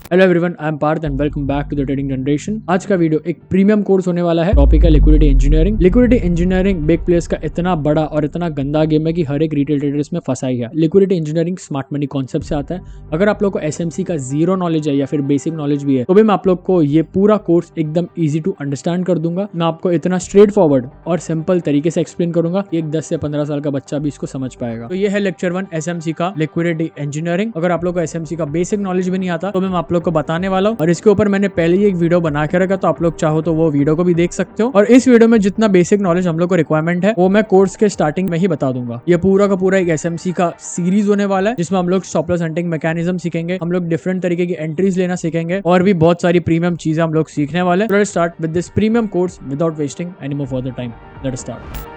Hello everyone, I am Parth and welcome back to the trading generation. आज का video एक premium course होने वाला है। टॉपिक है liquidity engineering. Liquidity engineering big players का इतना बड़ा और इतना गंदा गेम है कि हर एक रिटेल ट्रेडर इसमें फंसा ही है। Liquidity engineering smart money concept से आता है। अगर आप लोग को एसएमसी का जीरो नॉलेज है या फिर बेसिक नॉलेज भी है तो भी मैं आप लोग को ये पूरा कोर्स एकदम ईजी टू अंडरस्टैंड कर दूंगा। मैं आपको इतना स्ट्रेट फॉरवर्ड और सिंपल तरीके से एक्सप्लेन करूंगा कि एक 10 से 15 साल का बच्चा भी इसको समझ पाएगा। तो ये है लेक्चर 1 एसएमसी का लिक्विडिटी इंजीनियरिंग। अगर आप लोग को एसएमसी का बेसिक नॉलेज भी नहीं आता तो मैं आप लोग को बताने वाला हूं, और इसके ऊपर मैंने पहले ही एक वीडियो बना के रखा, तो आप लोग चाहो तो वो वीडियो को भी देख सकते हो। और इस वीडियो में जितना बेसिक नॉलेज हम लोग को रिक्वायरमेंट है वो मैं कोर्स के स्टार्टिंग में ही बता दूंगा। ये पूरा का पूरा एक एसएमसी का सीरीज होने वाला है जिसमें हम लोग स्टॉप लॉस हंटिंग मैकेनिज्म सीखेंगे, हम लोग डिफरेंट तरीके की एंट्रीज लेना सीखेंगे और भी बहुत सारी प्रीमियम चीजें हम लोग सीखने वाले हैं। Let's start with this premium course without wasting any more further time. Let's start.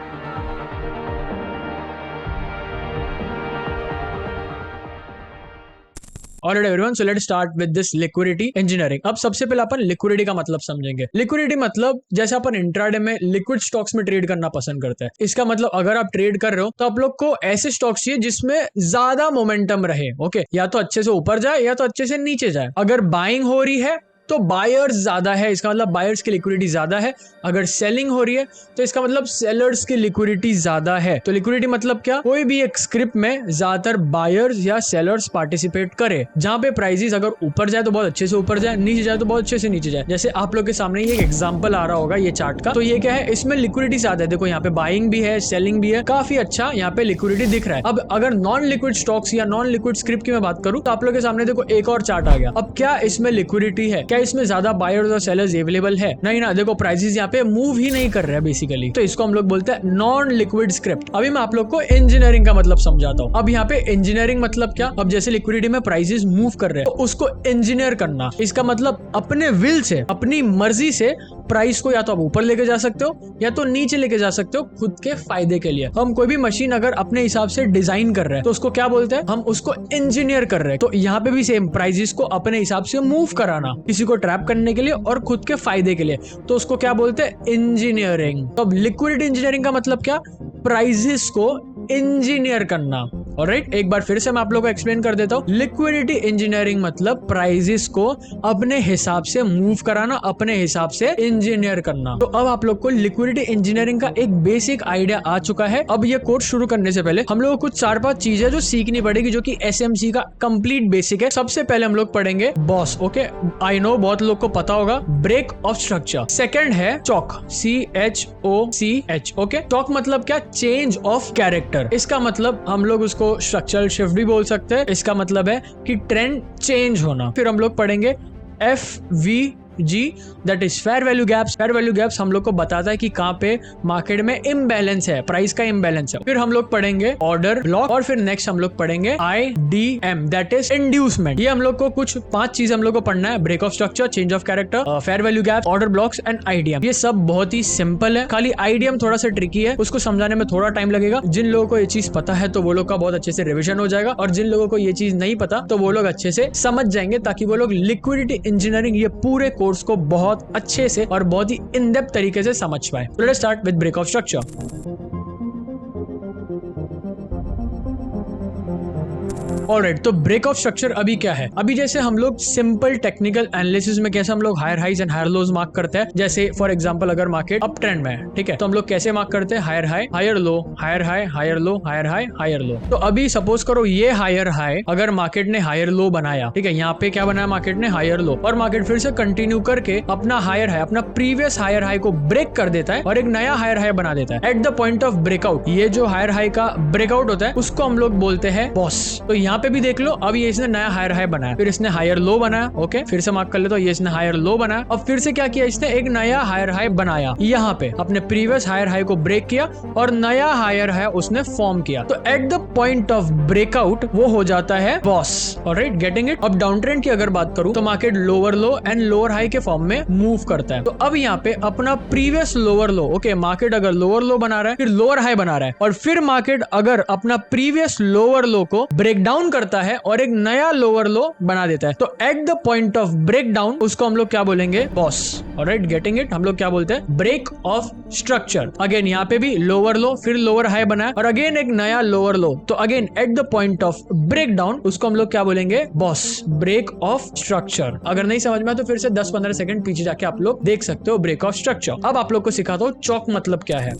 Alright everyone, so let's start with this liquidity engineering। अब सबसे पहले अपन लिक्विडिटी का मतलब समझेंगे। लिक्विडिटी मतलब जैसे अपन इंट्राडे में लिक्विड स्टॉक्स में ट्रेड करना पसंद करते हैं। इसका मतलब अगर आप ट्रेड कर रहे हो तो आप लोग को ऐसे स्टॉक्स चाहिए जिसमें ज्यादा मोमेंटम रहे। ओके, या तो अच्छे से ऊपर जाए या तो अच्छे से नीचे जाए। अगर बाइंग हो रही है तो बायर्स ज्यादा है, इसका मतलब बायर्स की लिक्विडिटी ज्यादा है। अगर सेलिंग हो रही है तो इसका मतलब सेलर्स की लिक्विडिटी ज्यादा है। तो लिक्विडिटी मतलब क्या? कोई भी एक स्क्रिप्ट में ज्यादातर बायर्स या सेलर्स पार्टिसिपेट करे, जहां पे प्राइसेस अगर ऊपर जाए तो बहुत अच्छे से ऊपर जाए, नीचे जाए तो बहुत अच्छे से नीचे जाए। जैसे आप लोग के सामने ये एक एग्जांपल आ रहा होगा ये चार्ट का। तो ये क्या है, इसमें लिक्विडिटी ज्यादा है। देखो यहाँ पे बाइंग भी है, सेलिंग भी है, काफी अच्छा यहाँ पे लिक्विडिटी दिख रहा है। अब अगर नॉन लिक्विड स्टॉक्स या नॉन लिक्विड स्क्रिप्ट की मैं बात करूं तो आप लोग के सामने देखो एक और चार्ट आ गया। अब क्या इसमें लिक्विडिटी है? क्या इसमें ज्यादा बायर्स और सेलर्स अवेलेबल है? नहीं ना। देखो प्राइसेस यहाँ पे मूव ही नहीं कर रहे हैं बेसिकली। तो इसको हम लोग बोलते हैं नॉन लिक्विड स्क्रिप्ट। अभी मैं आप लोग को इंजीनियरिंग का मतलब समझाता हूँ। अब यहाँ पे इंजीनियरिंग मतलब क्या? अब जैसे लिक्विडिटी में प्राइसेस मूव कर रहे हैं तो उसको इंजीनियर करना। इसका मतलब अपने विल से, अपनी मर्जी से प्राइस को या तो आप ऊपर लेके जा सकते हो या तो नीचे लेके जा सकते हो खुद के फायदे के लिए। हम कोई भी मशीन अगर अपने हिसाब से डिजाइन कर रहे हैं तो उसको क्या बोलते हैं? हम उसको इंजीनियर कर रहे हैं। तो यहाँ पे भी सेम, प्राइसेस को अपने हिसाब से मूव कराना किसी को ट्रैप करने के लिए और खुद के फायदे के लिए, तो उसको क्या बोलते हैं? इंजीनियरिंग। तो लिक्विडिटी इंजीनियरिंग का मतलब क्या? प्राइसेस को इंजीनियर करना। ऑलराइट, एक बार फिर से मैं आप लोगों को एक्सप्लेन कर देता हूँ। लिक्विडिटी इंजीनियरिंग मतलब प्राइसेस को अपने हिसाब से मूव कराना, अपने हिसाब से इंजीनियर करना। तो अब आप लोग को लिक्विडिटी इंजीनियरिंग का एक बेसिक आइडिया आ चुका है। अब ये कोर्स शुरू करने से पहले हम लोगों को कुछ 4-5 चीजें जो सीखनी पड़ेगी जो कि एसएमसी का कंप्लीट बेसिक है। सबसे पहले हम लोग पढ़ेंगे बॉस। ओके, आई नो बहुत लोग को पता होगा, ब्रेक ऑफ स्ट्रक्चर। सेकंड है चॉक, CHOCH। ओके, चॉक मतलब क्या? Change of character. इसका मतलब हम लोग उसको स्ट्रक्चरल शिफ्ट भी बोल सकते हैं। इसका मतलब है कि ट्रेंड चेंज होना। फिर हम लोग पढ़ेंगे FVG, that is fair value gaps. Fair value gaps हम लोग को बताता है कि कहाँ पे मार्केट में इम्बैलेंस है, प्राइस का इम्बैलेंस है। फिर हम लोग पढ़ेंगे ऑर्डर ब्लॉक और फिर नेक्स्ट हम लोग पढ़ेंगे IDM, दैट इज इंड्यूसमेंट। ये हम लोग को कुछ 5 चीज हम लोग को पढ़ना है। Break of structure, change of character, fair value gap, order blocks and IDM। ये सब बहुत ही सिंपल है। खाली IDM थोड़ा सा ट्रिकी है, उसको समझाने में थोड़ा टाइम लगेगा। जिन लोगों को ये चीज पता है तो वो लोग का बहुत अच्छे से रिविजन हो जाएगा, और जिन लोगों को ये चीज नहीं पता तो वो लोग अच्छे से समझ जाएंगे, ताकि वो लोग लिक्विडिटी इंजीनियरिंग ये पूरे कोर्स को बहुत अच्छे से और बहुत ही इन डेप्थ तरीके से समझ पाए। Let's start with break of structure. Alright, तो ब्रेक ऑफ स्ट्रक्चर अभी क्या है? अभी जैसे हम लोग सिंपल टेक्निकल एनालिसिस में कैसे हम लोग higher highs and higher lows mark करते हैं। जैसे फॉर एग्जांपल अगर मार्केट अप ट्रेंड में है, ठीक है, तो हम लोग कैसे मार्क करते हैं? Higher high, higher low, higher high, higher low, higher high, higher low. तो अभी सपोज करो ये हायर हाई अगर मार्केट ने हायर लो बनाया, ठीक है, यहाँ पे क्या बनाया मार्केट ने? Higher low. और मार्केट फिर से कंटिन्यू करके अपना हायर हाई, अपना प्रीवियस हायर हाई को ब्रेक कर देता है और एक नया हायर हाई बना देता है eight the point of breakout. ये जो हायर हाई का ब्रेकआउट होता है उसको हम लोग बोलते हैं बॉस। तो यहाँ पे भी देख लो, अब ये इसने नया हायर हाई बनाया, फिर इसने हायर लो बनाया। ओके, फिर से मार्क कर ले तो ये इसने हायर लो बनाया। अब फिर से क्या किया इसने? एक नया हायर हाई बनाया, यहाँ पे अपने प्रीवियस हायर हाई को ब्रेक किया और नया हायर हाई उसने फॉर्म किया। तो at the point of breakout वो हो जाता है बॉस। Alright, getting it? अब डाउन ट्रेंड की अगर बात करूं तो market lower low and lower high के फॉर्म में मूव करता है। तो अब यहाँ पे अपना previous lower low, okay, market अगर लोअर लो बना रहा है फिर लोअर हाई बना रहा है, और फिर मार्केट अगर अपना प्रीवियस लोअर लो को ब्रेक डाउन डाउन करता है और एक नया लोअर लो बना देता है। तो at the point of break down उसको हम लोग क्या बोलेंगे? बॉस। Alright, getting it? हम लोग क्या बोलते हैं? Break of structure. अगेन यहाँ पे भी लोअर लो, फिर लोअर हाई बनाया और अगेन एक नया लोअर लो। तो again at the point of break down उसको हम लोग क्या बोलेंगे? BOS, break of structure. अगर नहीं समझ में तो फिर से 10-15 सेकंड पीछे जाके आप लोग देख सकते हो ब्रेक ऑफ स्ट्रक्चर। अब आप लोग को सिखाता हूं चॉक मतलब क्या है।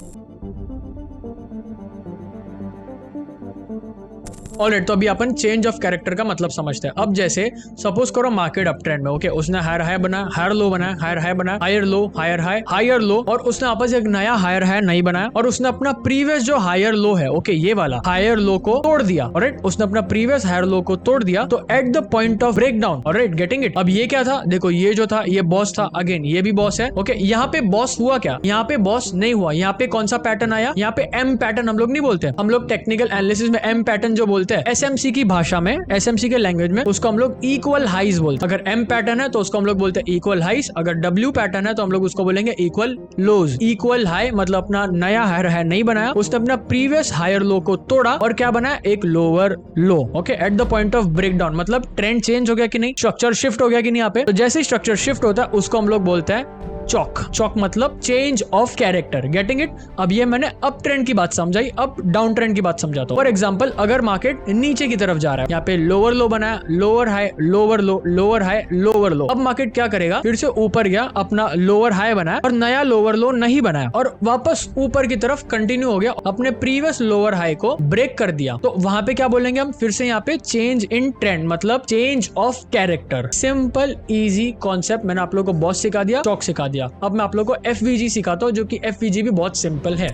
ऑलराइट, तो अभी अपन चेंज ऑफ कैरेक्टर का मतलब समझते हैं। अब जैसे सपोज करो मार्केट अप ट्रेंड में, ओके, उसने हायर हाई बनाया, हायर लो बनाया, हायर हाई बनाया, higher low, higher high, higher low, और उसने आपस एक नया हायर हाई नहीं बनाया और उसने अपना प्रीवियस जो हायर लो है, ओके, ये वाला हायर लो को तोड़ दिया। ऑलराइट, उसने अपना प्रीवियस हायर लो को तोड़ दिया। तो at the point of break down, alright, getting it? अब ये क्या था? देखो, ये जो था ये बॉस था, अगेन ये भी बॉस है। ओके, यहाँ पे बॉस हुआ क्या? यहाँ पे बॉस नहीं हुआ। यहाँ पे कौन सा पैटर्न आया? यहाँ पे एम पैटर्न हम लोग नहीं बोलते, हम लोग टेक्निकल एनालिसिस में एम पैटर्न जो बोलते हैं, एसएमसी की भाषा में, एसएमसी के लैंग्वेज में उसको हम लोग इक्वल हाइज बोलते हैं। अगर एम पैटर्न है तो उसको हम लोग बोलते हैं इक्वल हाइज, अगर डब्ल्यू पैटर्न है तो हम लोग उसको बोलेंगे इक्वल लोज। इक्वल हाई मतलब अपना नया हायर हाई नहीं बनाया, उसने अपना प्रीवियस हायर लो को तोड़ा और क्या बनाया? एक lower low. Okay, at the point of break down मतलब ट्रेंड चेंज हो गया कि नहीं, स्ट्रक्चर शिफ्ट हो गया कि नहीं यहाँ पे? तो जैसे स्ट्रक्चर शिफ्ट होता है उसको हम लोग बोलते हैं चॉक। चॉक मतलब change of character, getting it? अब ये मैंने अप ट्रेंड की बात समझाई, अब डाउन ट्रेंड की बात समझाता हूं। फॉर एग्जांपल, अगर मार्केट नीचे की तरफ जा रहा है, यहाँ पे लोअर लो बनाया, लोअर हाई, लोअर लो, लोअर हाई, लोअर लो। अब मार्केट क्या करेगा? फिर से ऊपर गया, अपना लोअर हाई बनाया और नया लोअर लो नहीं बनाया और वापस ऊपर की तरफ कंटिन्यू हो गया, अपने प्रीवियस लोअर हाई को ब्रेक कर दिया। तो वहां पे क्या बोलेंगे हम? फिर से यहाँ पे चेंज इन ट्रेंड मतलब change of character. Simple easy concept मैंने आप लोगों को बॉस सिखा दिया, चॉक सिखा दिया। अब मैं आप लोगों को एफवीजी सिखाता हूं, जो कि एफवीजी भी बहुत सिंपल है।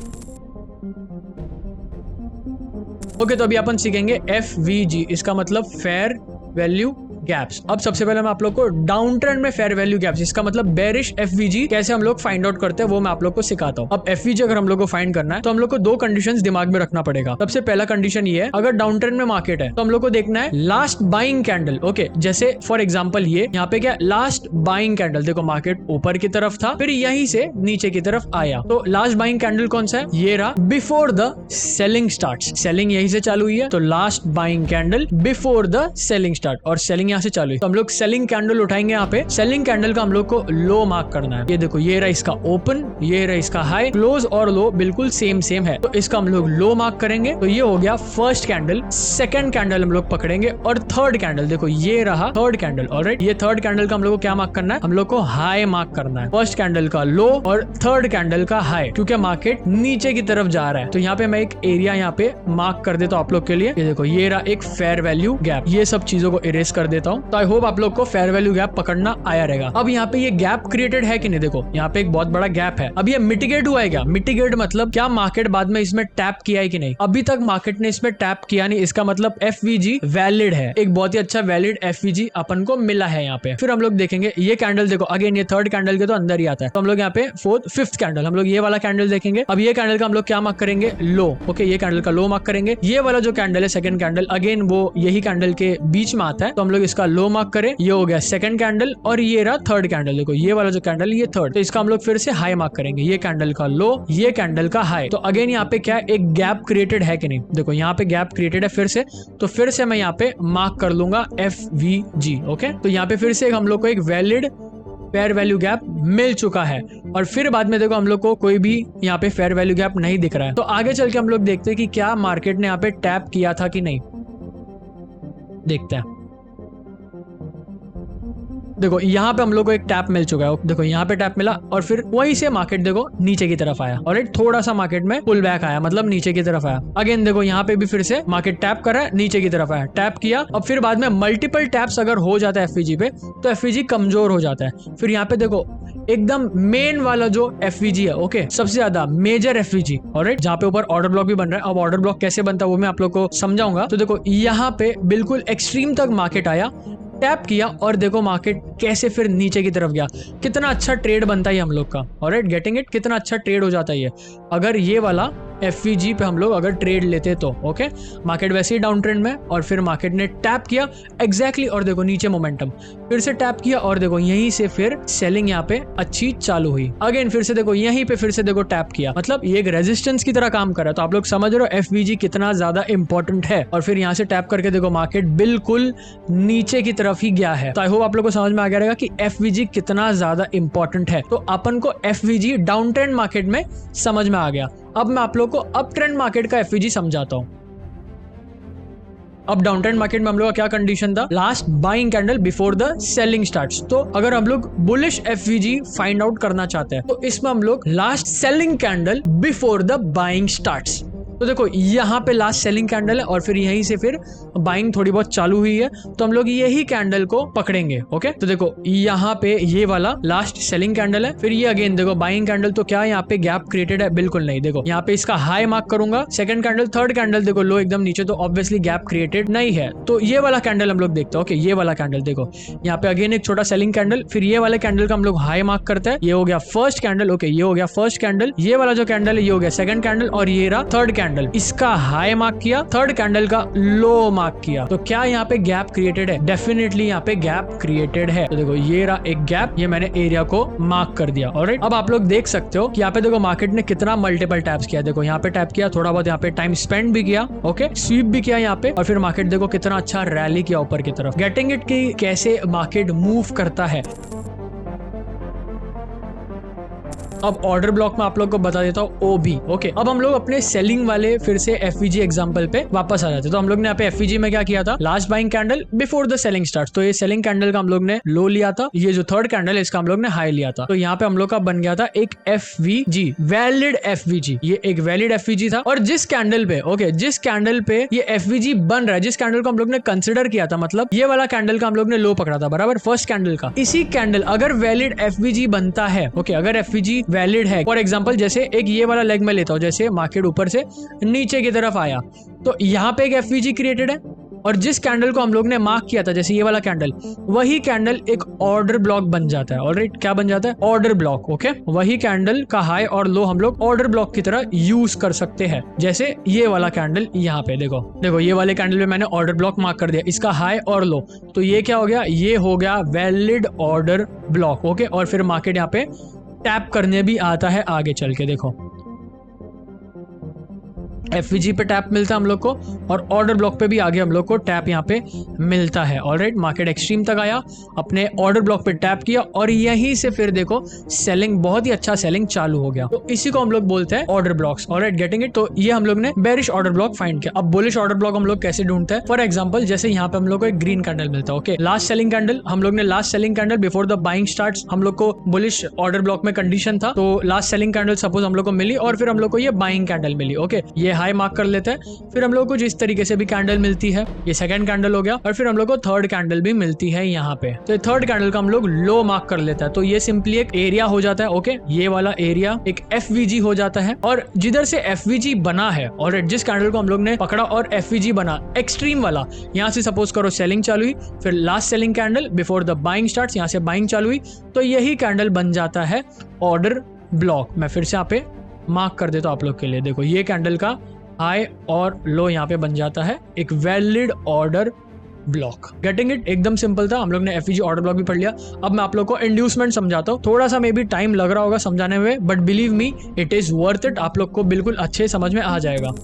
ओके, तो अभी अपन सीखेंगे एफवीजी। इसका मतलब फेयर वैल्यू गैप्स। अब सबसे पहले मैं आप लोग को डाउन ट्रेंड में फेयर वैल्यू गैप्स, इसका मतलब बेरिश एफवीजी कैसे हम लोग फाइंड आउट करते हैं वो मैं आप लोग को सिखाता हूं। अब एफवीजी अगर हम लोग को फाइंड करना है तो हम लोग को दो कंडीशंस दिमाग में रखना पड़ेगा। सबसे पहला कंडीशन ये है, अगर डाउन ट्रेंड में मार्केट है तो हम लोग को देखना है लास्ट बाइंग कैंडल। ओके, जैसे फॉर एग्जांपल ये यहाँ पे क्या, लास्ट बाइंग कैंडल। देखो मार्केट ऊपर की तरफ था, फिर यहीं से नीचे की तरफ आया, तो लास्ट बाइंग कैंडल कौन सा है? ये रहा, before the selling starts. Selling यहीं से चालू हुई है, तो last buying candle before the selling start, और सेलिंग यहाँ से चालू हुई। तो हम लोग सेलिंग कैंडल उठाएंगे। यहाँ पे सेलिंग कैंडल का हम लोग को लो मार्क करना है। ये देखो, ये रहा इसका ओपन, ये रहा इसका हाई, क्लोज और लो बिल्कुल सेम है, तो इसका हम लोग लो मार्क करेंगे। तो ये हो गया फर्स्ट कैंडल। सेकंड कैंडल हम लोग पकड़ेंगे और थर्ड कैंडल, देखो ये रहा थर्ड कैंडल। ऑलराइट, ये थर्ड कैंडल का हम लोग को क्या मार्क करना है? हम लोग को हाई मार्क करना है। फर्स्ट कैंडल का लो और थर्ड कैंडल का हाई, क्योंकि मार्केट नीचे की तरफ जा रहा है। तो यहाँ पे मैं एक एरिया यहाँ पे मार्क कर देता हूँ आप लोग के लिए। ये देखो, ये रहा एक फेयर वैल्यू गैप। ये सब चीजों को इरेज कर देता हूँ। तो आई होप आप लोग को फेयर वैल्यू गैप पकड़ना आया रहेगा। अब यहाँ पे ये गैप क्रिएटेड है कि नहीं? देखो यहाँ पे एक बहुत बड़ा गैप है। अब ये मिटिगेट हुआ है क्या? मिटिगेट मतलब क्या मार्केट बाद में इसमें टैप किया है कि नहीं? अभी तक मार्केट ने इसमें टैप किया नहीं, इसका मतलब एफवीजी वैलिड है। एक बहुत ही अच्छा वैलिड एफवीजी अपन को मिला है यहाँ पे। फिर हम लोग देखेंगे ये कैंडल, देखो अगेन ये थर्ड कैंडल के तो अंदर ही आता है, तो हम लोग यहाँ पे फोर्थ फिफ्थ कैंडल, हम लोग ये वाला कैंडल देखेंगे। अब ये कैंडल का हम लोग क्या मार्क करेंगे? लो। ओके, ये कैंडल का लो मार्क करेंगे। ये वाला जो कैंडल है सेकंड कैंडल, अगेन वो यही कैंडल के बीच में आता है, तो हम लोग इसका लो मार्क करें। ये हो गया सेकंड कैंडल और ये रहा थर्ड कैंडल। देखो ये वाला जो कैंडल, ये थर्ड, तो इसका हम लोग फिर से हाई मार्क करेंगे। ये कैंडल का लो, ये कैंडल का हाई। तो अगेन यहाँ पे क्या एक गैप क्रिएटेड है कि नहीं? देखो यहाँ पे गैप क्रिएटेड है फिर से, तो फिर से मैं यहाँ पे मार्क कर लूंगा एफवीजी। ओके, तो यहाँ पे फिर से हम लोग को एक वैलिड फेयर वैल्यू गैप मिल चुका है। और फिर बाद में देखो हम लोग को कोई भी यहाँ पे फेयर वैल्यू गैप नहीं दिख रहा है। तो आगे चल के हम लोग देखते हैं कि क्या मार्केट ने यहाँ पे टैप किया था कि नहीं। देखते हैं। देखो यहाँ पे हम लोग को एक टैप मिल चुका है। देखो यहाँ पे टैप मिला और फिर वहीं से मार्केट देखो नीचे की तरफ आया और थोड़ा सा मार्केट में पुल बैक आया, मतलब नीचे की तरफ आया। अगेन देखो यहाँ पे भी फिर से मार्केट टैप कर रहा है, नीचे की तरफ आया, टैप किया। और फिर बाद में मल्टीपल टैप्स अगर हो जाता है एफवीजी पे तो एफवीजी कमजोर हो जाता है। फिर यहाँ पे देखो एकदम मेन वाला जो एफवीजी है, ओके, सबसे ज्यादा मेजर एफवीजी, ऑलराइट, जहाँ पे ऊपर ऑर्डर ब्लॉक भी बन रहा है। अब ऑर्डर ब्लॉक कैसे बनता है वो मैं आप लोग को समझाऊंगा। तो देखो यहाँ पे बिल्कुल एक्सट्रीम तक मार्केट आया, टैप किया और देखो मार्केट कैसे फिर नीचे की तरफ गया। कितना अच्छा ट्रेड बनता है हम लोग का, ऑलराइट, गेटिंग इट, कितना अच्छा ट्रेड हो जाता है ये। अगर ये वाला एफवीजी पे हम लोग अगर ट्रेड लेते तो ओके, मार्केट वैसे ही डाउन ट्रेंड में और फिर मार्केट ने टैप किया एग्जैक्टली और देखो नीचे मोमेंटम, फिर से टैप किया और देखो यहीं से फिर सेलिंग यहाँ पे अच्छी चालू हुई। अगेन फिर से देखो यहीं पे फिर से देखो टैप किया, मतलब ये एक रेजिस्टेंस की तरह काम कर रहा है। तो आप लोग समझ रहे हो एफवीजी कितना ज्यादा इंपॉर्टेंट है। और फिर यहाँ से टैप करके देखो मार्केट बिल्कुल नीचे की तरफ ही गया है। तो आई होप आप लोग को समझ में आ गया रहेगा कि एफवीजी कितना ज्यादा इंपॉर्टेंट है। तो अपन को एफवीजी डाउन ट्रेंड मार्केट में समझ में आ गया। अब मैं आप लोग को अप ट्रेंड मार्केट का एफवीजी समझाता हूं। अब डाउन ट्रेंड मार्केट में हम लोग का क्या कंडीशन था, last buying candle before the selling starts. तो अगर हम लोग बुलिश एफवीजी फाइंड आउट करना चाहते हैं तो इसमें हम लोग last selling candle before the buying starts. तो देखो यहाँ पे लास्ट सेलिंग कैंडल है और फिर यहीं से फिर बाइंग थोड़ी बहुत चालू हुई है, तो हम लोग यही कैंडल को पकड़ेंगे। ओके, तो देखो यहाँ पे ये वाला लास्ट सेलिंग कैंडल है, फिर ये अगेन देखो बाइंग कैंडल। तो क्या यहाँ पे गैप क्रिएटेड है? बिल्कुल नहीं। देखो यहाँ पे इसका हाई मार्क करूंगा, सेकंड कैंडल, थर्ड कैंडल देखो लो एकदम नीचे, तो ऑब्वियसली गैप क्रिएटेड नहीं है। तो ये वाला कैंडल हम लोग देखते हैं। ओके, ये वाला कैंडल देखो यहाँ पे अगेन एक छोटा सेलिंग कैंडल, फिर ये वाले कैंडल का हम लोग हाई मार्क करते हैं। ये हो गया फर्स्ट कैंडल। ओके, ये हो गया फर्स्ट कैंडल। ये वाला जो कैंडल है ये हो गया सेकंड कैंडल और ये रहा थर्ड कैंडल। इसका हाई मार्क किया, थर्ड कैंडल का लो मार्क किया। तो क्या यहाँ पे गैप क्रिएटेड है? डेफिनेटली यहाँ पे गैप क्रिएटेड है। तो देखो ये रहा एक गैप, ये मैंने एरिया को मार्क कर दिया। ऑलराइट, अब आप लोग देख सकते हो कि यहाँ पे देखो मार्केट ने कितना मल्टीपल टैप्स किया। देखो यहाँ पे टैप किया, थोड़ा बहुत यहाँ पे टाइम स्पेंड भी किया, ओके, स्वीप भी किया यहाँ पे, और फिर मार्केट देखो कितना अच्छा रैली किया ऊपर की तरफ। गेटिंग इट कि कैसे मार्केट मूव करता है। अब ऑर्डर ब्लॉक में आप लोग को बता देता हूँ ओबी। ओके, अब हम लोग अपने सेलिंग वाले फिर से एफवीजी एग्जांपल पे वापस आ जाते हैं। तो हम लोग ने यहाँ पे एफवीजी में क्या किया था, last buying candle before the selling start. तो ये सेलिंग कैंडल का हम लोग ने लो लिया था, ये जो थर्ड कैंडल है इसका हम लोग ने हाई लिया था। तो यहाँ पे हम लोग का बन गया था एक एफवीजी, वैलिड एफवीजी। ये एक वैलिड एफवीजी था। और जिस कैंडल पे ओके, जिस कैंडल पे ये एफवीजी बन रहा है, जिस कैंडल को हम लोग ने कंसिडर किया था, मतलब ये वाला कैंडल का हम लोग ने लो पकड़ा था बराबर फर्स्ट कैंडल का, इसी कैंडल अगर वैलिड एफवीजी बनता है, ओके, अगर एफवीजी वैलिड है, फॉर एग्जांपल जैसे एक ये वाला लेग में लेता हूं, जैसे मार्केट ऊपर से नीचे की तरफ आया तो यहाँ पे एक एफवीजी क्रिएटेड है, और जिस कैंडल को हम लोग ने मार्क किया था जैसे ये वाला कैंडल, वही कैंडल एक ऑर्डर ब्लॉक बन जाता है। ऑलराइट, क्या बन जाता है? Order block. ओके, वही कैंडल का हाई और लो हम लोग ऑर्डर ब्लॉक की तरह यूज कर सकते हैं। जैसे ये वाला कैंडल यहाँ पे देखो, देखो ये वाले कैंडल में मैंने ऑर्डर ब्लॉक मार्क कर दिया, इसका हाई और लो, तो ये क्या हो गया, ये हो गया वैलिड ऑर्डर ब्लॉक। ओके, और फिर मार्केट यहाँ पे टैप करने भी आता है आगे चल के। देखो एफवीजी पे टैप मिलता है हम लोग को, और ऑर्डर ब्लॉक पे भी आगे हम लोग को टैप यहाँ पे मिलता है। ऑलराइट, मार्केट एक्सट्रीम तक आया, अपने ऑर्डर ब्लॉक पे टैप किया और यहीं से फिर देखो सेलिंग, बहुत ही अच्छा सेलिंग चालू हो गया। तो इसी को हम लोग बोलते हैं order blocks. Alright, getting it. तो ये हम लोग ने बेरिश ऑर्डर ब्लॉक फाइंड किया। अब बुलिश ऑर्डर ब्लॉक हम लोग कैसे ढूंढते हैं? फॉर एग्जाम्पल जैसे यहाँ पे हम लोग को एक ग्रीन कैंडल मिलता है। ओके, लास्ट सेलिंग कैंडल, हम लोग ने last selling candle before the buying starts, हम लोग को बुलिश ऑर्डर ब्लॉक में कंडीशन था, तो लास्ट सेलिंग कैंडल सपोज हम लोग को मिली और फिर हम लोग को ये बाइंग कैंडल मिली। ओके, ये हाई मार्क कर लेते हैं, फिर हम लोग को जिस तरीके से भी कैंडल मिलती है, ये सेकंड कैंडल हो गया, और फिर हम लोग को थर्ड कैंडल भी मिलती है यहाँ पे। तो थर्ड कैंडल का हम लोग लो मार्क कर लेता है, तो ये सिंपली एक एरिया हो जाता है। ओके, ये वाला एरिया एक एफवीजी हो जाता है, और जिधर से एफवीजी बना है और जिस कैंडल को हम लोग ने पकड़ा और एफवीजी बना एक्सट्रीम वाला, यहाँ से सपोज करो सेलिंग चालू हुई, फिर last selling candle before the buying starts, यहाँ से बाइंग चालू हुई, तो यही कैंडल बन जाता है ऑर्डर ब्लॉक। मैं फिर से यहाँ पे मार्क कर देता हूँ आप लोग के लिए। देखो ये कैंडल का हाई और लो यहाँ पे बन जाता है एक valid order block. Getting it? एकदम सिंपल था, हम लोग ने एफवीजी ऑर्डर ब्लॉक भी पढ़ लिया। अब मैं आप लोग को इंड्यूसमेंट समझाता हूँ। थोड़ा सा मे बी टाइम लग रहा होगा समझाने में, but believe me it is worth it. आप लोग को बिल्कुल अच्छे समझ में आ जाएगा।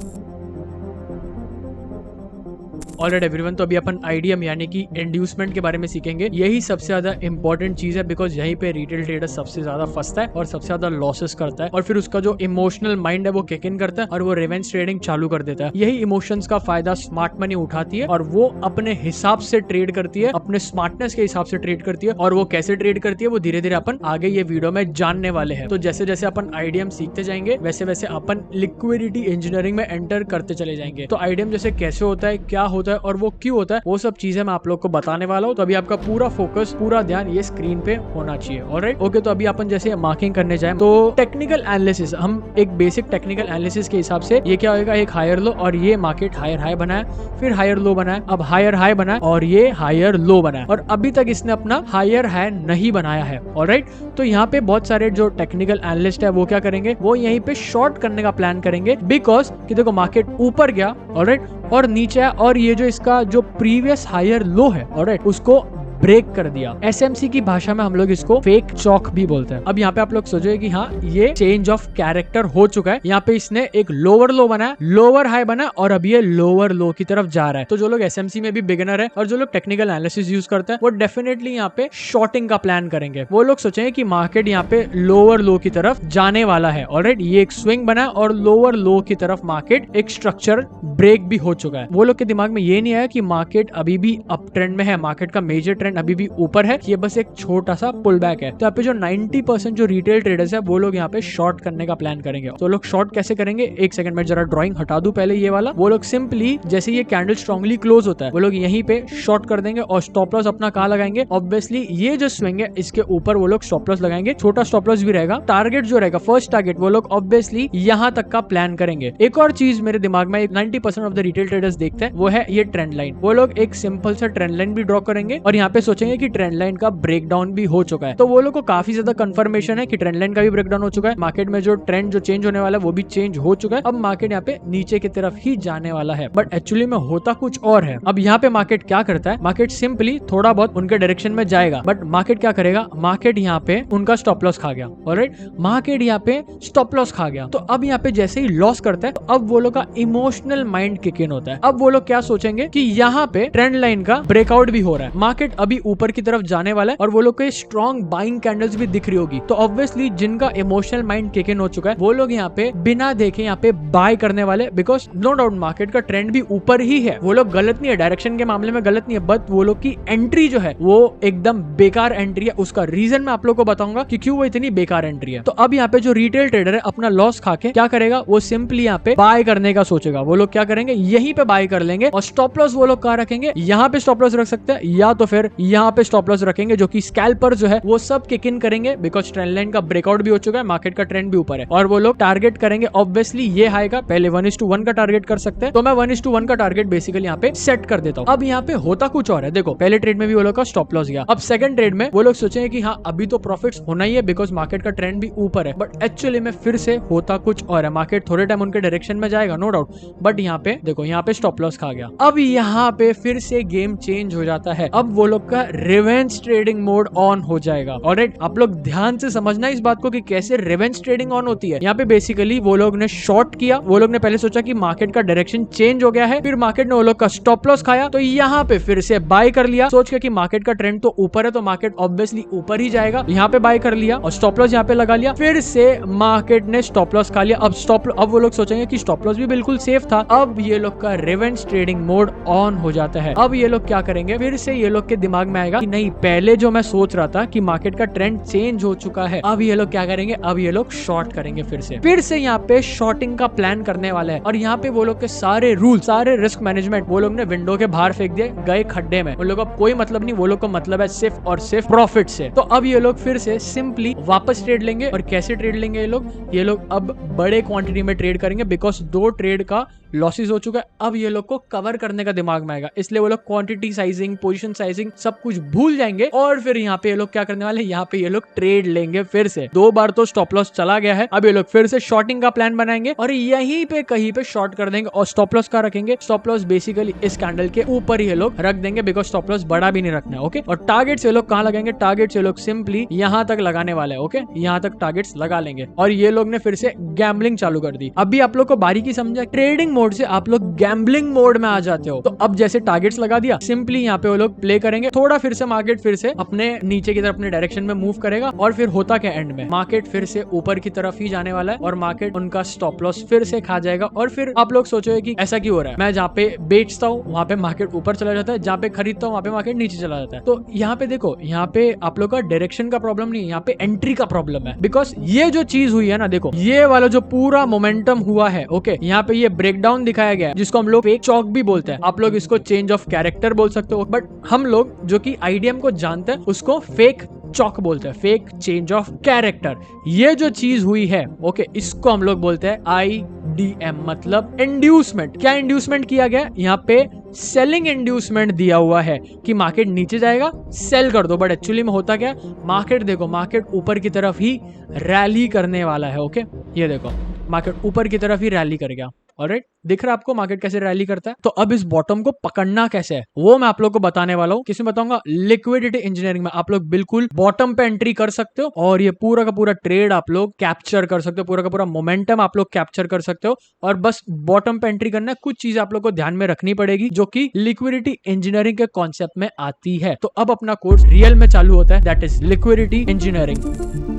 ऑलराइट एवरीवन, तो अभी अपन आईडीएम यानी कि इंड्यूसमेंट के बारे में सीखेंगे। यही सबसे ज्यादा इंपॉर्टेंट चीज है, बिकॉज यहीं पे रिटेल ट्रेडर सबसे ज्यादा फंसता है और सबसे ज्यादा लॉसेस करता है, और फिर उसका जो इमोशनल माइंड है वो किक इन करता है और वो रिवेंज ट्रेडिंग चालू कर देता है। यही इमोशंस का फायदा स्मार्ट मनी उठाती है और वो अपने हिसाब से ट्रेड करती है, अपने स्मार्टनेस के हिसाब से ट्रेड करती है। और वो कैसे ट्रेड करती है वो धीरे धीरे अपन आगे ये वीडियो में जानने वाले हैं। तो जैसे जैसे अपन आईडीएम सीखते जाएंगे वैसे वैसे अपन लिक्विडिटी इंजीनियरिंग में एंटर करते चले जाएंगे। तो आईडीएम जैसे कैसे होता है, क्या होता होता है और वो क्यों होता है, वो सब चीजें मैं आप लोग को बताने वाला हूँ। तो अभी आपका पूरा फोकस, पूरा ध्यान ये स्क्रीन पे होना चाहिए। Alright, okay. तो अभी अपन जैसे मार्किंग करने जाए तो टेक्निकल एनालिसिस, हम एक बेसिक टेक्निकल एनालिसिस के हिसाब से ये क्या होगा, एक हायर लो और ये मार्केट हायर हाई बनाया, फिर हायर लो बनाया, अब हायर हाई बनाया और ये हायर लो बनाया, और अभी तक इसने अपना हायर हाई नहीं बनाया है। ऑलराइट, तो यहाँ पे बहुत सारे जो टेक्निकल एनालिस्ट है वो क्या करेंगे, वो यहीं पे शॉर्ट करने का प्लान करेंगे, बिकॉज कि देखो मार्केट ऊपर गया, ऑलराइट, और नीचे है, और ये जो इसका जो प्रीवियस हायर लो है, ऑलराइट, उसको ब्रेक कर दिया। एसएमसी की भाषा में हम लोग इसको फेक चौक भी बोलते हैं। अब यहाँ पे आप लोग सोचोगे कि हाँ ये चेंज ऑफ कैरेक्टर हो चुका है, यहाँ पे इसने एक लोअर लो बनाया, लोअर हाई बना, और अब ये लोअर लो की तरफ जा रहा है। तो जो लोग एसएमसी में भी बिगिनर है और जो लोग टेक्निकल एनालिसिस यूज करते हैं, वो डेफिनेटली यहाँ पे शॉर्टिंग का प्लान करेंगे। वो लोग सोचेंगे कि मार्केट यहाँ पे लोअर लो की तरफ जाने वाला है। ऑलराइट, ये एक स्विंग बना और लोअर लो की तरफ मार्केट एक स्ट्रक्चर ब्रेक भी हो चुका है। वो लोग के दिमाग में ये नहीं आया कि मार्केट अभी भी अप ट्रेंड में है, मार्केट का मेजर ट्रेंड अभी भी ऊपर है, ये बस एक छोटा सा पुल बैक है। तो यहाँ पे जो 90% जो रिटेल ट्रेडर्स है वो लोग यहाँ पे शॉर्ट करने का प्लान करेंगे। तो लोग शॉर्ट कैसे करेंगे, एक सेकंड में जरा ड्राइंग हटा दूं पहले ये वाला। वो लोग सिंपली जैसे ये कैंडल स्ट्रांगली क्लोज होता है, वो लोग यहीं पे शॉर्ट कर देंगे और स्टॉप लॉस अपना कहाँ लगाएंगे, ऑब्वियसली ये जो स्विंग है इसके ऊपर वो लोग स्टॉप लॉस लगाएंगे। छोटा स्टॉप लॉस भी रहेगा, टारगेट जो रहेगा फर्स्ट टारगेट वो लोग ऑब्वियसली यहाँ तक का प्लान करेंगे। एक और चीज मेरे दिमाग में 90% ऑफ द रिटेल ट्रेडर्स देखते हैं, वो है ये ट्रेंड लाइन। वो लोग एक सिंपल सा ट्रेंड लाइन भी ड्रॉ करेंगे और यहाँ पे सोचेंगे कि ट्रेंड लाइन का ब्रेकडाउन भी हो चुका है। तो वो लोग को काफी ज्यादा कंफर्मेशन है कि ट्रेंड लाइन का भी ब्रेकडाउन हो चुका है, मार्केट में जो ट्रेंड जो चेंज होने वाला है वो भी चेंज हो चुका है। अब मार्केट यहाँ पे नीचे की तरफ ही जाने वाला है, बट एक्चुअली में होता कुछ और है। अब यहाँ पे मार्केट क्या करता है, मार्केट सिंपली थोड़ा बहुत उनके डायरेक्शन में जाएगा, बट मार्केट क्या करेगा, मार्केट यहाँ पे उनका स्टॉप लॉस खा गया। ऑलराइट, मार्केट यहाँ पे स्टॉप लॉस खा गया, तो अब यहाँ पे जैसे ही लॉस करता है तो अब वो लोग का इमोशनल माइंड किक इन होता है। अब वो लोग क्या सोचेंगे कि यहाँ पे ट्रेंड लाइन का ब्रेकआउट भी हो रहा है, मार्केट अभी ऊपर की तरफ जाने वाला है और वो लोग को स्ट्रॉन्ग बाइंग कैंडल्स भी दिख रही होगी। तो ऑब्वियसली जिनका इमोशनल माइंड किक इन हो चुका है वो लोग यहाँ पे बिना देखे यहाँ पे बाय करने वाले, बिकॉज नो डाउट मार्केट का ट्रेंड भी ऊपर ही है। वो लोग गलत नहीं है, डायरेक्शन के मामले में गलत नहीं है, बट वो लोग की एंट्री जो है वो एकदम बेकार एंट्री है। उसका रीजन मैं आप लोग को बताऊंगा कि क्यों वो इतनी बेकार एंट्री है। तो अब यहाँ पे जो रिटेल ट्रेडर है अपना लॉस खा के क्या करेगा, वो सिंपली यहाँ पे बाय करने का सोचेगा। वो लोग क्या करेंगे, यहीं पे बाय कर लेंगे और स्टॉप लॉस वो लोग कहाँ रखेंगे, यहाँ पे स्टॉप लॉस रख सकते हैं या तो फिर यहाँ पे स्टॉप लॉस रखेंगे, जो कि स्कैल्पर जो है वो सब किक इन करेंगे, बिकॉज ट्रेंड लाइन का ब्रेकआउट भी हो चुका है, मार्केट का ट्रेंड भी ऊपर है, और वो लोग टारगेट करेंगे ऑब्वियसली ये हाई का। पहले 1:1 का टारगेट कर सकते हैं, तो मैं 1:1 का टारगेट बेसिकली यहाँ पे सेट कर देता हूँ। अब यहाँ पे होता कुछ और है, देखो पहले ट्रेड में भी वो लोग का स्टॉप लॉस गया, अब सेकंड ट्रेड में वो लोग सोचेंगे कि हाँ अभी तो प्रॉफिट्स होना ही है बिकॉज मार्केट का ट्रेंड भी ऊपर है, बट एक्चुअली में फिर से होता कुछ और है। मार्केट थोड़े टाइम उनके डायरेक्शन में जाएगा नो डाउट, बट यहाँ पे देखो यहाँ पे स्टॉप लॉस खा गया। अब यहाँ पे फिर से गेम चेंज हो जाता है, अब वो लोग का रिवेंज ट्रेडिंग मोड ऑन हो जाएगा। ऑलराइट, आप लोग ध्यान से समझना इस बात को कि कैसे रिवेंज ट्रेडिंग ऑन होती है। यहाँ पे बेसिकली वो लोग ने शॉर्ट किया, वो लोग ने पहले सोचा कि मार्केट का डायरेक्शन चेंज हो गया है, फिर मार्केट ने वो लोग का स्टॉप लॉस खाया, तो यहाँ पे फिर से बाय कर लिया सोच के कि मार्केट का ट्रेंड तो ऊपर है तो मार्केट ऑब्वियसली ऊपर ही जाएगा, यहाँ पे बाय कर लिया और स्टॉप लॉस यहाँ पे लगा लिया, फिर से मार्केट ने स्टॉप लॉस खा लिया। अब वो लोग सोचेंगे कि स्टॉप लॉस भी बिल्कुल सेफ था। अब ये लोग का रिवेंज ट्रेडिंग मोड ऑन हो जाता है। अब ये लोग क्या करेंगे, फिर से ये लोग के दिमाग में आएगा कि नहीं पहले जो मैं सोच रहा था कि मार्केट का ट्रेंड चेंज हो चुका है, अब ये लोग क्या करेंगे, अब ये लोग शॉर्ट करेंगे, फिर से यहाँ पे शॉर्टिंग का प्लान करने वाला है। और यहाँ पे वो लोग के सारे रूल, सारे रिस्क मैनेजमेंट वो लोग ने विंडो के बाहर फेंक दिए, गए खड्डे में। उन लोगों का कोई मतलब नहीं, वो लोग का मतलब है सिर्फ और सिर्फ प्रॉफिट से। तो अब ये लोग फिर से सिंपली वापस ट्रेड लेंगे। और कैसे ट्रेड लेंगे ये लोग अब बड़े क्वांटिटी में ट्रेड करेंगे, बिकॉज 2 ट्रेड का लॉसेस हो चुका है। अब ये लोग को कवर करने का दिमाग में आएगा, इसलिए वो लोग क्वांटिटी साइजिंग, पोजीशन साइजिंग सब कुछ भूल जाएंगे। और फिर यहाँ पे ये लोग क्या करने वाले, यहाँ पे ये लोग ट्रेड लेंगे फिर से। 2 बार तो स्टॉप लॉस चला गया है, अब ये लोग फिर से शॉर्टिंग का प्लान बनाएंगे और यहीं पे कहीं पे शॉर्ट कर देंगे। और स्टॉप लॉस का रखेंगे, स्टॉप लॉस बेसिकली इस कैंडल के ऊपर ही ये लोग रख देंगे, बिकॉज स्टॉप लॉस बड़ा भी नहीं रखना है। ओके, और टारगेट ये लोग कहाँ लगाएंगे, टारगेट ये लोग सिंपली यहाँ तक लगाने वाले हैं। ओके, यहाँ तक टारगेट्स लगा लेंगे और ये लोग ने फिर से गैम्बलिंग चालू कर दी। अभी आप लोग को बारीकी समझा, ट्रेडिंग मोड से आप लोग गैम्बलिंग मोड में आ जाते हो। तो अब जैसे टारगेट्स लगा दिया, सिंपली यहाँ पे वो लोग प्ले करेंगे थोड़ा फिर से मार्केट फिर से अपने नीचे की तरफ अपने डायरेक्शन में मूव करेगा और फिर होता क्या एंड में मार्केट फिर से ऊपर की तरफ ही जाने वाला है और मार्केट उनका स्टॉप लॉस फिर से खा जाएगा। और फिर आप लोग सोचोगे कि ऐसा क्यों हो रहा है, मैं जहाँ पे बेचता हूँ वहां पे मार्केट ऊपर चला जाता है, जहाँ पे खरीदता हूँ वहां पे मार्केट नीचे चला जाता है। तो यहाँ पे देखो, यहाँ पे आप लोग का डायरेक्शन का प्रॉब्लम नहीं है, यहाँ पे एंट्री का प्रॉब्लम है। बिकॉज ये जो चीज हुई है ना, देखो ये वाला जो पूरा मोमेंटम हुआ है, ओके, यहाँ पे ये ब्रेकडाउन दिखाया गया है जिसको हम लोग फेक चॉक भी बोलते हैं। आप लोग इसको चेंज ऑफ कैरेक्टर बोल सकते हो, बट हम लोग जो कि आईडीएम को जानते हैं उसको फेक चॉक बोलते हैं, फेक चेंज ऑफ कैरेक्टर। ये जो चीज हुई है, ओके, इसको हम लोग बोलते हैं IDM, मतलब इंड्यूसमेंट। क्या इंड्यूसमेंट किया गया यहाँ पे? सेलिंग इंड्यूसमेंट दिया हुआ है कि मार्केट नीचे जाएगा, सेल कर दो। बट एक्चुअली में होता क्या, मार्केट देखो, मार्केट ऊपर की तरफ ही रैली करने वाला है। ओके, ये देखो मार्केट ऊपर की तरफ ही रैली कर गया। ऑलराइट, दिख रहा है आपको मार्केट कैसे रैली करता है? तो अब इस बॉटम को पकड़ना कैसे है वो मैं आप लोग को बताने वाला हूँ। किसमें बताऊंगा? लिक्विडिटी इंजीनियरिंग में। आप लोग बिल्कुल बॉटम पे एंट्री कर सकते हो और ये पूरा का पूरा ट्रेड आप लोग कैप्चर कर सकते हो, पूरा का पूरा मोमेंटम आप लोग कैप्चर कर सकते हो। और बस बॉटम पे एंट्री करना है। कुछ चीजें आप लोग को ध्यान में रखनी पड़ेगी जो कि लिक्विडिटी इंजीनियरिंग के कॉन्सेप्ट में आती है। तो अब अपना कोर्स रियल में चालू होता है, दैट इज लिक्विडिटी इंजीनियरिंग।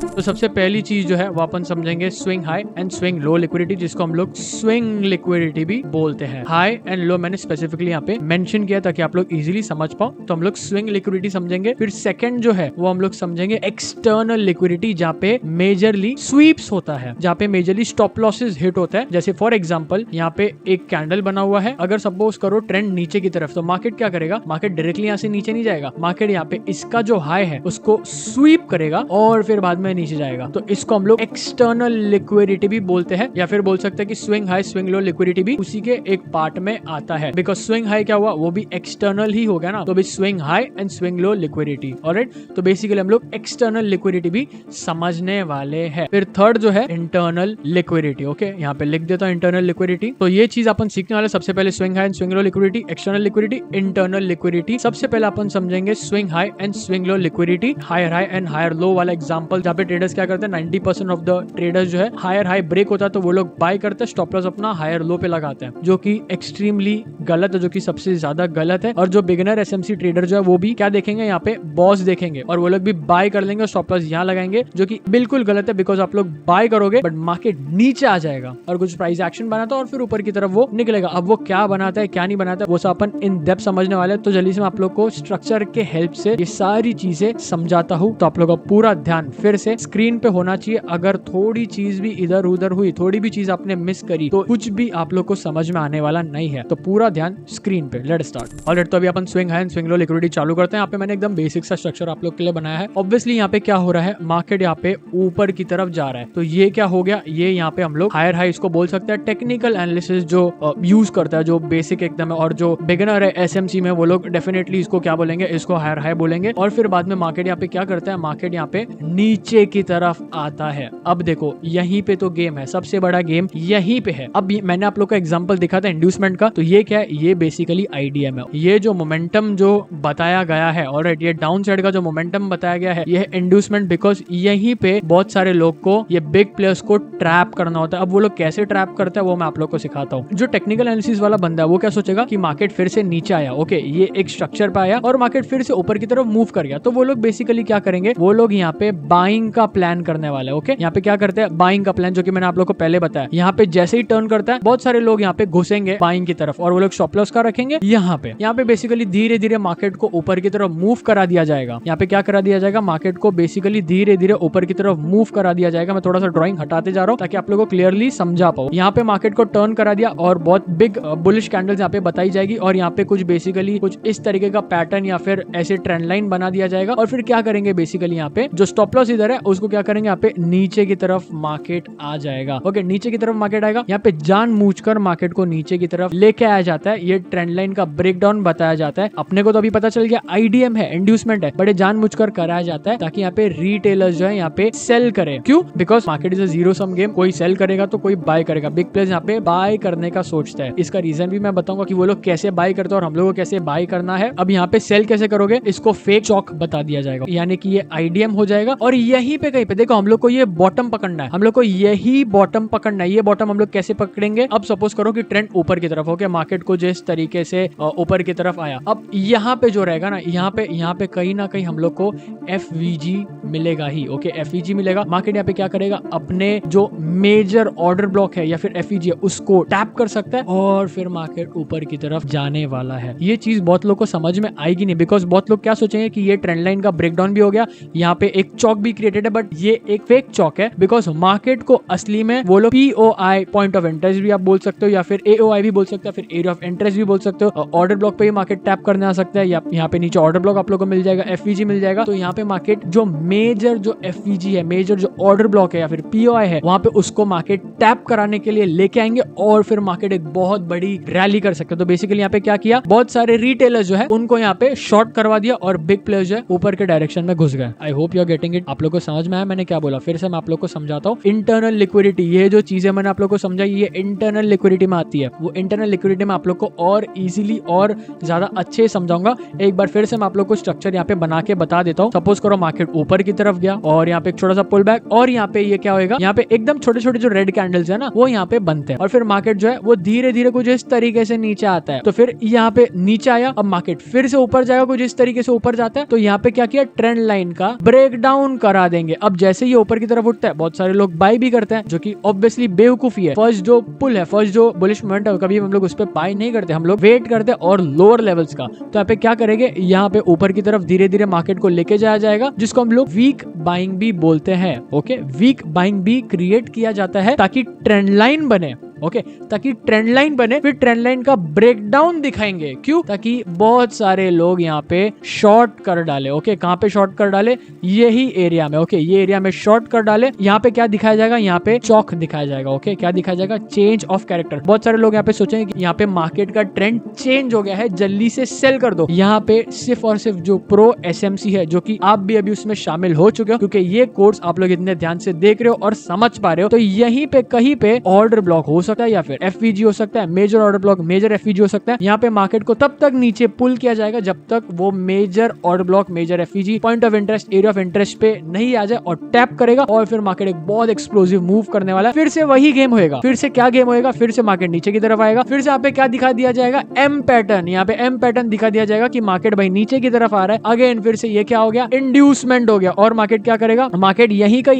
तो सबसे पहली चीज जो है वो अपन समझेंगे swing high and swing low liquidity, जिसको हम लोग स्विंग लिक्विडिटी भी बोलते हैं। हाई एंड लो मैंने स्पेसिफिकली यहाँ पे मेंशन किया ताकि आप लोग इजीली समझ पाओ। तो हम लोग स्विंग लिक्विडिटी समझेंगे। फिर सेकंड जो है वो हम लोग समझेंगे एक्सटर्नल लिक्विडिटी, जहाँ पे मेजरली स्वीप्स होता है, जहाँ पे मेजरली स्टॉप लॉसेस हिट होता है। जैसे फॉर एग्जाम्पल यहाँ पे एक कैंडल बना हुआ है, अगर सपोज करो ट्रेंड नीचे की तरफ, तो मार्केट क्या करेगा? मार्केट डायरेक्टली यहाँ से नीचे नहीं जाएगा, मार्केट यहाँ पे इसका जो हाई है उसको स्वीप करेगा और फिर बाद में नीचे जाएगा। तो इसको हम लोग एक्सटर्नल लिक्विडिटी भी बोलते हैं, या फिर बोल सकते हैं कि swing high swing low liquidity भी उसी के एक पार्ट में आता है। बिकॉज स्विंग हाई क्या हुआ, वो भी एक्सटर्नल ही हो गया ना, तो भी swing high and swing low liquidity. Alright, तो बेसिकली हम लोग एक्सटर्नल लिक्विडिटी भी समझने वाले हैं। फिर थर्ड जो है इंटरनल लिक्विडिटी। ओके, यहाँ पे लिख देता हूँ इंटरनल लिक्विडिटी। तो ये चीज अपन सीखने वाले। सबसे पहले swing high and swing low liquidity, external liquidity, internal liquidity. सबसे पहले अपन समझेंगे swing high and swing low liquidity. Higher high and higher low वाला एग्जांपल, जहाँ पे ट्रेडर्स क्या करते हैं, 90% ऑफ द ट्रेडर्स जो है हायर हाई ब्रेक होता है तो वो लोग बाय करते हैं, स्टॉप लॉस अपना हायर लो पे लगाते हैं, जो कि एक्सट्रीमली गलत है, जो कि सबसे ज्यादा गलत है। और जो बिगिनर एसएमसी ट्रेडर जो है वो भी क्या देखेंगे, यहाँ पे बॉस देखेंगे और वो लोग भी बाय कर लेंगे, स्टॉप लॉस यहाँ लगाएंगे, जो कि बिल्कुल गलत है। बिकॉज आप लोग बाय करोगे बट मार्केट नीचे आ जाएगा और कुछ प्राइस एक्शन बनाता है और फिर ऊपर की तरफ वो निकलेगा। अब वो क्या बनाता है क्या नहीं बनाता है वो सब अपन इन डेप्थ समझने वाले हैं। तो जल्दी से मैं आप लोग को स्ट्रक्चर के हेल्प से ये सारी चीजें समझाता हूँ, तो आप लोग का पूरा ध्यान फिर से स्क्रीन पे होना चाहिए। अगर थोड़ी चीज भी इधर उधर हुई, थोड़ी भी चीज आपने मिस करी, तो कुछ भी आप लोग को समझ में आने वाला नहीं है। तो पूरा ध्यान स्क्रीन पे। Let's start. ऑलराइट, तो अभी अपन swing high and swing low liquidity चालू करते हैं। यहाँ पे मैंने एकदम बेसिक सा स्ट्रक्चर आप लोग के लिए बनाया है। ऑब्वियसली यहाँ पे क्या हो रहा है, मार्केट यहाँ पे ऊपर की तरफ जा रहा है, तो ये क्या हो गया, ये यहाँ पे हम लोग हायर हाई इसको बोल सकते हैं। टेक्निकल एनालिसिस जो यूज करता है, जो बेसिक एकदम है, और जो बिगिनर है एसएमसी में, वो लोग डेफिनेटली इसको क्या बोलेंगे, इसको हायर हाई बोलेंगे। और फिर बाद में मार्केट यहाँ पे क्या करता है, मार्केट यहाँ पे नीचे की तरफ आता है। अब देखो यहीं पे तो गेम है, सबसे बड़ा गेम यहीं पे है। अब मैंने आप लोग का एग्जांपल दिखा था इंड्यूसमेंट का, तो ये क्या है, ये बेसिकली आईडीएम है। ये जो मोमेंटम जो बताया गया है, ऑलराइट, ये डाउन साइड का जो मोमेंटम बताया गया है, ये है इंड्यूसमेंट। बिकॉज यहीं पे बहुत सारे लोग को, ये बिग प्लेयर्स को ट्रैप करना होता है। अब वो लोग कैसे ट्रैप करते हैं वो मैं आप लोग को सिखाता हूँ। जो टेक्निकल एनालिसिस वाला बंदा है वो क्या सोचेगा कि मार्केट फिर से नीचे आया, ओके, ये एक स्ट्रक्चर पे आया और मार्केट फिर से ऊपर की तरफ मूव कर गया, तो वो लोग बेसिकली क्या करेंगे, वो लोग यहाँ पे बाइंग का प्लान करने वाले हैं। ओके, यहाँ पे क्या करते हैं, बाइंग का प्लान, जो कि मैंने आप लोग को पहले बताया। यहाँ पे जैसे ही टर्न करता है, बहुत सारे लोग यहाँ पे घुसेंगे बाइंग की तरफ और वो लोग स्टॉप लॉस का रखेंगे यहाँ पे बेसिकली धीरे धीरे मार्केट को ऊपर की तरफ मूव करा दिया जाएगा। यहाँ पे क्या करा दिया जाएगा, मार्केट को बेसिकली धीरे धीरे ऊपर की तरफ मूव करा दिया जाएगा। मैं थोड़ा सा ड्राइंग हटाते जा रहा हूँ ताकि आप लोगों को क्लियरली समझा पाऊँ। यहाँ पे मार्केट को टर्न करा दिया और बहुत बिग बुलिश कैंडल्स यहाँ पे बताई जाएगी और यहाँ पे कुछ बेसिकली कुछ इस तरीके का पैटर्न या फिर ऐसे ट्रेंड लाइन बना दिया जाएगा। और फिर क्या करेंगे, बेसिकली यहाँ पे जो स्टॉप लॉस इधर है उसको क्या करेंगे, यहाँ पे नीचे की तरफ मार्केट आ जाएगा। ओके, नीचे की तरफ मार्केट आएगा, यहाँ पे जानबूझकर मार्केट को नीचे की तरफ लेके आया जाता है। ये ट्रेंड लाइन का ब्रेकडाउन बताया जाता है। अपने को तो अभी पता चल गया आईडीएम है, इंड्यूसमेंट है, बट ये जानबूझकर कराया जाता है ताकि यहाँ पे रिटेलर्स जो है यहाँ पे सेल करे। क्यों? Because market is a zero sum game. कोई सेल करेगा तो कोई बाय करेगा। बिग प्लेयर्स यहाँ पे बाय करने का सोचता है। इसका रीजन भी मैं बताऊंगा कि वो लोग कैसे बाय करते हैं और हम लोगों को कैसे बाय करना है। अब यहाँ पे सेल कैसे करोगे, इसको फेक चॉक बता दिया जाएगा, यानी कि ये आईडीएम हो जाएगा और यहीं पे कहीं पे देखो हम लोग को ये बॉटम पकड़ना है, हम लोग को यही बॉटम पकड़ना है। ये बॉटम हम लोग कैसे पकड़ेंगे? अब सपोज करो कि ट्रेंड ऊपर की तरफ हो गया, मार्केट को जिस तरीके से ऊपर की तरफ आया, अब यहाँ पे जो रहेगा ना, यहाँ पे कहीं ना कहीं हम लोग को FVG मिलेगा ही। ओके, FVG मिलेगा। मार्केट यहाँ पे क्या करेगा? अपने जो मेजर ऑर्डर ब्लॉक है या फिर FVG है उसको टैप कर सकता है और फिर मार्केट ऊपर की तरफ जाने वाला है। ये चीज बहुत लोग को समझ में आएगी नहीं, बिकॉज बहुत लोग क्या सोचेंगे कि ये ट्रेंड लाइन का ब्रेकडाउन भी हो गया, यहाँ पे एक चौक भी क्रिएटेड है, बट ये एक फेक चौक है। बिकॉज मार्केट को असली में वो लोग POI पॉइंट ऑफ इंटरेस्ट भी आप बोल सकते हो, या फिर AOI भी बोल सकते हो, फिर एरिया ऑफ इंटरेस्ट भी बोल सकते हो। ऑर्डर ब्लॉक पे मार्केट टैप करने आ सकता है, या यहाँ पे नीचे ऑर्डर ब्लॉक आप लोग को मिल जाएगा, FVG मिल जाएगा। तो यहाँ पे मार्केट जो मेजर जो FVG है, मेजर जो ऑर्डर ब्लॉक है या फिर POI है, वहां पे उसको मार्केट टैप कराने के लिए लेके आएंगे और फिर मार्केट एक बहुत बड़ी रैली कर सकते हैं। तो बेसिकली यहाँ पे क्या किया, बहुत सारे रिटेलर्स जो है उनको यहाँ पे शॉर्ट करवा दिया और बिग प्लेयर्स जो है ऊपर के डायरेक्शन में घुस गए। I hope you are getting it. आप लोग को समझ में आया मैंने क्या बोला? फिर से मैं आप लोग को समझाता हूँ। इंटरनल लिक्विडिटी, ये जो चीजें मैंने आप लोग को समझाई, ये इंटरनल लिक्विडिटी में आती है। वो इंटरनल लिक्विडिटी में आप लोग को और इजीली और ज्यादा अच्छे समझाऊंगा। एक बार फिर से मैं आप लोग को स्ट्रक्चर यहाँ पे बना के बता देता हूँ। सपोज करो मार्केट ऊपर की तरफ गया और यहाँ पे एक छोटा सा पुल बैक, और यहाँ पे ये क्या होगा, यहाँ पे एकदम छोटे छोटे जो रेड कैंडल्स है ना वो यहाँ पे बनते हैं, और फिर मार्केट जो है वो धीरे धीरे कुछ इस तरीके से नीचे आता है। तो फिर यहाँ पे नीचे आया, अब मार्केट फिर से ऊपर जाएगा, कुछ इस तरीके से ऊपर जाता है। तो यहाँ पे क्या किया, ट्रेंड लाइन का ब्रेक डाउन करा देंगे। अब जैसे ये ऊपर की तरफ उठता है, बहुत सारे लोग बाय भी करते हैं, जो कि ऑब्वियसली बेवकूफी है। फर्स्ट जो पुल है, फर्स्ट जो बुलिश मोमेंट है, कभी हम लोग उस पर बाय नहीं करते, हम लोग वेट करते हैं और लोअर लेवल्स का। तो यहाँ पे क्या करेंगे, यहाँ पे ऊपर की तरफ धीरे धीरे मार्केट को लेके जाया जाएगा, जिसको हम लोग वीक बाइंग भी बोलते हैं। ओके, वीक बाइंग भी क्रिएट किया जाता है ताकि ट्रेंड लाइन बने। ओके, ताकि ट्रेंड लाइन बने, फिर ट्रेंड लाइन का ब्रेकडाउन दिखाएंगे। क्यों? ताकि बहुत सारे लोग यहाँ पे शॉर्ट कर डाले। ओके, कहाँ पे शॉर्ट कर डाले? यही एरिया में। ओके, ये एरिया में शॉर्ट कर डाले। यहाँ पे क्या दिखाया जाएगा? यहाँ पे चौक दिखाया जाएगा। ओके, क्या दिखाया जाएगा? Change of character. बहुत सारे लोग यहाँ पे सोचेंगे कि यहाँ पे मार्केट का ट्रेंड चेंज हो गया है, जल्दी से सेल कर दो। यहाँ पे सिर्फ और सिर्फ जो प्रो SMC है, जो कि आप भी अभी उसमें शामिल हो चुके हो, क्योंकि ये कोर्स आप लोग इतने ध्यान से देख रहे हो और समझ पा रहे हो, तो यहीं पे कहीं पे ऑर्डर ब्लॉक हो सकता है या फिर FVG हो सकता है, major order block, major FVG हो सकता है। यहाँ पे मार्केट को तब तक नीचे पुल किया जाएगा जब तक वो major order block, major FVG, point of interest, area of interest पे नहीं आ जाए और टैप करेगा, और फिर मार्केट एक बहुत एक्सप्लोसिव मूव करने वाला है। फिर से वही गेम होएगा। फिर से क्या गेम होएगा? फिर से मार्केट नीचे की तरफ आएगा। फिर से यहाँ पे क्या दिखा दिया जाएगा? M pattern. यहाँ पे M पैटर्न दिखा दिया जाएगा कि मार्केट भाई नीचे की तरफ आ रहा है। अगेन फिर से ये क्या हो गया? इंड्यूसमेंट हो गया। और मार्केट क्या करेगा? मार्केट यही का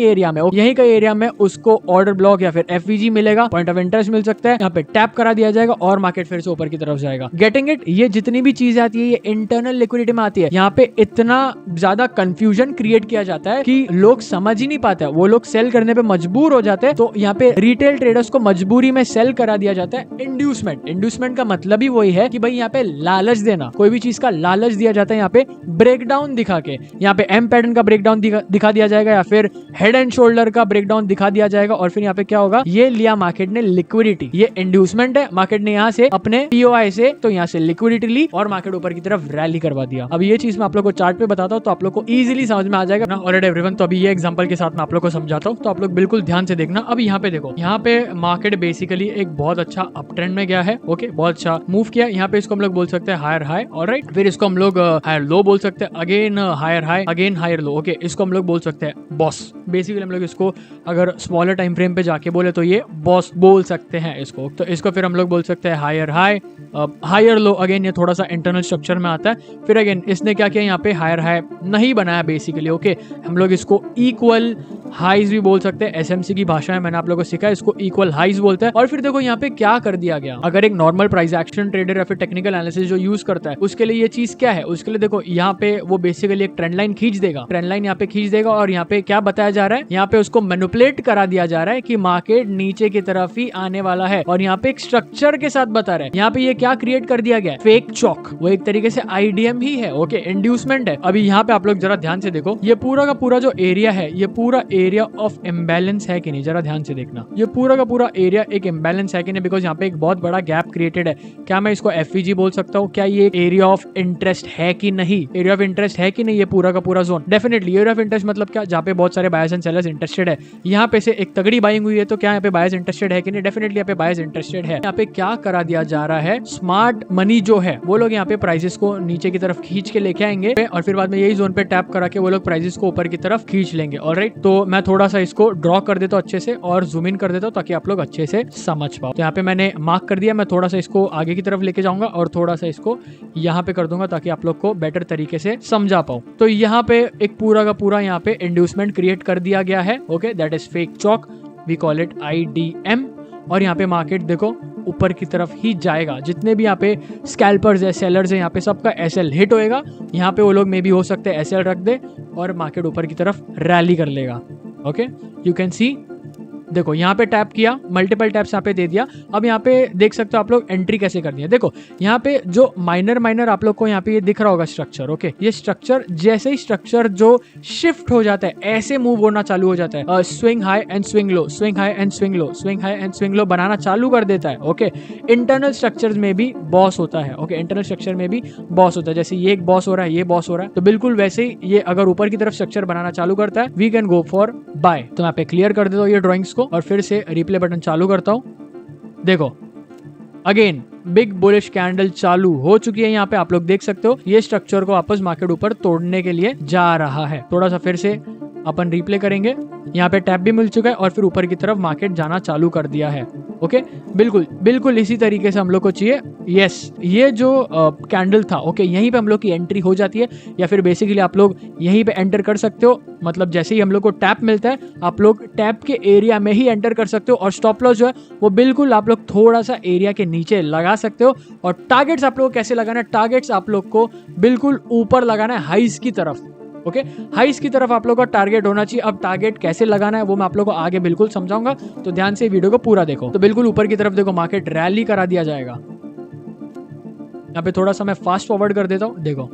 एरिया में उसको ऑर्डर ब्लॉक या फिर FVG मिलेगा, पॉइंट ऑफ इंटरेस्ट मिल सकता है, यहाँ पे टैप करा दिया जाएगा और मार्केट फिर से ऊपर की तरफ जाएगा। Getting it? ये जितनी भी चीजें आती है ये इंटरनल लिक्विडिटी में आती है। यहाँ पे इतना ज्यादा कंफ्यूजन क्रिएट किया जाता है कि लोग समझ ही नहीं पाते, वो लोग सेल करने पे मजबूर हो जाते हैं। तो यहाँ पे रिटेल ट्रेडर्स को मजबूरी में सेल करा दिया जाता है। इंड्यूसमेंट, इंड्यूसमेंट का मतलब ही वही है कि भाई यहाँ पे लालच देना, कोई भी चीज का लालच दिया जाता है। यहाँ पे ब्रेकडाउन दिखा के, यहाँ पे M पैटर्न का ब्रेकडाउन दिखा दिया जाएगा, या फिर हेड एंड शोल्डर का ब्रेकडाउन दिखा दिया जाएगा, और फिर यहाँ पे क्या होगा? ये लिया मार्केट ने लिक्विडिटी, ये इंड्यूसमेंट है। मार्केट ने यहाँ से अपने POI से, तो यहाँ से लिक्विडिटी ली और मार्केट ऊपर की तरफ रैली करवा दिया। अब ये चीज मैं आप लोग को चार्ट पे बताता हूँ तो आप लोग को इजीली समझ में आ जाएगा ना। ऑलरेडी एवरीवन, तो अभी ये एग्जांपल के साथ मैं आप लोग को समझाता हूँ, तो आप लोग बिल्कुल ध्यान से देखना। अब यहाँ पे देखो, यहाँ पे मार्केट बेसिकली एक बहुत अच्छा अप ट्रेंड में गया है। ओके, बहुत अच्छा मूव किया। यहाँ पे इसको हम लोग बोल सकते हैं हायर हाई, ऑलराइट। फिर इसको हम लोग हायर लो बोल सकते हैं, again higher high, again higher low. Okay, इसको हम लोग बोल सकते हैं बॉस। बेसिकली हम लोग इसको अगर स्मॉलर टाइम फ्रेम पे जाके बोले तो ये बॉस बोल सकते हैं इसको। तो इसको फिर हम लोग बोल सकते हैं higher high, higher low. Again ये थोड़ा सा इंटरनल स्ट्रक्चर में आता है। फिर अगेन इसने क्या किया, यहाँ पे हायर हाई नहीं बनाया बेसिकली। ओके, हम लोग इसको इक्वल हाइज भी बोल सकते हैं। SMC की भाषा है, मैंने आप लोगों को सिखा है, इसको इक्वल हाइज बोलते हैं। और फिर देखो यहाँ पे क्या कर दिया गया, अगर एक नॉर्मल प्राइस एक्शन ट्रेडर या फिर टेक्निकल एनालिसिस जो यूज करता है उसके लिए ये चीज क्या है, उसके लिए देखो यहाँ पे वो बेसिकली एक ट्रेंड लाइन खींच देगा, ट्रेंड लाइन यहाँ पे खींच देगा, और यहाँ पे क्या बताया जा रहा है, यहाँ पे उसको मैनिपुलेट करा दिया जा रहा है कि मार्केट नीचे की तरफ ही आने वाला है, और यहाँ पे एक स्ट्रक्चर के साथ बता रहा है। यहाँ पे ये क्या क्रिएट कर दिया गया, फेक चौक, वो एक तरीके से IDM ही है। ओके, इंड्यूसमेंट है। अभी यहाँ पे आप लोग जरा ध्यान से देखो, ये पूरा का पूरा जो एरिया है, ये पूरा एरिया ऑफ इम्बैलेंस है कि नहीं, जरा ध्यान से देखना। ये पूरा का पूरा एरिया एक इम्बैलेंस है कि नहीं, बिकॉज यहाँ पे एक बहुत बड़ा गैप क्रिएटेड है। क्या मैं इसको FVG बोल सकता हूँ? क्या ये एरिया ऑफ इंटरेस्ट है कि नहीं? एरिया ऑफ इंटरेस्ट है कि नहीं ये पूरा का पूरा zone? Definitely. Area of interest मतलब क्या, जहाँ पे बहुत सारे बायर्स एंड सेलर्स इंटरेस्टेड है। यहाँ पे से एक तगड़ी बाइंग हुई है, तो क्या यहाँ पे बायर्स इंटरेस्टेड है कि नहीं? डेफिनेटली यहाँ पे बायर्स इंटरेस्टेड है। यहाँ पे क्या करा दिया जा रहा है, स्मार्ट मनी जो है वो लोग यहाँ पे प्राइसेस को नीचे की तरफ खींच के लेके आएंगे और फिर बाद में यही जोन पे टैप करा के वो लोग प्राइसेस को ऊपर की तरफ खींच लेंगे। ऑलराइट, तो मैं थोड़ा सा इसको ड्रॉ कर देता हूँ अच्छे से और जूम इन कर देता हूँ ताकि आप लोग अच्छे से समझ पाओ। तो यहाँ पे मैंने मार्क कर दिया, मैं थोड़ा सा इसको आगे की तरफ लेके जाऊंगा और थोड़ा सा इसको यहाँ पे कर दूंगा ताकि आप लोग को बेटर तरीके से समझा पाओ। तो यहाँ पे एक पूरा का पूरा यहाँ पे इंड्यूसमेंट क्रिएट कर दिया गया है। Okay, that is fake CHoCH, we call it IDM। और यहाँ पे मार्केट देखो ऊपर की तरफ ही जाएगा। जितने भी यहाँ पे स्कैल्पर्स है, सेलर्स है, यहाँ पे सबका SL हिट होएगा। यहाँ पे वो लोग मे भी हो सकते हैं SL रख दे और मार्केट ऊपर की तरफ रैली कर लेगा। ओके, यू कैन सी, देखो यहाँ पे टैप किया, मल्टीपल टैप्स यहाँ पे दे दिया। अब यहाँ पे देख सकते हो आप लोग एंट्री कैसे करनी है। देखो यहाँ पे जो माइनर आप लोग को यहाँ पे ये दिख रहा होगा स्ट्रक्चर। ओके, ये स्ट्रक्चर जैसे ही स्ट्रक्चर जो शिफ्ट हो जाता है ऐसे मूव होना चालू हो जाता है, swing high and swing low, swing high and swing low, swing high and swing low बनाना चालू कर देता है। ओके, इंटरनल स्ट्रक्चर में भी बॉस होता है। ओके, इंटरनल स्ट्रक्चर में भी बॉस होता है। जैसे ये एक बॉस हो रहा है, ये बॉस हो रहा है, तो बिल्कुल वैसे ही ये अगर ऊपर की तरफ स्ट्रक्चर बनाना चालू करता है, we can go for buy. तो यहाँ पे क्लियर कर देता हूँ ये ड्रॉइंग्स को और फिर से रिप्ले बटन चालू करता हूं। देखो अगेन बिग बुलिश कैंडल चालू हो चुकी है। यहाँ पे आप लोग देख सकते हो ये स्ट्रक्चर को वापस मार्केट ऊपर तोड़ने के लिए जा रहा है। थोड़ा सा फिर से अपन रिप्ले करेंगे। यहाँ पे टैप भी मिल चुका है और फिर ऊपर की तरफ मार्केट जाना चालू कर दिया है। ओके, बिल्कुल इसी तरीके से हम लोग को चाहिए। यस, ये जो कैंडल था, ओके, यहीं पे हम लोग की एंट्री हो जाती है या फिर बेसिकली आप लोग यहीं पे एंटर कर सकते हो। मतलब जैसे ही हम लोग को टैप मिलता है आप लोग टैप के एरिया में ही एंटर कर सकते हो और स्टॉप लॉस जो है वो बिल्कुल आप लोग थोड़ा सा एरिया के नीचे लगा सकते हो। और टारगेट्स आप लोग को कैसे लगाना है, टारगेट्स आप लोग को बिल्कुल ऊपर लगाना है, हाइस की तरफ। ओके, हाइस की तरफ आप लोग का टारगेट होना चाहिए। अब टारगेट कैसे लगाना है वो मैं आप लोग को आगे बिल्कुल समझाऊंगा, तो ध्यान से वीडियो को पूरा देखो। तो बिल्कुल ऊपर की तरफ देखो मार्केट रैली करा दिया जाएगा। यहाँ पे थोड़ा सा मैं फास्ट फॉरवर्ड कर देता हूँ। देखो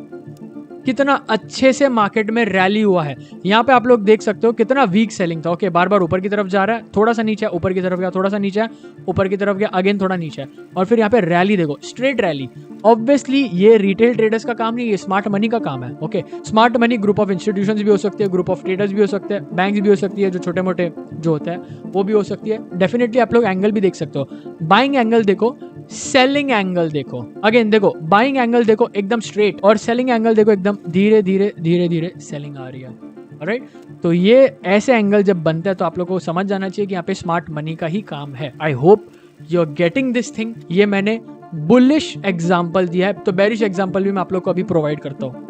कितना अच्छे से मार्केट में रैली हुआ है। यहाँ पे आप लोग देख सकते हो कितना वीक सेलिंग था। ओके, बार बार ऊपर की तरफ जा रहा है, थोड़ा सा नीचे, ऊपर की तरफ गया, थोड़ा सा नीचे, ऊपर की तरफ गया, अगेन थोड़ा नीचे, और फिर यहाँ पे रैली देखो, स्ट्रेट रैली। ऑब्वियसली ये रिटेल ट्रेडर्स का काम नहीं, ये स्मार्ट मनी का काम है। Okay, smart money group of institutions भी हो सकते हैं, ग्रुप ऑफ ट्रेडर्स भी हो सकते हैं, बैंक्स भी हो सकती है, जो छोटे मोटे जो होता है वो भी हो सकती है। डेफिनेटली आप लोग एंगल भी देख सकते हो, बाइंग एंगल देखो, सेलिंग एंगल देखो। अगेन देखो बाइंग एंगल देखो एकदम स्ट्रेट, और सेलिंग एंगल देखो एकदम धीरे धीरे सेलिंग आ रही है। राइट, तो ये ऐसे एंगल जब बनता है तो आप लोगों को समझ जाना चाहिए कि यहाँ पे स्मार्ट मनी का ही काम है। I hope you are getting this thing. ये मैंने बुलिश एग्जाम्पल दिया है, तो बेरिश एग्जाम्पल भी मैं आप लोग को अभी प्रोवाइड करता हूँ।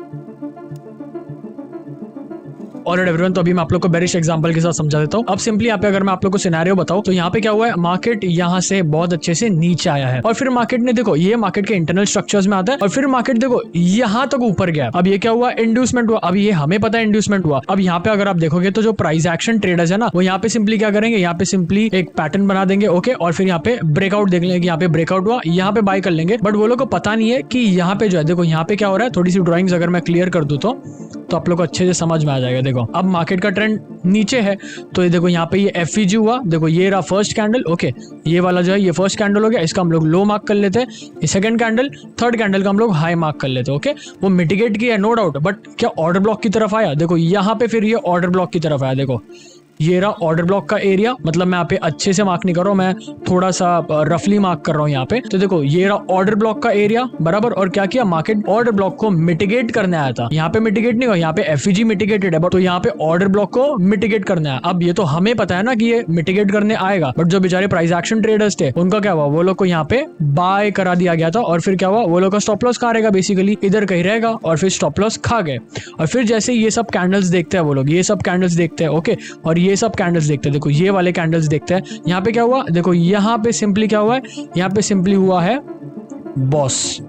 ऑलराइट एवरीवन, तो अभी मैं आप लोग को बेरिश एग्जांपल के साथ समझा देता हूँ। अब सिंपली यहाँ पे अगर मैं आप लोग को सिनेरियो बताऊं तो यहाँ पे क्या हुआ है, मार्केट यहाँ से बहुत अच्छे से नीचे आया है और फिर मार्केट ने देखो ये मार्केट के इंटरनल स्ट्रक्चर्स में आता है और फिर मार्केट देखो यहाँ तक ऊपर गया। अब ये क्या हुआ, इंड्यूसमेंट हुआ। अब ये हमें पता है इंड्यूसमेंट हुआ। अब यहाँ पे अगर आप देखोगे तो जो प्राइस एक्शन ट्रेडर्स है ना, वो यहाँ पे सिंपली क्या करेंगे, यहाँ पे सिंपली एक पैटर्न बना देंगे। ओके, और फिर यहाँ पे ब्रेकआउट देख लेंगे, यहाँ पे ब्रेकआउट हुआ, यहाँ पे बाय कर लेंगे। बट वो लोग को पता नहीं है कि यहाँ पे जो है, देखो यहाँ पे क्या हो रहा है। थोड़ी सी ड्रॉइंग्स अगर मैं क्लियर कर दूं तो आप लोग को अच्छे से समझ में आ जाएगा। देखो अब मार्केट का ट्रेंड नीचे है, तो ये देखो यहाँ पे ये FVG हुआ। देखो ये रहा फर्स्ट कैंडल। ओके, ये वाला जो है ये फर्स्ट कैंडल हो गया, इसका हम लोग लो मार्क कर लेते हैं। ये सेकंड कैंडल, थर्ड कैंडल का हम लोग हाई मार्क कर लेते हैं। ओके, वो मिटिगेट किया नो डाउट, बट क्या ऑर्डर ब्लॉक की तरफ आया? देखो यहाँ पे फिर ये ऑर्डर ब्लॉक की तरफ आया। देखो ये रहा ऑर्डर ब्लॉक का एरिया। मतलब मैं यहाँ पे अच्छे से मार्क नहीं कर रहा हूँ, मैं थोड़ा सा रफली मार्क कर रहा हूँ यहाँ पे। तो देखो ये रहा ऑर्डर ब्लॉक का एरिया बराबर। और क्या किया, मार्केट ऑर्डर ब्लॉक को मिटिगेट करने आया था। यहाँ पे मिटिगेट नहीं हुआ, यहाँ पे FVG मिटिगेटेड है, बट तो यहाँ पे ऑर्डर ब्लॉक को मिटिगेट करने आया। अब ये तो हमें पता है ना कि ये मिटिगेट करने आएगा, बट जो बेचारे प्राइस एक्शन ट्रेडर्स थे उनका क्या हुआ, वो लोग को यहाँ पे बाय करा दिया गया था। और फिर क्या हुआ, वो लोग का स्टॉप लॉस कहाँ रहेगा, बेसिकली इधर कहीं रहेगा, और फिर स्टॉप लॉस खा गए। और फिर जैसे ये सब कैंडल्स देखते हैं वो लोग, ये सब कैंडल्स देखते हैं। ओके, और ये सब कैंडल्स देखते हैं। देखो ये वाले कैंडल्स देखते हैं। यहाँ पे क्या हुआ, देखो यहाँ पे सिंपली क्या हुआ है, यहाँ पे सिंपली हुआ है बॉस,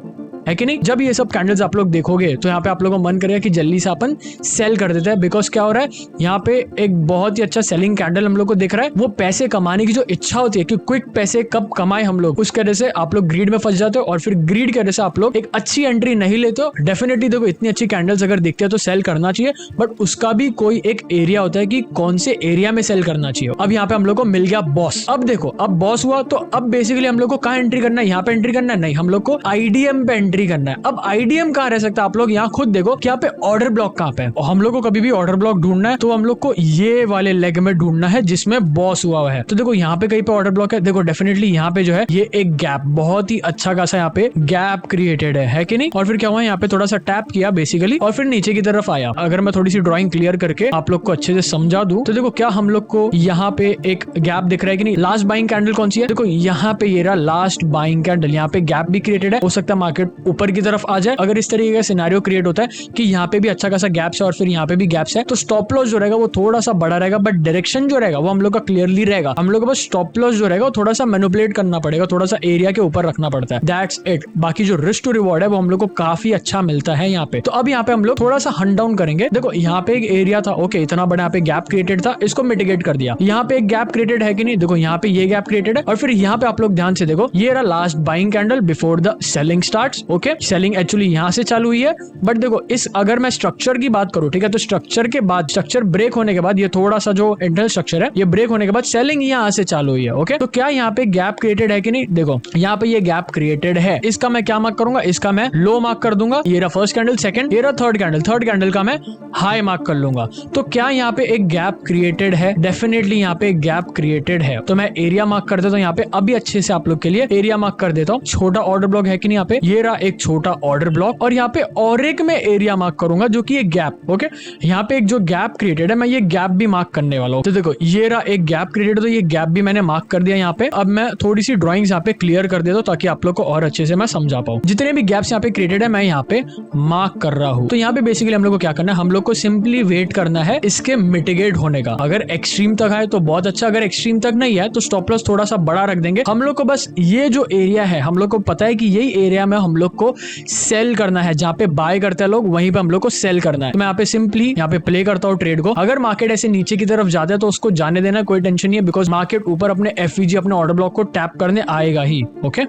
है कि नहीं। जब ये सब कैंडल्स आप लोग देखोगे तो यहाँ पे आप लोगों को मन करेगा कि जल्दी से अपन सेल कर देते हैं, बिकॉज क्या हो रहा है, यहाँ पे एक बहुत ही अच्छा सेलिंग कैंडल हम लोग को दिख रहा है। वो पैसे कमाने की जो इच्छा होती है कि क्विक पैसे कब कमाए हम लोग, उस वजह से आप लोग ग्रीड में फंस जाते हो और फिर ग्रीड की वजह से आप लोग एक अच्छी एंट्री नहीं लेते हो। डेफिनेटली देखो इतनी अच्छी कैंडल्स अगर दिखते हैं तो सेल करना चाहिए, बट उसका भी कोई एक एरिया होता है कि कौन से एरिया में सेल करना चाहिए। अब यहाँ पे हम लोग को मिल गया बॉस। अब देखो अब बॉस हुआ तो अब बेसिकली हम लोग को कहाँ एंट्री करना है, यहाँ पे एंट्री करना है नहीं, हम लोग को IDM पे एंट्री करना है। अब आईडीएम कहाँ रह सकता है, आप लोग यहाँ खुद देखो कि यहाँ पे ऑर्डर ब्लॉक कहाँ पे है। और हम लोग को कभी भी ऑर्डर ब्लॉक ढूंढना है तो हम लोग को ये वाले लेग में ढूंढना है जिसमें बॉस हुआ है। तो देखो यहाँ पे कहीं पे ऑर्डर ब्लॉक है, देखो डेफिनेटली यहाँ पे जो है ये एक गैप, बहुत ही अच्छा खासा यहाँ पे गैप क्रिएटेड है कि नहीं। और फिर क्या हुआ, यहाँ पे थोड़ा सा टैप किया बेसिकली और फिर नीचे की तरफ आया। अगर मैं थोड़ी सी ड्राइंग क्लियर करके आप लोग को अच्छे से समझा दूं तो देखो क्या हम लोग को यहाँ पे एक गैप दिख रहा है कि नहीं। लास्ट बाइंग कैंडल कौन सी है, देखो यहाँ पे ये रहा लास्ट बाइंग कैंडल, यहाँ पे गैप भी क्रिएटेड है। हो सकता है मार्केट ऊपर की तरफ आ जाए। अगर इस तरीके का सिनेरियो क्रिएट होता है कि यहाँ पे भी अच्छा खासा गैप्स है और फिर यहाँ पे भी गैप्स है, तो स्टॉप लॉस जो रहेगा वो थोड़ा सा बड़ा रहेगा, बट डायरेक्शन जो रहेगा वो हम लोग का क्लियरली रहेगा। हम लोग को बस स्टॉप लॉस जो रहेगा वो थोड़ा सा मैनिपुलेट करना पड़ेगा, थोड़ा सा एरिया के ऊपर रखना पड़ता है, दैट्स इट। बाकी जो रिस्क टू रिवॉर्ड है वो हम लोग को काफी अच्छा मिलता है यहाँ पे। तो अब यहाँ पे हम लोग थोड़ा सा हंट डाउन करेंगे। देखो यहाँ पे एक एरिया था, ओके इतना बड़ा यहाँ पे गैप क्रिएटेड था, इसको मिटिगेट कर दिया। यहाँ पे एक गैप क्रिएटेड है कि नहीं, देखो यहाँ पे ये गैप क्रिएटेड है। और फिर यहाँ पे आप लोग ध्यान से देखो ये रहा last buying candle before the selling starts. Okay selling actually यहाँ से चालू हुई है, बट देखो इस अगर मैं स्ट्रक्चर की बात करूं, ठीक है, तो स्ट्रक्चर के बाद, स्ट्रक्चर ब्रेक होने के बाद ये थोड़ा सा जो इंटरनल स्ट्रक्चर है ये ब्रेक होने के बाद सेलिंग यहाँ से चालू हुई है। ओके तो क्या यहाँ पे गैप क्रिएटेड है कि नहीं, देखो यहाँ पे ये गैप क्रिएटेड है। इसका मैं क्या मार्क करूंगा, इसका मैं लो मार्क कर दूंगा। ये रहा फर्स्ट कैंडल, सेकंड, ये रहा थर्ड कैंडल, थर्ड कैंडल का मैं हाई मार्क कर लूंगा। तो क्या यहाँ पे एक गैप क्रिएटेड है, डेफिनेटली यहाँ पे एक गैप क्रिएटेड है। तो मैं एरिया मार्क कर देता हूँ यहाँ पे, अभी अच्छे से आप लोग के लिए एरिया मार्क कर देता हूँ। छोटा ऑर्डर ब्लॉक है कि नहीं, यहाँ पे ये रहा एक छोटा ऑर्डर ब्लॉक और यहाँ पे और एक मैं एरिया मार्क करूंगा जो कि एक गैप। ओके यहाँ पे एक जो गैप क्रिएटेड है मैं ये गैप भी मार्क करने वाला हूँ। तो देखो ये रहा एक गैप क्रिएटेड, तो ये गैप भी मैंने मार्क कर दिया यहाँ पे। अब मैं थोड़ी सी ड्राइंग्स यहाँ पे क्लियर कर देता हूँ ताकि आप लोग को और अच्छे से मैं समझा पाऊँ। जितने भी गैप्स यहाँ पे क्रिएटेड है मैं यहाँ पे मार्क कर रहा हूँ। तो यहाँ पे बेसिकली हम लोग को क्या करना है, हम लोग को सिंपली वेट करना है इसके मिटिगेट होने का। अगर एक्सट्रीम तक आए तो बहुत अच्छा, अगर एक्सट्रीम तक नहीं है तो स्टॉप लॉस थोड़ा सा बड़ा रख देंगे। हम लोग को बस ये जो एरिया है हम लोग को पता है कि यही एरिया में हम लोग को सेल करना है, जहाँ पे बाय करते हैं लोग वहीं पे हम लोग को सेल करना है। तो मैं यहाँ पे सिंपली यहाँ पे प्ले करता हूँ ट्रेड को। अगर मार्केट ऐसे नीचे की तरफ जाता है तो उसको जाने देना, कोई टेंशन नहीं है, बिकॉज मार्केट ऊपर अपने एफवीजी अपने ऑर्डर ब्लॉक को टैप करने आएगा ही। ओके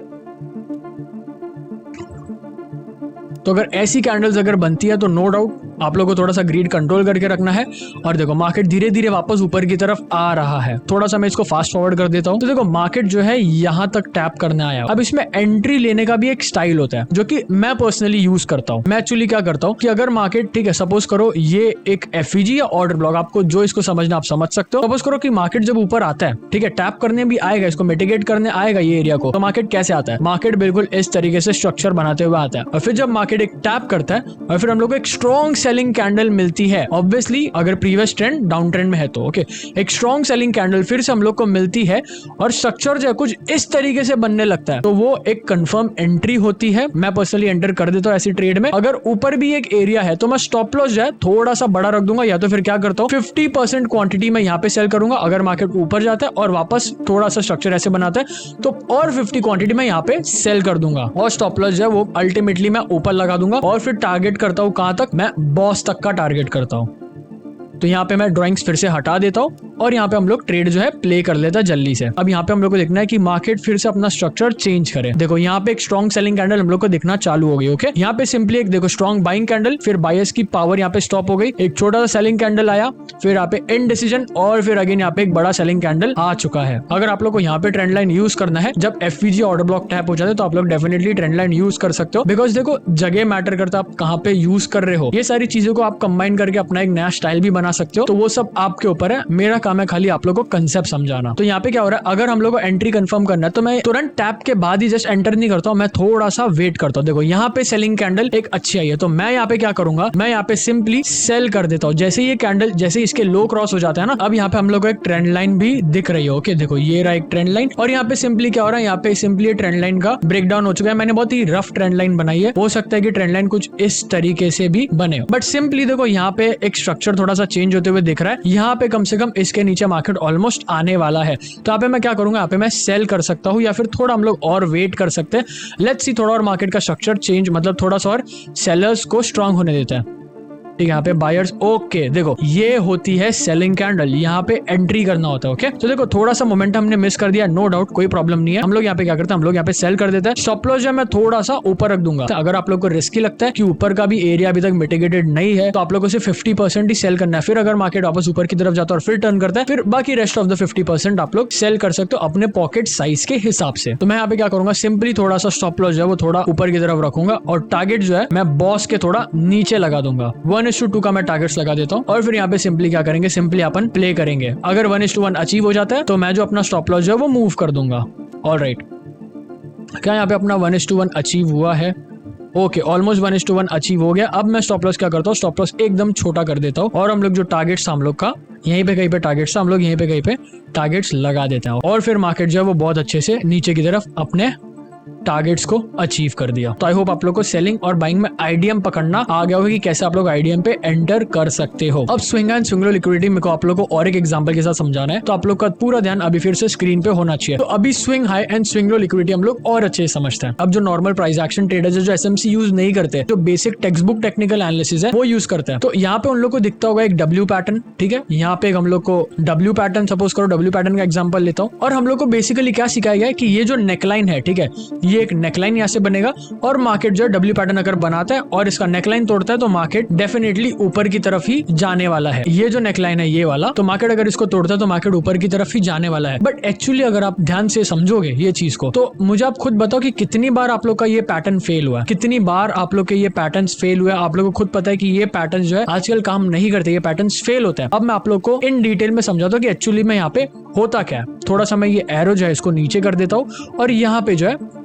तो अगर ऐसी कैंडल्स अगर बनती है तो नो डाउट आप लोगों को थोड़ा सा ग्रीड कंट्रोल करके रखना है। और देखो मार्केट धीरे धीरे वापस ऊपर की तरफ आ रहा है। थोड़ा सा मैं इसको फास्ट फॉरवर्ड कर देता हूँ। तो देखो मार्केट जो है यहाँ तक टैप करने आया। अब इसमें एंट्री लेने का भी एक स्टाइल होता है जो कि मैं पर्सनली यूज करता हूँ। मैं एक्चुअली क्या करता हूँ कि अगर मार्केट, ठीक है, सपोज करो ये एक एफईजी या ऑर्डर ब्लॉक, आपको जो इसको समझना आप समझ सकते हो। सपोज करो कि मार्केट जब ऊपर आता है, ठीक है, टैप करने भी आएगा, इसको मिटिगेट करने आएगा ये एरिया को, तो मार्केट कैसे आता है, मार्केट बिल्कुल इस तरीके से स्ट्रक्चर बनाते हुए आता है। और फिर जब मार्केट एक टैप करता है और फिर हम लोग को एक स्ट्रॉन्ग सेलिंग कैंडल मिलती है। ऑब्वियसली अगर प्रीवियस ट्रेंड डाउन ट्रेंड में है तो ओके, एक स्ट्रॉन्ग सेलिंग कैंडल फिर से हम लोग को मिलती है और स्ट्रक्चर जो है कुछ इस तरीके से बनने लगता है, तो वो एक कंफर्म एंट्री होती है। मैं पर्सनली एंटर कर देता हूँ ऐसी ट्रेड में। अगर ऊपर भी एक एरिया है तो मैं स्टॉप लॉस जो है थोड़ा सा बड़ा रख दूंगा, या तो फिर क्या करता हूँ 50% क्वांटिटी में यहाँ पे सेल करूंगा। अगर मार्केट ऊपर जाता है और वापस थोड़ा सा स्ट्रक्चर ऐसे बनाता है तो और 50 क्वांटिटी में यहाँ पे सेल कर दूंगा और स्टॉप लॉस जो है वो अल्टीमेटली मैं ऊपर लगा दूंगा। और फिर टारगेट करता हूँ कहां तक, मैं बॉस तक का टारगेट करता हूं। तो यहाँ पे मैं ड्राइंग्स फिर से हटा देता हूँ और यहाँ पे हम लोग ट्रेड जो है प्ले कर लेता है जल्दी से। अब यहाँ पे हम लोग को देखना है कि मार्केट फिर से अपना स्ट्रक्चर चेंज करे। देखो यहाँ पे एक स्ट्रॉन्ग सेलिंग कैंडल हम लोग को दिखना चालू हो गई। ओके यहाँ पे सिंपली एक देखो स्ट्रॉन्ग बाइंग कैंडल, फिर बायर्स की पावर यहाँ पे स्टॉप हो गई, एक छोटा सा सेलिंग कैंडल आया, फिर यहाँ पे एंड डिसीजन और फिर अगेन यहाँ पे एक बड़ा सेलिंग कैंडल आ चुका है। अगर आप लोग को यहाँ पे ट्रेंड लाइन यूज करना है जब एफवीजी ऑर्डर ब्लॉक टैप हो जाते हैं तो आप लोग डेफिनेटली ट्रेंड लाइन यूज कर सकते हो, बिकॉज देखो जगह मैटर करता है, आप कहाँ पे यूज कर रहे हो। ये सारी चीजों को आप कंबाइन करके अपना एक नया स्टाइल भी बना सकते हो, तो वो सब आपके ऊपर है। मेरा काम है खाली आप लोग को कंसेप्ट समझाना। तो यहाँ पे क्या हो रहा है, अगर हम लोग को एंट्री कंफर्म करना है तो मैं तुरंत टैप के बाद ही जस्ट एंटर नहीं करता हूँ, मैं थोड़ा सा वेट करता हूँ। देखो यहाँ पे सेलिंग कैंडल एक अच्छी आई है तो मैं यहाँ पे क्या करूंगा, मैं यहाँ पे सिंपली सेल कर देता हूँ। जैसे ये कैंडल, जैसे इसके लो क्रॉस हो जाता है ना, अब यहाँ पे हम लोग को एक ट्रेंड लाइन भी दिख रही है। ओके देखो ये रहा एक ट्रेंड लाइन और यहाँ पे सिंपली क्या हो रहा है, यहाँ पे सिंपली ट्रेंड लाइन का ब्रेक डाउन हो चुका है। मैंने बहुत ही रफ ट्रेंड लाइन बनाई है, हो सकता है कि ट्रेंड लाइन कुछ इस तरीके से भी बने, बट सिंपली देखो यहाँ पे एक स्ट्रक्चर थोड़ा सा चेंज होते हुए दिख रहा है। यहाँ पे कम से कम इसके नीचे मार्केट ऑलमोस्ट आने वाला है, तो यहाँ पे मैं क्या करूंगा, यहाँ पे मैं सेल कर सकता हूँ या फिर थोड़ा हम लोग और वेट कर सकते हैं। लेट्स सी थोड़ा और मार्केट का स्ट्रक्चर चेंज, मतलब थोड़ा सा और सेलर्स को स्ट्रांग होने देता है। ठीक है, यहाँ पे बायर्स। ओके देखो ये होती है सेलिंग कैंडल, यहाँ पे एंट्री करना होता है। ओके तो देखो थोड़ा सा मोमेंटम हमने मिस कर दिया, नो डाउट, कोई प्रॉब्लम नहीं है। हम लोग यहाँ पे क्या करते हैं, हम लोग यहाँ पे सेल कर देते हैं। स्टॉप लॉस जो मैं थोड़ा सा ऊपर रख दूंगा। अगर आप लोग को रिस्की लगता है कि ऊपर का भी एरिया अभी तक मिटिगेटेड नहीं है, तो आप लोग को सिर्फ 50% ही सेल करना है। फिर अगर मार्केट वापस ऊपर की तरफ जाता है और फिर टर्न करता है, फिर बाकी रेस्ट ऑफ द 50% आप लोग सेल कर सकते हो अपने पॉकेट साइज के हिसाब से। तो मैं यहाँ पे क्या करूंगा, सिंपली थोड़ा सा स्टॉप लॉस जो है वो थोड़ा ऊपर की तरफ रखूंगा और टारगेट जो है मैं बॉस के थोड़ा नीचे लगा दूंगा। 1:2 का मैं टारगेट्स लगा देता हूँ और फिर यहाँ पे सिंपली क्या करेंगे, सिंपली अपन प्ले करेंगे। अगर 1:1 अचीव हो जाता है तो मैं जो अपना स्टॉप लॉस जो है वो मूव कर दूंगा। ऑलराइट, क्या यहाँ पे अपना 1:1 अचीव हुआ है? ओके, ऑलमोस्ट 1:1 अचीव हो गया। अब मैं स्टॉप लॉस क्या करता हूँ, स्टॉप लॉस एकदम छोटा कर देता हूँ और हम लोग जो टारगेट्स हम लोग का यहीं पे कहीं पे टारगेट्स हम लोग यहीं पे कहीं पे टारगेट्स लगा देते हैं और फिर मार्केट जो है वो बहुत अच्छे से नीचे की तरफ अपने टारगेट्स को अचीव कर दिया। तो आई होप आप लोग को सेलिंग और बाइंग में आईडीएम पकड़ना आ गया होगा कि कैसे आप लोग आईडीएम पे एंटर कर सकते हो। अब swing and swing low liquidity मेरे को आप लोग को और एक एग्जांपल के साथ समझाना है, तो आप लोग का पूरा ध्यान अभी फिर से स्क्रीन पे होना चाहिए। तो अभी swing high and swing low liquidity हम लोग और अच्छे से समझते हैं। अब जो नॉर्मल प्राइस एक्शन ट्रेडर्स जो एसएमसी यूज नहीं करते, जो basic text book technical analysis है वो यूज करते हैं। तो यहाँ पे उन लोग को दिखता होगा एक डब्ल्यू पैटर्न, ठीक है। यहाँ पे हम लोग को डब्ल्यू पैटर्न, सपोज करो डब्ल्यू पैटर्न का एग्जांपल लेता हूँ और हम लोग को बेसिकली क्या सिखाया गया है कि ये जो नेकलाइन है, ठीक है, ये एक नेकलाइन यहाँ से बनेगा और मार्केट जो है डब्ल्यू पैटर्न अगर बनाता है और इसका नेकलाइन तोड़ता है तो मार्केट डेफिनेटली ऊपर की तरफ ही जाने वाला है। ये जो नेकलाइन है ये वाला, तो मार्केट अगर इसको तोड़ता है तो मार्केट ऊपर की तरफ ही जाने वाला है। बट एक्चुअली अगर आप ध्यान से समझोगे ये चीज को, तो मुझे आप खुद बताओ कि कितनी बार आप लोग का ये पैटर्न फेल हुआ, कितनी बार आप लोग के ये पैटर्न फेल हुआ। आप लोग को खुद पता है कि ये पैटर्न जो है आजकल काम नहीं करते, ये पैटर्न फेल होता है। अब मैं आप लोग को इन डिटेल में समझाता हूँ कि एक्चुअली में यहाँ पे होता क्या है। थोड़ा सा मैं ये एरो जो है इसको नीचे कर देता हूँ और यहाँ पे जो है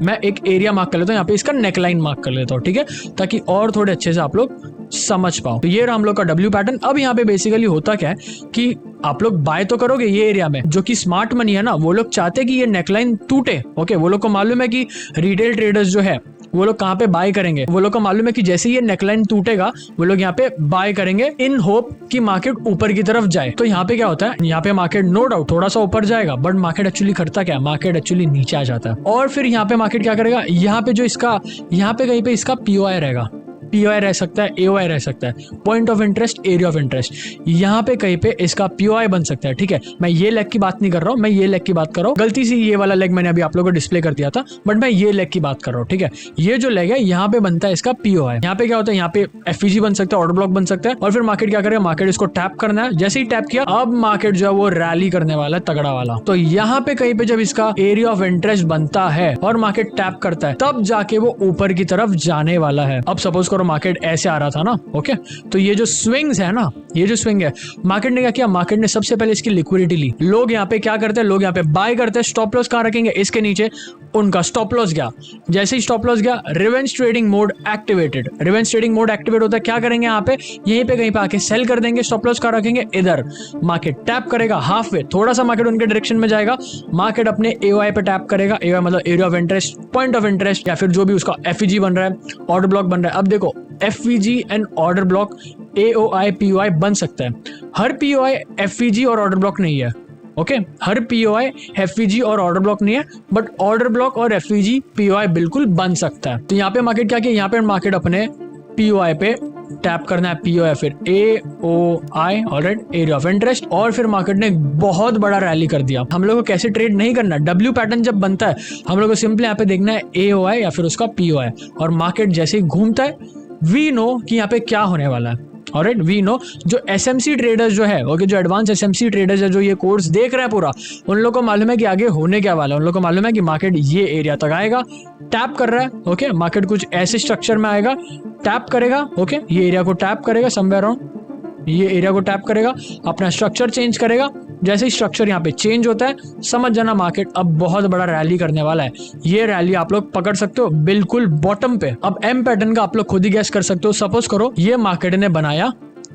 मैं एक एरिया मार्क कर लेता हूँ, यहाँ पे इसका नेकलाइन मार्क कर लेता हूँ, ठीक है, ताकि और थोड़े अच्छे से आप लोग समझ पाओ। तो ये रहा हम लोग का डब्ल्यू पैटर्न। अब यहाँ पे बेसिकली होता क्या है कि आप लोग बाय तो करोगे ये एरिया में, जो कि स्मार्ट मनी है ना, वो लोग चाहते कि ये नेकलाइन टूटे। ओके, वो लोग को मालूम है कि रिटेल ट्रेडर्स जो है वो लोग कहाँ पे बाय करेंगे, वो लोग को मालूम है कि जैसे ये नेकलाइन टूटेगा वो लोग यहाँ पे बाय करेंगे इन होप कि मार्केट ऊपर की तरफ जाए। तो यहाँ पे क्या होता है, यहाँ पे मार्केट नो डाउट थोड़ा सा ऊपर जाएगा, बट मार्केट एक्चुअली करता क्या है, मार्केट एक्चुअली नीचे आ जाता है। और फिर यहाँ पे मार्केट क्या करेगा, यहाँ पे जो इसका यहाँ पे कहीं पे इसका पीओआई रहेगा, पीओआई रह सकता है, एओआई रह सकता है, point of interest, area of interest. यहाँ पे कहीं पे इसका पीओआई बन सकता है, ठीक है। मैं ये लेग की बात नहीं कर रहा हूँ, मैं ये लेग की बात कर रहा हूँ। गलती से ये वाला लेग मैंने अभी आप लोगों को डिस्प्ले कर दिया था, बट मैं ये लेग की बात कर रहा हूँ, ठीक है। ये जो लेग है यहाँ पे बनता है इसका पीओआई। यहाँ पे क्या होता है, यहाँ पे एफईजी बन सकता है, ऑर्डर ब्लॉक बन सकता है। और फिर मार्केट क्या करेगा, मार्केट इसको टैप करना है। जैसे ही टैप किया अब मार्केट जो है वो रैली करने वाला है, तगड़ा वाला। तो यहाँ पे कहीं पे जब इसका एरिया ऑफ इंटरेस्ट बनता है और मार्केट टैप करता है, तब जाके वो ऊपर की तरफ जाने वाला है। अब सपोज करो मार्केट ऐसे आ रहा था ना, ओके, तो ये जो स्विंग्स है ना, ये जो स्विंग है, मार्केट ने क्या किया, मार्केट ने सबसे पहले इसकी लिक्विडिटी ली। लोग यहाँ पे क्या करते हैं, लोग यहाँ पे बाय करते हैं। स्टॉप लॉस कहाँ रखेंगे, इसके नीचे। उनका स्टॉप लॉस गया, जैसे ही स्टॉप लॉस गया revenge trading mode activated. Revenge trading mode activate होता है, क्या करेंगे यहाँ पे, यहीं पे कहीं पे आके सेल कर देंगे। स्टॉप लॉस कहाँ रखेंगे, इधर। मार्केट टैप करेगा हाफ वे, थोड़ा सा मार्केट उनके डायरेक्शन में जाएगा, मार्केट अपने एओआई पे टैप करेगा। एओआई मतलब area of interest, point of interest, या फिर जो भी उसका एफईजी बन रहा है, ऑर्डर ब्लॉक बन रहा है। अब देखो FEG and order block, AOI POI बन सकता है। हर पीओआई एफईजी और ऑर्डर ब्लॉक नहीं है, ओके, हर पीओआई एफईजी और ऑर्डर ब्लॉक नहीं है, बट ऑर्डर ब्लॉक और एफईजी पीओआई बिल्कुल बन सकता है। तो यहाँ पे मार्केट क्या किया, यहाँ पे मार्केट अपने पीओआई पे टैप करना है, पीओआई फिर AOI, alright, area of interest, और फिर मार्केट ने बहुत बड़ा रैली कर दिया। हम लोग को कैसे ट्रेड नहीं करना, डब्ल्यू पैटर्न जब बनता है हम लोग को सिंपली यहाँ पे देखना है एओआई या फिर उसका पीओआई, और मार्केट जैसे ही घूमता है वी नो कि यहाँ पे क्या होने वाला है। ऑलराइट, वी नो जो एसएमसी ट्रेडर्स जो है, ओके, जो एडवांस एसएमसी ट्रेडर्स है, जो ये कोर्स देख रहे हैं पूरा, उन लोगों को मालूम है कि आगे होने क्या वाला है। उन लोगों को मालूम है कि मार्केट ये एरिया तक आएगा, टैप कर रहा है, ओके, मार्केट कुछ ऐसे स्ट्रक्चर में आएगा, टैप करेगा, ओके, ये एरिया को टैप करेगा समवेयर अराउंड, ये एरिया को टैप करेगा, अपना स्ट्रक्चर चेंज करेगा। जैसे ही स्ट्रक्चर यहाँ पे चेंज होता है समझ जाना मार्केट अब बहुत बड़ा रैली करने वाला है। ये रैली आप लोग पकड़ सकते हो बिल्कुल बॉटम पे। अब एम पैटर्न का आप लोग खुद ही गैस कर सकते हो। सपोज करो ये मार्केट ने बनाया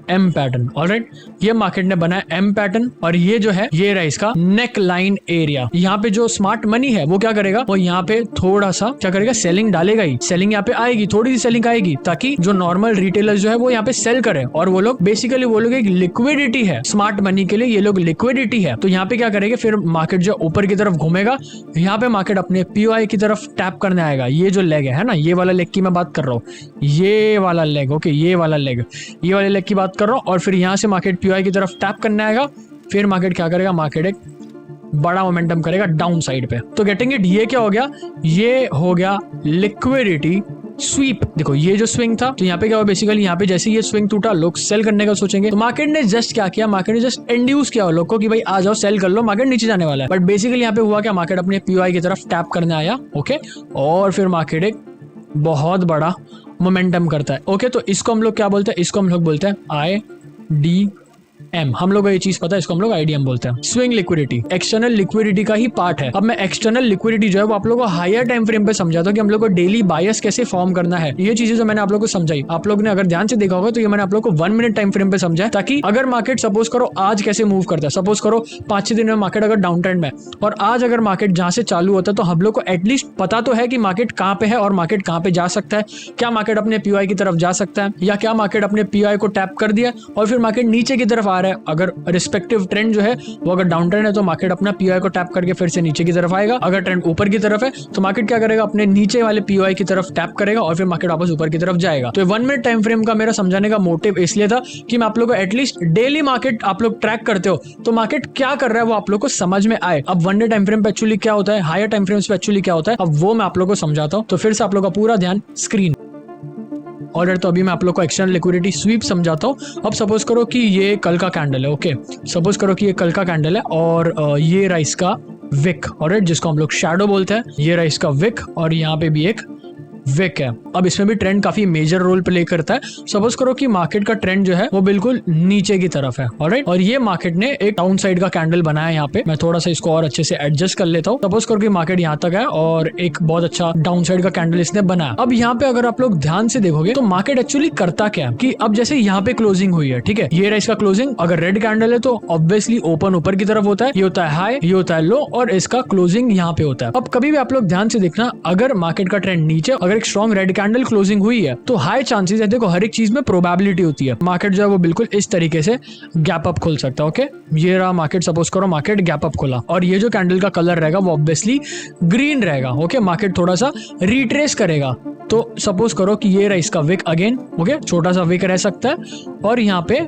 एम पैटर्न। ऑलराइट, ये मार्केट ने बनाया एम पैटर्न और ये जो है ये रहा इसका नेक लाइन एरिया। यहाँ पे जो स्मार्ट मनी है वो क्या करेगा, वो यहाँ पे थोड़ा सा क्या करेगा, सेलिंग डालेगा ही। सेलिंग यहाँ पे आएगी, थोड़ी सी सेलिंग आएगी ताकि जो नॉर्मल रिटेलर जो है वो यहाँ पे सेल करे। और वो लोग बेसिकली वो लोग एक लिक्विडिटी है स्मार्ट मनी के लिए, ये लोग लिक्विडिटी है। तो यहाँ पे क्या करेंगे, फिर मार्केट जो ऊपर की तरफ घूमेगा, यहाँ पे मार्केट अपने पीओआई की तरफ टैप करने आएगा। ये जो लेग है ना, ये वाला लेग की मैं बात कर रहा हूँ, ये वाला लेग, ओके ये वाला लेग, ये वाले लेग की बात कर रहा हूँ। और फिर यहाँ से मार्केट पीओआई की तरफ टैप करने आएगा। फिर मार्केट क्या करेगा, मार्केट एक बड़ा मोमेंटम करेगा डाउन साइड पे। तो गेटिंग इट, ये क्या हो गया, ये हो गया लिक्विडिटी स्वीप। देखो ये जो स्विंग था, तो यहाँ पे क्या हुआ, बेसिकली यहाँ पे जैसे ये स्विंग टूटा, लोग सेल करने का सोचेंगे। तो मार्केट ने जस्ट क्या किया, मार्केट ने जस्ट इंड्यूस किया लोग को कि भाई आ जाओ सेल कर लो, मार्केट नीचे जाने वाला है। बट बेसिकली यहाँ पे हुआ क्या, मार्केट अपने पीओआई की तरफ टैप करने आया, ओके, और फिर मार्केट एक बहुत बड़ा मोमेंटम करता है। ओके, तो इसको हम लोग क्या बोलते हैं, इसको हम लोग बोलते हैं IDM। हम लोग को ये चीज पता है, इसको हम लोग IDM बोलते हैं। स्विंग लिक्विडिटी एक्सटर्नल लिक्विडिटी का ही पार्ट है। अब मैं एक्सटर्नल लिक्विडिटी जो है वो आप लोगों को हायर टाइम फ्रेम पे समझाता हूँ कि हम लोग को डेली बायस कैसे फॉर्म करना है। ये चीजें जो मैंने आप लोग को समझाई, आप लोग ने अगर ध्यान से देखा होगा तो ये मैंने आप लोग को 1 मिनट टाइम फ्रेम पे समझा, ताकि अगर मार्केट सपोज करो आज कैसे मूव करता है, सपोज करो 5-6 दिन में मार्केट अगर डाउन ट्रेंड में, और आज अगर मार्केट जहां से चालू होता है तो हम लोग को एटलीस्ट पता तो है कि मार्केट कहाँ पे है और मार्केट कहाँ पे जा सकता है। क्या मार्केट अपने पीओआई की तरफ जा सकता है, या क्या मार्केट अपने पीओआई को टैप कर दिया और फिर मार्केट नीचे की तरफ आ रहा है। अगर रिस्पेक्टिव ट्रेंड जो है वो अगर डाउन ट्रेंड है तो मार्केट अपना पीओआई को टैप करके फिर से नीचे की तरफ आएगा। अगर ट्रेंड ऊपर की तरफ है तो मार्केट क्या करेगा, अपने नीचे वाले पीओआई की तरफ टैप करेगा और फिर मार्केट वापस ऊपर की तरफ जाएगा। तो 1 मिनट टाइम फ्रेम का मेरा समझाने का मोटिव इसलिए था कि मैं आप लोगों को एटलीस्ट डेली मार्केट आप लोग ट्रैक करते हो तो मार्केट क्या कर रहा है वो आप लोग को समझ में आए। अब 1 डे टाइम फ्रेम पे एक्चुअली क्या होता है, हायर टाइम फ्रेम्स पे एक्चुअली क्या होता है, अब वो मैं आप लोग को समझाता हूँ। तो फिर से आप लोग का पूरा ध्यान स्क्रीन। ऑर्डर तो अभी मैं आप लोग को एक्सटर्नल लिक्विडिटी स्वीप समझाता हूँ। अब सपोज करो कि ये कल का कैंडल है, ओके, सपोज करो कि ये कल का कैंडल है और ये रहा इसका विक, ऑलराइट, जिसको हम लोग शैडो बोलते हैं। ये रहा इसका विक और यहाँ पे भी एक विक है। अब इसमें भी ट्रेंड काफी मेजर रोल प्ले करता है। सपोज करो कि मार्केट का ट्रेंड जो है वो बिल्कुल नीचे की तरफ है, ऑलराइट, और ये मार्केट ने एक डाउन साइड का कैंडल बनाया। यहाँ पे मैं थोड़ा सा इसको और अच्छे से एडजस्ट कर लेता हूँ। सपोज करो कि मार्केट यहाँ तक है और एक बहुत अच्छा डाउन साइड का कैंडल इसने बनाया। अब यहाँ पे अगर आप लोग ध्यान से देखोगे तो मार्केट एक्चुअली करता क्या है कि अब जैसे यहाँ पे क्लोजिंग हुई है, ठीक है, ये रहा इसका क्लोजिंग। अगर रेड कैंडल है तो ऑब्वियसली ओपन ऊपर की तरफ होता है, ये होता है हाई, ये होता है लो, और इसका क्लोजिंग यहाँ पे होता है। अब कभी भी आप लोग ध्यान से देखना, अगर मार्केट का ट्रेंड नीचे, अगर एक स्ट्रॉन्ग रेड कैंडल क्लोजिंग हुई है तो हाई चांसेस है, देखो हर एक चीज में प्रोबेबिलिटी होती है, मार्केट जो है वो बिल्कुल इस तरीके से गैप अप खुल सकता है। ओके, ये रहा मार्केट, सपोज करो मार्केट गैप अप खुला और ये जो कैंडल का कलर रहेगा वो ऑब्वियसली ग्रीन रहेगा। ओके, मार्केट थोड़ा सा रिट्रेस करेगा। तो सपोज करो कि ये रहा इसका विक अगेन, ओके, छोटा सा विक रह सकता है और यहाँ पे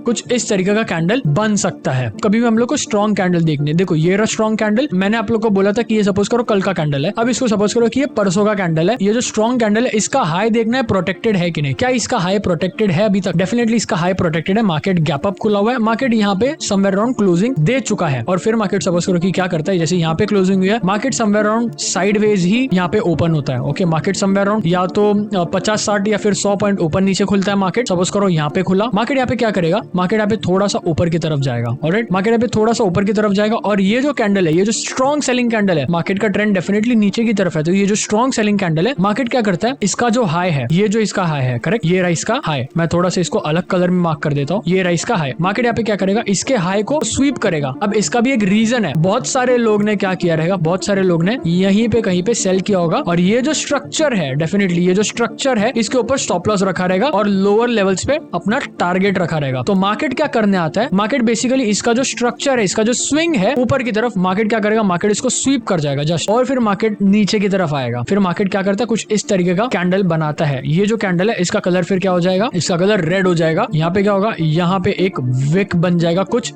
कुछ इस तरीके का कैंडल बन सकता है। कभी भी हम लोग को स्ट्रॉन्ग कैंडल देखने, देखो ये रहा स्ट्रॉन्ग कैंडल। मैंने आप लोग को बोला था कि ये सपोज करो कल का कैंडल है, अब इसको सपोज करो कि ये परसों का कैंडल है। ये जो स्ट्रॉन्ग कैंडल है इसका हाई देखना है प्रोटेक्टेड है कि नहीं। क्या इसका हाई प्रोटेक्टेड है अभी तक? डेफिनेटली इसका हाई प्रोटेक्टेड है। मार्केट गैप अप खुला हुआ है, मार्केट यहाँ पे समवेयर अराउंड क्लोजिंग दे चुका है और फिर मार्केट सपोज करो कि क्या करता है, जैसे यहाँ पे क्लोजिंग हुई है, मार्केट समवेयर अराउंड साइडवेज ही यहाँ पे ओपन होता है। ओके, मार्केट समवेयर अराउंड या तो 50-60 या फिर 100 पॉइंट ऊपर नीचे खुलता है मार्केट। सपोज करो यहाँ पे खुला, मार्केट यहाँ पे क्या करेगा, मार्केट यहाँ पे थोड़ा ऊपर की तरफ जाएगा, ऑलराइट, मार्केट यहाँ पे थोड़ा सा ऊपर की तरफ जाएगा। और ये जो कैंडल है, ये जो स्ट्रॉन्ग सेलिंग कैंडल है, मार्केट का ट्रेंड डेफिनेटली नीचे की तरफ है, तो ये जो स्ट्रॉन्ग सेलिंग कैंडल है, मार्केट क्या करता है, इसका जो हाई है, ये जो इसका हाई है, करेक्ट, ये रहा इसका हाई, मैं थोड़ा सा इसको अलग कलर में मार्क कर देता हूँ, ये रहा इसका हाई। मार्केट यहाँ पे क्या करेगा, इसके हाई को स्वीप करेगा। अब इसका भी एक रीजन है, बहुत सारे लोग ने क्या किया रहेगा, बहुत सारे लोग ने यहीं पे कहीं पे सेल किया होगा और ये जो स्ट्रक्चर है, डेफिनेटली ये जो स्ट्रक्चर है इसके ऊपर स्टॉप लॉस रखा रहेगा और लोअर लेवल्स पे अपना टारगेट रखा रहेगा। तो मार्केट क्या करने आता है, मार्केट बेसिकली इसका जो स्ट्रक्चर है, इसका जो स्विंग है ऊपर की तरफ, मार्केट क्या करेगा, मार्केट इसको स्वीप कर जाएगा जस्ट, और फिर मार्केट नीचे की तरफ आएगा। फिर मार्केट क्या करता है, कुछ इस तरीके का कैंडल बनाता है। ये जो कैंडल है इसका कलर फिर क्या हो जाएगा, इसका कलर रेड हो जाएगा। यहाँ पे क्या होगा, यहाँ पे एक विक बन जाएगा कुछ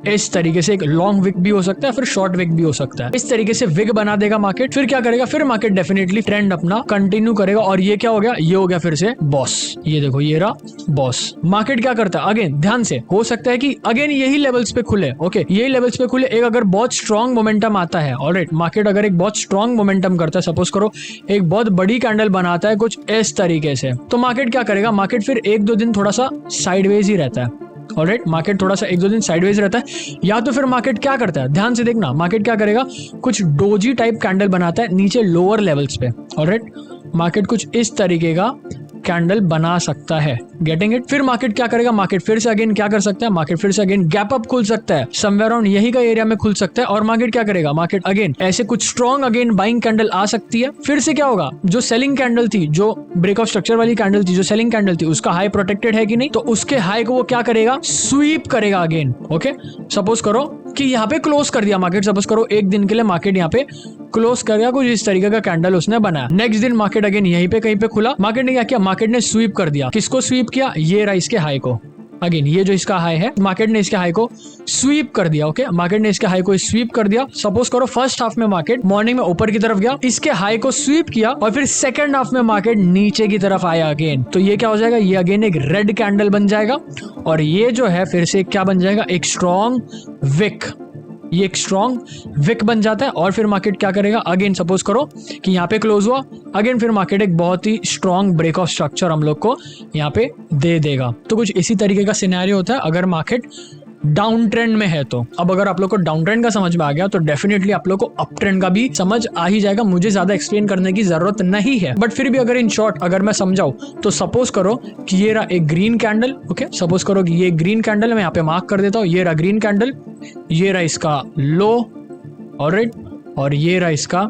इस तरीके से, एक लॉन्ग विक भी हो सकता है, फिर शॉर्ट विक भी हो सकता है। इस तरीके से विक बना देगा मार्केट। फिर क्या करेगा, फिर मार्केट डेफिनेटली ट्रेंड अपना कंटिन्यू करेगा और ये क्या हो गया, ये हो गया फिर से बॉस। ये देखो ये रहा बॉस। मार्केट क्या करता है, अगेन ध्यान से, हो सकता है कि अगेन यही लेवल्स पे खुले, ओके, यही लेवल्स पे खुले। एक अगर बहुत स्ट्रॉन्ग मोमेंटम आता है, ऑलराइट, मार्केट अगर एक बहुत स्ट्रॉन्ग मोमेंटम करता है, सपोज करो एक बहुत बड़ी कैंडल बनाता है कुछ इस तरीके से, तो मार्केट क्या करेगा, मार्केट फिर 1-2 दिन थोड़ा सा साइडवेज ही रहता है, ऑलराइट, मार्केट थोड़ा सा 1-2 दिन साइडवेज रहता है। या तो फिर मार्केट क्या करता है, ध्यान से देखना, मार्केट क्या करेगा, कुछ डोजी टाइप कैंडल बनाता है नीचे लोअर लेवल्स पे, ऑलराइट, मार्केट कुछ इस तरीके का कैंडल बना सकता है। Getting it? फिर मार्केट क्या करेगा, मार्केट फिर से अगेन क्या कर सकता है, मार्केट फिर से अगेन गैप अप खुल सकता है, समवेयर अराउंड यही का एरिया में खुल सकता है, और मार्केट क्या करेगा, मार्केट अगेन ऐसे कुछ स्ट्रॉन्ग अगेन बाइंग कैंडल आ सकती है। फिर से क्या होगा, जो सेलिंग कैंडल थी, जो ब्रेक ऑफ स्ट्रक्चर वाली कैंडल थी, जो सेलिंग कैंडल थी, उसका हाई प्रोटेक्टेड है कि नहीं, तो उसके हाई को वो क्या करेगा, स्वीप करेगा अगेन। ओके, सपोज करो कि यहाँ पे क्लोज कर दिया मार्केट, सपोज करो एक दिन के लिए मार्केट यहाँ पे क्लोज कर दिया, कुछ इस तरीके का कैंडल उसने बनाया। नेक्स्ट दिन मार्केट अगेन यहीं पे कहीं पे खुला, मार्केट ने क्या किया, मार्केट ने स्वीप कर दिया। किसको स्वीप किया, ये रहा इसके हाई को। अगेन ये जो इसका हाई है, मार्केट ने इसके हाई को स्वीप कर दिया। ओके, मार्केट ने इसके हाई को स्वीप कर दिया। सपोज करो फर्स्ट हाफ में मार्केट मॉर्निंग में ऊपर की तरफ गया, इसके हाई को स्वीप किया, और फिर सेकंड हाफ में मार्केट नीचे की तरफ आया अगेन, तो ये क्या हो जाएगा, ये अगेन एक रेड कैंडल बन जाएगा, और ये जो है फिर से क्या बन जाएगा, एक स्ट्रॉन्ग विक। ये एक स्ट्रॉन्ग विक बन जाता है, और फिर मार्केट क्या करेगा, अगेन सपोज करो कि यहाँ पे क्लोज हुआ, अगेन फिर मार्केट एक बहुत ही स्ट्रॉन्ग ब्रेक ऑफ स्ट्रक्चर हम लोग को यहाँ पे दे देगा। तो कुछ इसी तरीके का सिनेरियो होता है अगर मार्केट डाउन ट्रेंड में है तो। अब अगर आप लोग को डाउन ट्रेंड का समझ में आ गया तो डेफिनेटली आप लोग को अप ट्रेंड का भी समझ आ ही जाएगा, मुझे ज्यादा एक्सप्लेन करने की जरूरत नहीं है। बट फिर भी अगर इन शॉर्ट अगर मैं समझाऊं तो सपोज करो कि ये रहा एक ग्रीन कैंडल। ओके, सपोज करो कि ये ग्रीन कैंडल, मैं यहाँ पे मार्क कर देता हूँ, ये रहा ग्रीन कैंडल, ये रहा इसका लो, ऑलराइट, और ये रहा इसका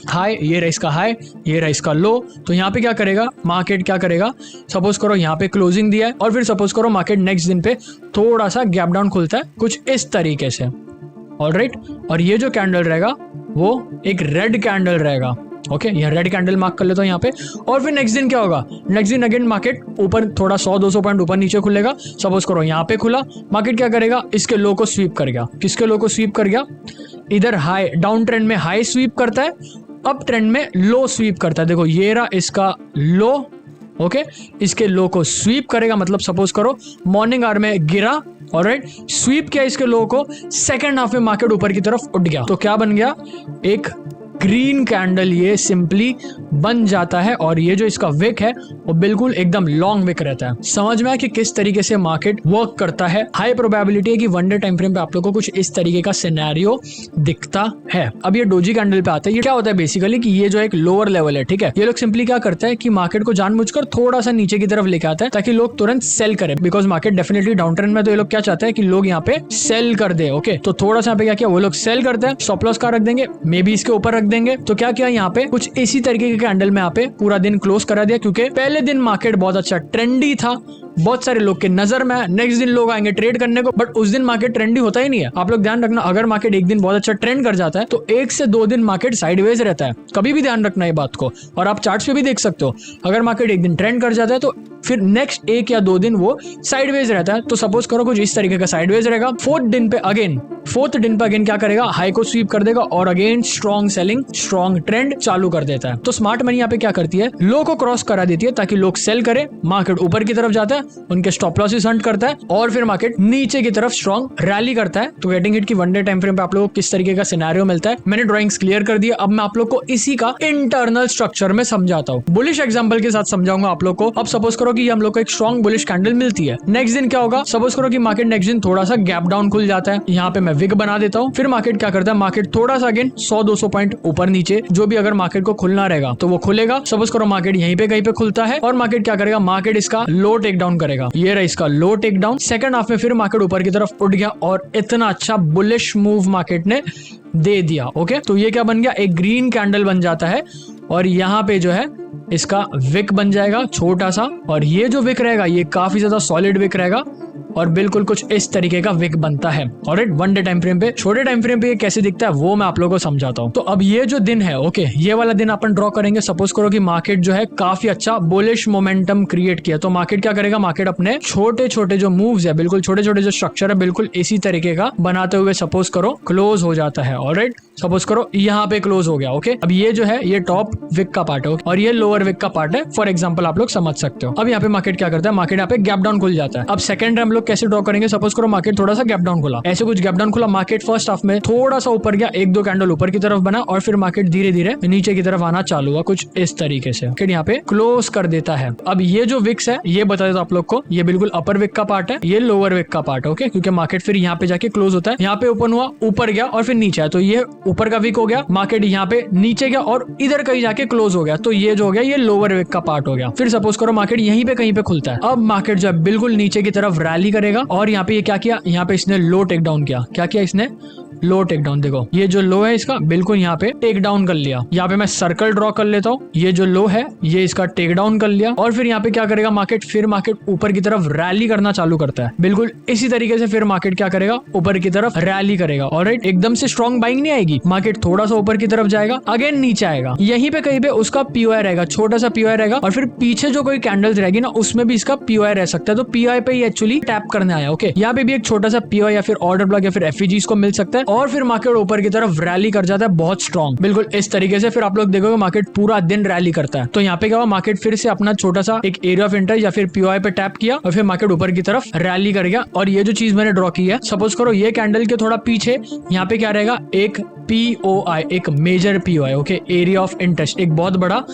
हाई, ये रहा इसका हाई, ये रहा इसका लो। तो यहाँ पे क्या करेगा, मार्केट क्या करेगा, सपोज करो यहाँ पे क्लोजिंग दिया है, और फिर सपोज करो मार्केट नेक्स्ट दिन पे थोड़ा सा गैप डाउन खुलता है कुछ इस तरीके से, ऑलराइट, और ये जो कैंडल रहेगा वो एक रेड कैंडल रहेगा। ओके, ये रेड कैंडल मार्क कर लेता हूँ यहाँ पे, और फिर नेक्स्ट दिन क्या होगा, नेक्स्ट दिन अगेन मार्केट ऊपर थोड़ा 100-200 पॉइंट ऊपर नीचे खुलेगा। सपोज करो यहाँ पे खुला, मार्केट क्या करेगा, इसके लो को स्वीप कर गया। किसके लो को स्वीप कर गया, इधर हाई डाउन ट्रेंड में हाई स्वीप करता है, अप ट्रेंड में लो स्वीप करता है। देखो ये रहा इसका लो, ओके, इसके लो को स्वीप करेगा, मतलब सपोज करो मॉर्निंग आवर में गिरा, ऑलराइट, स्वीप किया इसके लो को, सेकंड हाफ में मार्केट ऊपर की तरफ उठ गया, तो क्या बन गया, एक ग्रीन कैंडल ये सिंपली बन जाता है। और ये जो इसका विक है वो बिल्कुल एकदम लॉन्ग विक रहता है। समझ में आया कि किस तरीके से मार्केट वर्क करता है। हाई प्रोबेबिलिटी है कि वन डे टाइम फ्रेम पे आप लोगों को कुछ इस तरीके का सिनेरियो दिखता है। अब ये डोजी कैंडल पे आता है। ये क्या होता है बेसिकली कि ये जो एक लोअर लेवल है, ठीक है, ये लोग सिंपली क्या करता है कि मार्केट को जानबूझकर थोड़ा सा नीचे की तरफ लेके आता है ताकि लोग तुरंत सेल करें, because market definitely down trend में, तो ये लोग क्या चाहते हैं कि लोग यहाँ पे सेल कर दे। ओके, तो थोड़ा सा यहाँ पे क्या किया, वो लोग सेल करते हैं, स्टॉप लॉस का रख देंगे, मे बी इसके ऊपर रख देंगे। तो क्या किया यहाँ पे कुछ इसी तरीके के कैंडल में यहाँ पे पूरा दिन क्लोज करा दिया, क्योंकि पहले दिन मार्केट बहुत अच्छा ट्रेंडी था, बहुत सारे लोग के नजर में। नेक्स्ट दिन लोग आएंगे ट्रेड करने को, बट उस दिन मार्केट ट्रेंडी होता ही नहीं है। आप लोग ध्यान रखना, अगर मार्केट एक दिन बहुत अच्छा ट्रेंड कर जाता है तो 1 से 2 दिन मार्केट साइडवेज रहता है। कभी भी ध्यान रखना ये बात को, और आप चार्ट्स पे भी देख सकते हो, अगर मार्केट एक दिन ट्रेंड कर जाता है तो फिर नेक्स्ट 1 या 2 दिन वो साइडवेज रहता है। तो सपोज करो कुछ इस तरीके का साइडवेज रहेगा। फोर्थ दिन पे अगेन क्या करेगा, हाई को स्वीप कर देगा और again strong selling, strong trend चालू कर देता है। तो स्मार्ट मनी यहाँ पे क्या करती है, लो को क्रॉस करा देती है ताकि लोग सेल करें, मार्केट ऊपर की तरफ जाता है, उनके स्टॉप लॉसेस हंट करता है, और फिर मार्केट नीचे की तरफ स्ट्रॉन्ग रैली करता है। तो गेटिंग इट की वन डे टाइम फ्रेम पे आप लोगों को किस तरीके का सिनेरियो मिलता है, मैंने ड्राइंग्स क्लियर कर दिया। अब मैं आप लोग को इसी का इंटरनल स्ट्रक्चर में समझाता हूँ, बुलिश एग्जांपल के साथ समझाऊंगा आप लोग को। अब सपोज करो कि हम लोग को एक स्ट्रॉन्ग बुलिश कैंडल मिलती है, नेक्स्ट दिन क्या होगा, सपोज करो कि मार्केट नेक्स्ट दिन थोड़ा सा गैप डाउन खुल जाता है, यहाँ पे मैं विग बना देता हूँ। फिर मार्केट क्या करता है, मार्केट थोड़ा सा अगेन 100-200 पॉइंट ऊपर नीचे, जो भी अगर मार्केट को खुलना रहेगा तो वो खुलेगा। सपोज करो मार्केट यहीं पे कहीं पे खुलता है, और मार्केट क्या करेगा, मार्केट इसका लो टेक डाउन करेगा, ये रहा इसका लो टेक डाउन। सेकंड हाफ में फिर मार्केट ऊपर की तरफ उठ गया और इतना अच्छा बुलिश मूव मार्केट ने दे दिया। ओके, तो ये क्या बन गया, एक ग्रीन कैंडल बन जाता है, और यहाँ पे जो है इसका विक बन जाएगा छोटा सा, और ये जो विक रहेगा ये काफी ज्यादा सॉलिड विक रहेगा, और बिल्कुल कुछ इस तरीके का विक बनता है। Alright, one day time frame पे, छोटे टाइम फ्रेम पे ये कैसे दिखता है वो मैं आप लोगों को समझाता हूँ। तो अब ये जो दिन है, ओके, ये वाला दिन अपन ड्रॉ करेंगे। सपोज करो कि मार्केट जो है काफी अच्छा बुलिश मोमेंटम क्रिएट किया, तो मार्केट क्या करेगा, मार्केट अपने छोटे छोटे जो मूव्स है, बिल्कुल छोटे छोटे जो स्ट्रक्चर है, बिल्कुल इसी तरीके का बनाते हुए सपोज करो क्लोज हो जाता है। ऑलराइट, सपोज करो यहाँ पे क्लोज हो गया। ओके, अब ये जो है ये टॉप विक का पार्ट है, और ये लोअर विक का पार्ट है, फॉर एग्जाम्पल आप लोग समझ सकते हो। अब यहाँ पे मार्केट क्या करता है, मार्केट यहाँ पे गैप डाउन खुल जाता है। अब सेकंड हम लोग कैसे ड्रॉ करेंगे, सपोज करो मार्केट थोड़ा सा गैप डाउन खुला, ऐसे कुछ गैप डाउन खुला, मार्केट फर्स्ट हाफ में थोड़ा सा ऊपर गया, 1-2 कैंडल ऊपर की तरफ बना, और फिर मार्केट धीरे धीरे नीचे की तरफ आना चालू हुआ कुछ इस तरीके से। मार्केट यहाँ पे क्लोज कर देता है। अब ये जो विक्स है ये बता देता आप लोग को, ये बिल्कुल अपर विक का पार्ट है, ये लोअर विक का पार्ट है। ओके, क्योंकि मार्केट फिर यहाँ पे जाके क्लोज होता है, यहाँ पे ओपन हुआ, ऊपर गया और फिर नीचे आया, तो ये ऊपर का विक हो गया, मार्केट यहाँ पे नीचे गया और इधर कहीं जाके क्लोज हो गया, तो ये जो हो गया ये लोअर विक का पार्ट हो गया। फिर सपोज करो मार्केट यहीं पे कहीं पे खुलता है, अब मार्केट जो है बिल्कुल नीचे की तरफ रैली करेगा और यहाँ पे ये क्या किया, यहाँ पे इसने लो टेक डाउन किया। क्या किया इसने, लो टेक डाउन। देखो ये जो लो है इसका बिल्कुल यहाँ पे टेक डाउन कर लिया। यहाँ पे मैं सर्कल ड्रॉ कर लेता हूँ, ये जो लो है ये इसका टेक डाउन कर लिया और फिर यहाँ पे क्या करेगा मार्केट, फिर मार्केट ऊपर की तरफ रैली करना चालू करता है। बिल्कुल इसी तरीके से फिर मार्केट क्या करेगा, ऊपर की तरफ रैली करेगा। ऑलराइट, एकदम से स्ट्रॉन्ग बाइंग नहीं आएगी, मार्केट थोड़ा सा ऊपर की तरफ जाएगा, अगेन नीचे आएगा, यहीं पे कहीं पे उसका पीओआई रहेगा, छोटा सा पीओआई रहेगा और फिर पीछे जो कोई कैंडल्स रहेगी ना उसमें भी इसका पीओआई रह सकता है। तो पीओआई पे एक्चुअली टैप करने आया। ओके, यहाँ पे भी एक छोटा सा पीओआई या फिर ऑर्डर ब्लॉक या फिर एफईजी को मिल सकता है और फिर मार्केट ऊपर की तरफ रैली कर जाता है बहुत स्ट्रॉन्ग, बिल्कुल इस तरीके से। फिर आप लोग देखोगे मार्केट पूरा दिन रैली करता है। तो यहाँ पे क्या हुआ, मार्केट फिर से अपना छोटा सा एक एरिया ऑफ इंटरेस्ट या फिर पीओआई पे टैप किया और फिर मार्केट ऊपर की तरफ रैली कर गया। और ये जो चीज मैंने ड्रॉ की है, सपोज करो ये कैंडल के थोड़ा पीछे यहाँ पे क्या रहेगा, एक पीओआई, एक major POI. Okay, area of interest, एक बहुत बड़ा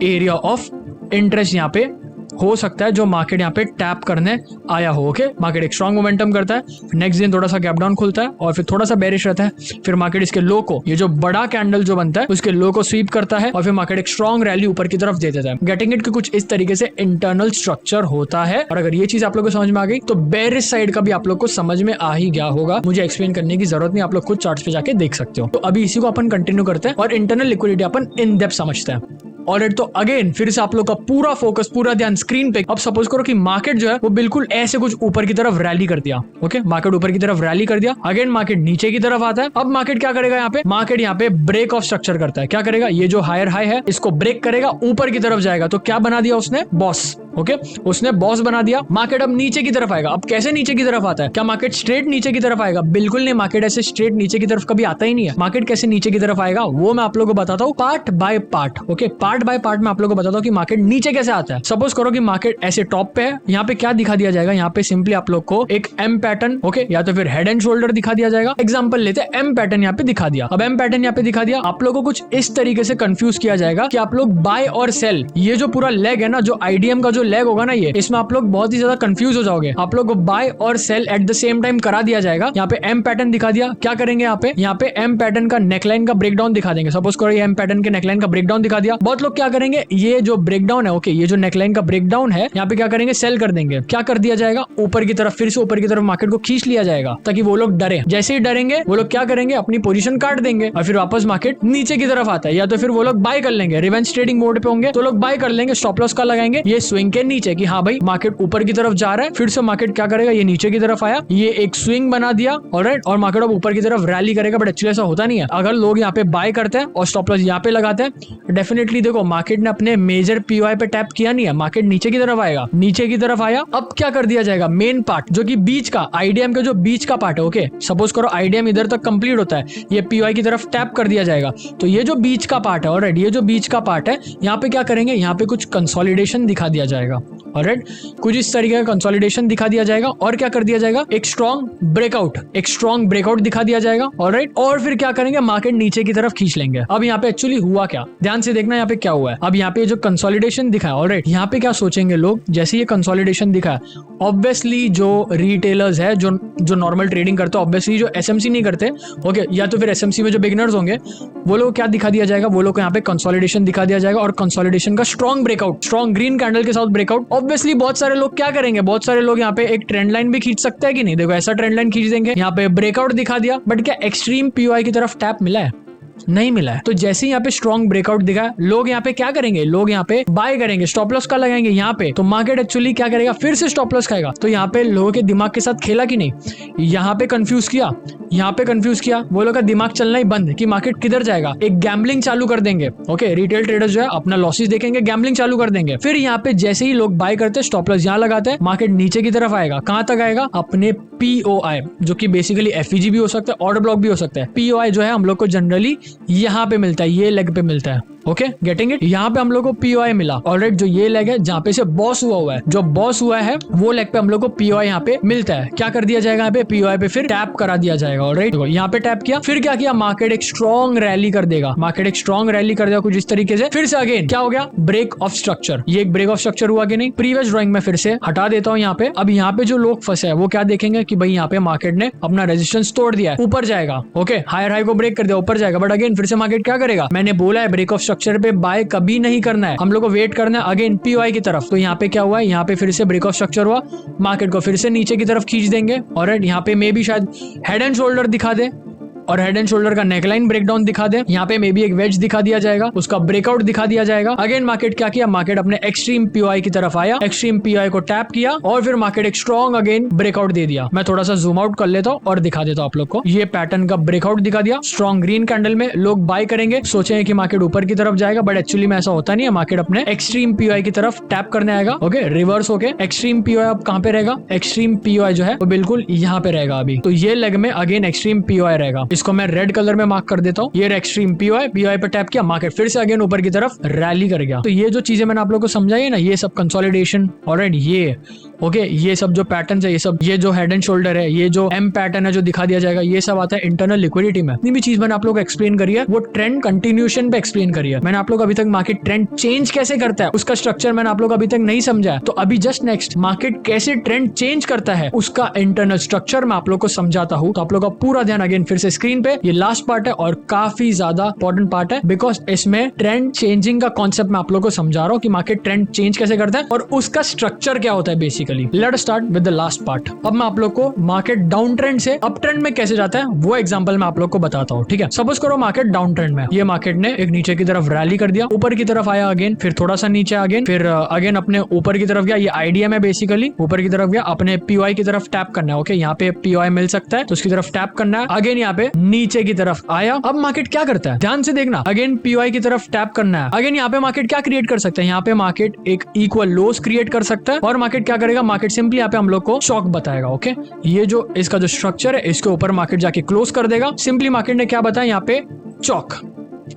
एरिया ऑफ इंटरेस्ट यहाँ पे हो सकता है जो मार्केट यहाँ पे टैप करने आया हो। ओके, मार्केट एक स्ट्रॉन्ग मोमेंटम करता है, नेक्स्ट दिन थोड़ा सा गैप डाउन खुलता है और फिर थोड़ा सा बेरिश रहता है, फिर मार्केट इसके लो को, ये जो बड़ा कैंडल जो बनता है उसके लो को स्वीप करता है और फिर मार्केट एक स्ट्रॉन्ग रैली ऊपर की तरफ दे देता है। गेटिंग इट कि कुछ इस तरीके से इंटरनल स्ट्रक्चर होता है। और अगर ये चीज आप लोग को समझ में आ गई तो बेरिश साइड का भी आप लोग को समझ में आ ही गया होगा, मुझे एक्सप्लेन करने की जरूरत नहीं, आप लोग खुद चार्ट्स पे जाके देख सकते हो। तो अभी इसी को अपन कंटिन्यू करते हैं और internal liquidity upon in depth समझते हैं। ऑलराइट, तो अगेन फिर से आप लोग का पूरा फोकस, पूरा ध्यान स्क्रीन पे। अब सपोज करो कि मार्केट जो है वो बिल्कुल ऐसे कुछ ऊपर की तरफ रैली कर दिया। ओके, मार्केट ऊपर की तरफ रैली कर दिया, अगेन मार्केट नीचे की तरफ आता है। अब मार्केट क्या करेगा, यहाँ पे मार्केट यहाँ पे ब्रेक ऑफ स्ट्रक्चर करता है। क्या करेगा, ये जो हायर हाई है इसको ब्रेक करेगा, ऊपर की तरफ जाएगा। तो क्या बना दिया उसने, बॉस। ओके, उसने बॉस बना दिया। मार्केट अब नीचे की तरफ आएगा। अब कैसे नीचे की तरफ आता है, क्या मार्केट स्ट्रेट नीचे की तरफ आएगा, बिल्कुल नहीं, मार्केट ऐसे स्ट्रेट नीचे की तरफ कभी आता ही नहीं है। मार्केट कैसे नीचे की तरफ आएगा वो मैं आप लोगों को बताता हूँ part by part. Okay, part by part में आप लोगों को बताता हूँ कि मार्केट नीचे कैसे आता है। सपोज करो कि मार्केट ऐसे टॉप पे है, यहाँ पे क्या दिखा दिया जाएगा, यहाँ पे सिंपली आप लोग को एक एम पैटर्न, ओके, या तो फिर हेड एंड शोल्डर दिखा दिया जाएगा। एग्जांपल लेते हैं, एम पैटर्न यहाँ पे दिखा दिया। अब एम पैटर्न यहाँ पे दिखा दिया, आप लोगों को कुछ इस तरीके से कंफ्यूज किया जाएगा कि आप लोग बाय और सेल, ये जो पूरा लेग है ना, जो आईडीएम का जो लेग होगा ना, ये इसमें आप लोग बहुत ही ज्यादा कंफ्यूज हो जाओगे। आप लोग को बाय और sell at the same time करा दिया जाएगा। यहाँ पे एम पैटर्न दिखा दिया, क्या करेंगे यहाँ पे एम पैटर्न का नेकलाइन का ब्रेकडाउन दिखा देंगे। सपोज करो ये एम पैटर्न के नेकलाइन का ब्रेकडाउन दिखा दिया, बहुत लोग क्या करेंगे, ये जो ब्रेकडाउन है, ओके, ये जो नेकलाइन का ब्रेकडाउन है, यहाँ पे क्या करेंगे, सेल कर देंगे। क्या कर दिया जाएगा, ऊपर की तरफ, फिर से ऊपर की तरफ मार्केट को खींच लिया जाएगा ताकि वो लोग डरे। जैसे ही डरेंगे वो लोग क्या करेंगे, अपनी पोजीशन काट देंगे और फिर वापस मार्केट नीचे की तरफ आता है। या तो फिर वो लोग बाय कर लेंगे, रिवेंज ट्रेडिंग मोड पे होंगे तो लोग बाय कर लेंगे, स्टॉप लॉस का लगाएंगे ये स्विंग के नीचे कि हाँ भाई मार्केट ऊपर की तरफ जा रहा है। फिर से मार्केट क्या करेगा, ये नीचे की तरफ आया, ये एक स्विंग बना दिया, ऑलराइट, और मार्केट अब ऊपर की तरफ रैली करेगा। बट एक्चुअली ऐसा होता नहीं है। अगर लोग यहाँ पे बाय करते हैं और स्टॉप लॉस यहाँ पे लगाते हैं, डेफिनेटली देखो मार्केट ने अपने मेजर पीओआई पे टैप किया नहीं है, मार्केट नीचे की तरफ आएगा, नीचे की तरफ आया। अब क्या कर दिया जाएगा, मेन पार्ट जो कि बीच का आईडीएम का जो बीच का पार्ट है, ओके, सपोज करो आईडीएम इधर तक कंप्लीट होता है, ये पीओआई की तरफ टैप कर दिया जाएगा। तो ये जो बीच का पार्ट है, ऑलराइट, ये जो बीच का पार्ट है, यहाँ पे क्या करेंगे, यहाँ पे कुछ कंसोलिडेशन दिखा दिया जाएगा। ऑलराइट, कुछ इस तरीके का कंसोलिडेशन दिखा दिया जाएगा और क्या कर दिया जाएगा, एक स्ट्रॉन्ग ब्रेकआउट दिखा दिया जाएगा। ऑलराइट, और फिर क्या करेंगे, मार्केट नीचे की तरफ खींच लेंगे। अब यहाँ पे एक्चुअली हुआ क्या, ध्यान से देखना यहाँ पे क्या हुआ है। अब यहाँ पे जो कंसोलिडेशन दिखा है, ऑलराइट, यहाँ पे क्या सोचेंगे लोग, जैसे ये कंसोलिडेशन दिखा है, ऑब्वियसली जो रिटेलर्स है, जो नॉर्मल ट्रेडिंग करते हैं, ऑब्वियसली जो एसएमसी नहीं करते, ओके, या तो फिर एसएमसी में जो बिगिनर्स होंगे, वो लोग क्या दिखा दिया जाएगा, वो लोग को यहाँ पे कंसोलिडेशन दिखा दिया जाएगा और कंसोलिडेशन का strong breakout, strong green candle के साथ ब्रेकआउट। ऑब्वियसली बहुत सारे लोग क्या करेंगे, बहुत सारे लोग यहाँ पे एक ट्रेंड लाइन भी खींच सकते हैं कि नहीं, देखो ऐसा ट्रेंड लाइन खींच देंगे, यहाँ पे ब्रेकआउट दिखा दिया, बट क्या एक्सट्रीम पीओआई की तरफ टैप मिला है, नहीं मिला है। तो जैसे ही यहाँ पे स्ट्रॉन्ग ब्रेकआउट दिखा, लोग यहाँ पे क्या करेंगे, लोग यहाँ पे बाय करेंगे, स्टॉप लॉस का लगाएंगे यहाँ पे। तो मार्केट एक्चुअली क्या करेगा, फिर से स्टॉप लॉस खाएगा। तो यहाँ पे लोगों के दिमाग के साथ खेला कि नहीं, यहाँ पे कंफ्यूज किया, यहाँ पे कंफ्यूज किया, वो लोग का दिमाग चलना ही बंद कि मार्केट किधर जाएगा, एक गैम्बलिंग चालू कर देंगे। ओके, रिटेल ट्रेडर्स जो है अपना लॉसेस देखेंगे, गैम्बलिंग चालू कर देंगे। फिर यहाँ पे जैसे ही लोग बाय करते हैं, स्टॉप लॉस यहाँ लगाते हैं, मार्केट नीचे की तरफ आएगा। कहां तक आएगा, अपने पीओआई, जो कि बेसिकली एफईजी भी हो सकता है, ऑर्डर ब्लॉक भी हो सकता है। पीओआई जो है हम लोग को जनरली यहाँ पे मिलता है, ये लेग पे मिलता है। Okay, getting it. यहाँ पे हम लोग को पीओआई मिला। ऑलराइट, जो ये लेग है जहाँ पे से बॉस हुआ है, जो बॉस हुआ है वो लेग पे हम लोग को पीओआई यहाँ पे मिलता है। क्या कर दिया जाएगा यहाँ पे, पीओआई पे फिर टैप करा दिया जाएगा। ऑलराइट, यहाँ पे टैप किया, फिर क्या किया, मार्केट एक स्ट्रॉन्ग रैली कर देगा। मार्केट एक स्ट्रॉन्ग रैली कर देगा कुछ इस तरीके से। फिर से अगेन क्या हो गया, ब्रेक ऑफ स्ट्रक्चर। ये एक ब्रेक ऑफ स्ट्रक्चर हुआ कि नहीं, प्रीवियस ड्राइंग में फिर से हटा देता हूँ यहाँ पे। अब यहाँ पे जो लोग फंसे हैं वो क्या देखेंगे कि भाई यहाँ पे मार्केट ने अपना रेजिस्टेंस तोड़ दिया है, ऊपर जाएगा। ओके, हायर हाई को ब्रेक कर दिया, ऊपर जाएगा। बट अगेन फिर से मार्केट क्या करेगा, मैंने बोला है ब्रेक ऑफ स्ट्रक्चर पे बाय कभी नहीं करना है, हम लोग को वेट करना है अगेन पीओआई की तरफ। तो यहाँ पे क्या हुआ है, यहाँ पे फिर से ब्रेक ऑफ स्ट्रक्चर हुआ, मार्केट को फिर से नीचे की तरफ खींच देंगे। और यहाँ पे मे भी शायद हेड एंड शोल्डर दिखा दे और हेड एंड शोल्डर का नेकलाइन ब्रेकडाउन दिखा दे। यहाँ पे मे बी एक वेज दिखा दिया जाएगा, उसका ब्रेकआउट दिखा दिया जाएगा। अगेन मार्केट क्या किया, मार्केट अपने एक्सट्रीम पीओआई की तरफ आया, एक्सट्रीम पीओआई को टैप किया और फिर मार्केट एक स्ट्रॉन्ग अगेन ब्रेकआउट दे दिया। मैं थोड़ा सा जूम आउट कर लेता हूँ और दिखा देता हूँ आप लोग को। ये पैटर्न का ब्रेकआउट दिखा दिया, स्ट्रॉन्ग ग्रीन कैंडल में लोग बाय करेंगे, सोचेंगे कि मार्केट ऊपर की तरफ जाएगा, बट एक्चुअली में ऐसा होता नहीं है। मार्केट अपने एक्सट्रीम पीओआई की तरफ टैप करने आएगा। ओके, रिवर्स होके एक्सट्रीम पीओआई अब कहाँ पे रहेगा, एक्सट्रीम पीओआई जो है वो बिल्कुल यहाँ पे रहेगा अभी। तो ये लेग में अगेन एक्सट्रीम पीओआई रहेगा, इसको मैं रेड कलर में मार्क कर देता हूँ। ये एक्सट्रीम पीओआई, पीओआई पे टैप किया, मार्केट फिर से अगेन ऊपर की तरफ रैली कर गया। तो ये जो चीजें मैंने आप लोगों को समझाई ना, ये सब कंसोलिडेशन। ऑलराइट, ये ओके, ये सब जो पैटर्न है, ये सब, ये जो हेड एंड शोल्डर है, ये जो एम पैटर्न है जो दिखा दिया जाएगा, ये सब आता है इंटरनल लिक्विडिटी में। इतनी भी चीज मैंने आप लोगों को एक्सप्लेन करी है, वो ट्रेंड कंटिन्यूएशन पे एक्सप्लेन करी है। मैंने आप लोग अभी तक मार्केट ट्रेंड चेंज कैसे करता है उसका स्ट्रक्चर मैंने आप लोग अभी तक नहीं समझा है। तो अभी जस्ट नेक्स्ट मार्केट कैसे ट्रेंड चेंज करता है उसका इंटरनल स्ट्रक्चर मैं आप लोग को समझाता हूँ। तो आप लोग का पूरा ध्यान अगेन फिर से स्क्रीन पे, ये लास्ट पार्ट है और काफी ज्यादा इंपॉर्टेंट पार्ट है, बिकॉज इसमें ट्रेंड चेंजिंग का कॉन्सेप्ट मैं आप लोग को समझा रहा हूँ कि मार्केट ट्रेंड चेंज कैसे करता है और उसका स्ट्रक्चर क्या होता है basically. Let's start with the last part. अब मैं आप लोग को मार्केट डाउन ट्रेंड से अप ट्रेंड में कैसे जाता है वो एग्जांपल मैं आप लोग को बताता हूँ। ठीक है, सपोज करो मार्केट डाउन ट्रेंड में, ये मार्केट ने एक नीचे की तरफ रैली कर दिया, ऊपर की तरफ आया अगेन, फिर थोड़ा सा नीचे अगेन, फिर अगेन अपने ऊपर की तरफ गया। ये आईडीएम है बेसिकली, ऊपर की तरफ गया, अपने पीओआई की तरफ टैप करना है। ओके, यहाँ पे पीओआई मिल सकता है तो उसकी तरफ टैप करना है। अगेन यहाँ पे नीचे की तरफ आया। अब मार्केट क्या करता है, ध्यान से देखना, अगेन पीओआई की तरफ टैप करना है। अगेन यहाँ पे मार्केट क्या क्रिएट कर सकता है, यहाँ पे मार्केट एक इक्वल लोस क्रिएट कर सकता है और मार्केट क्या करेगा, मार्केट सिंपली यहाँ पे हम लोग को चौक बताएगा। ओके, ये जो इसका जो स्ट्रक्चर है इसके ऊपर मार्केट जाके क्लोज कर देगा। सिंपली मार्केट ने क्या बताया यहाँ पे, चौक।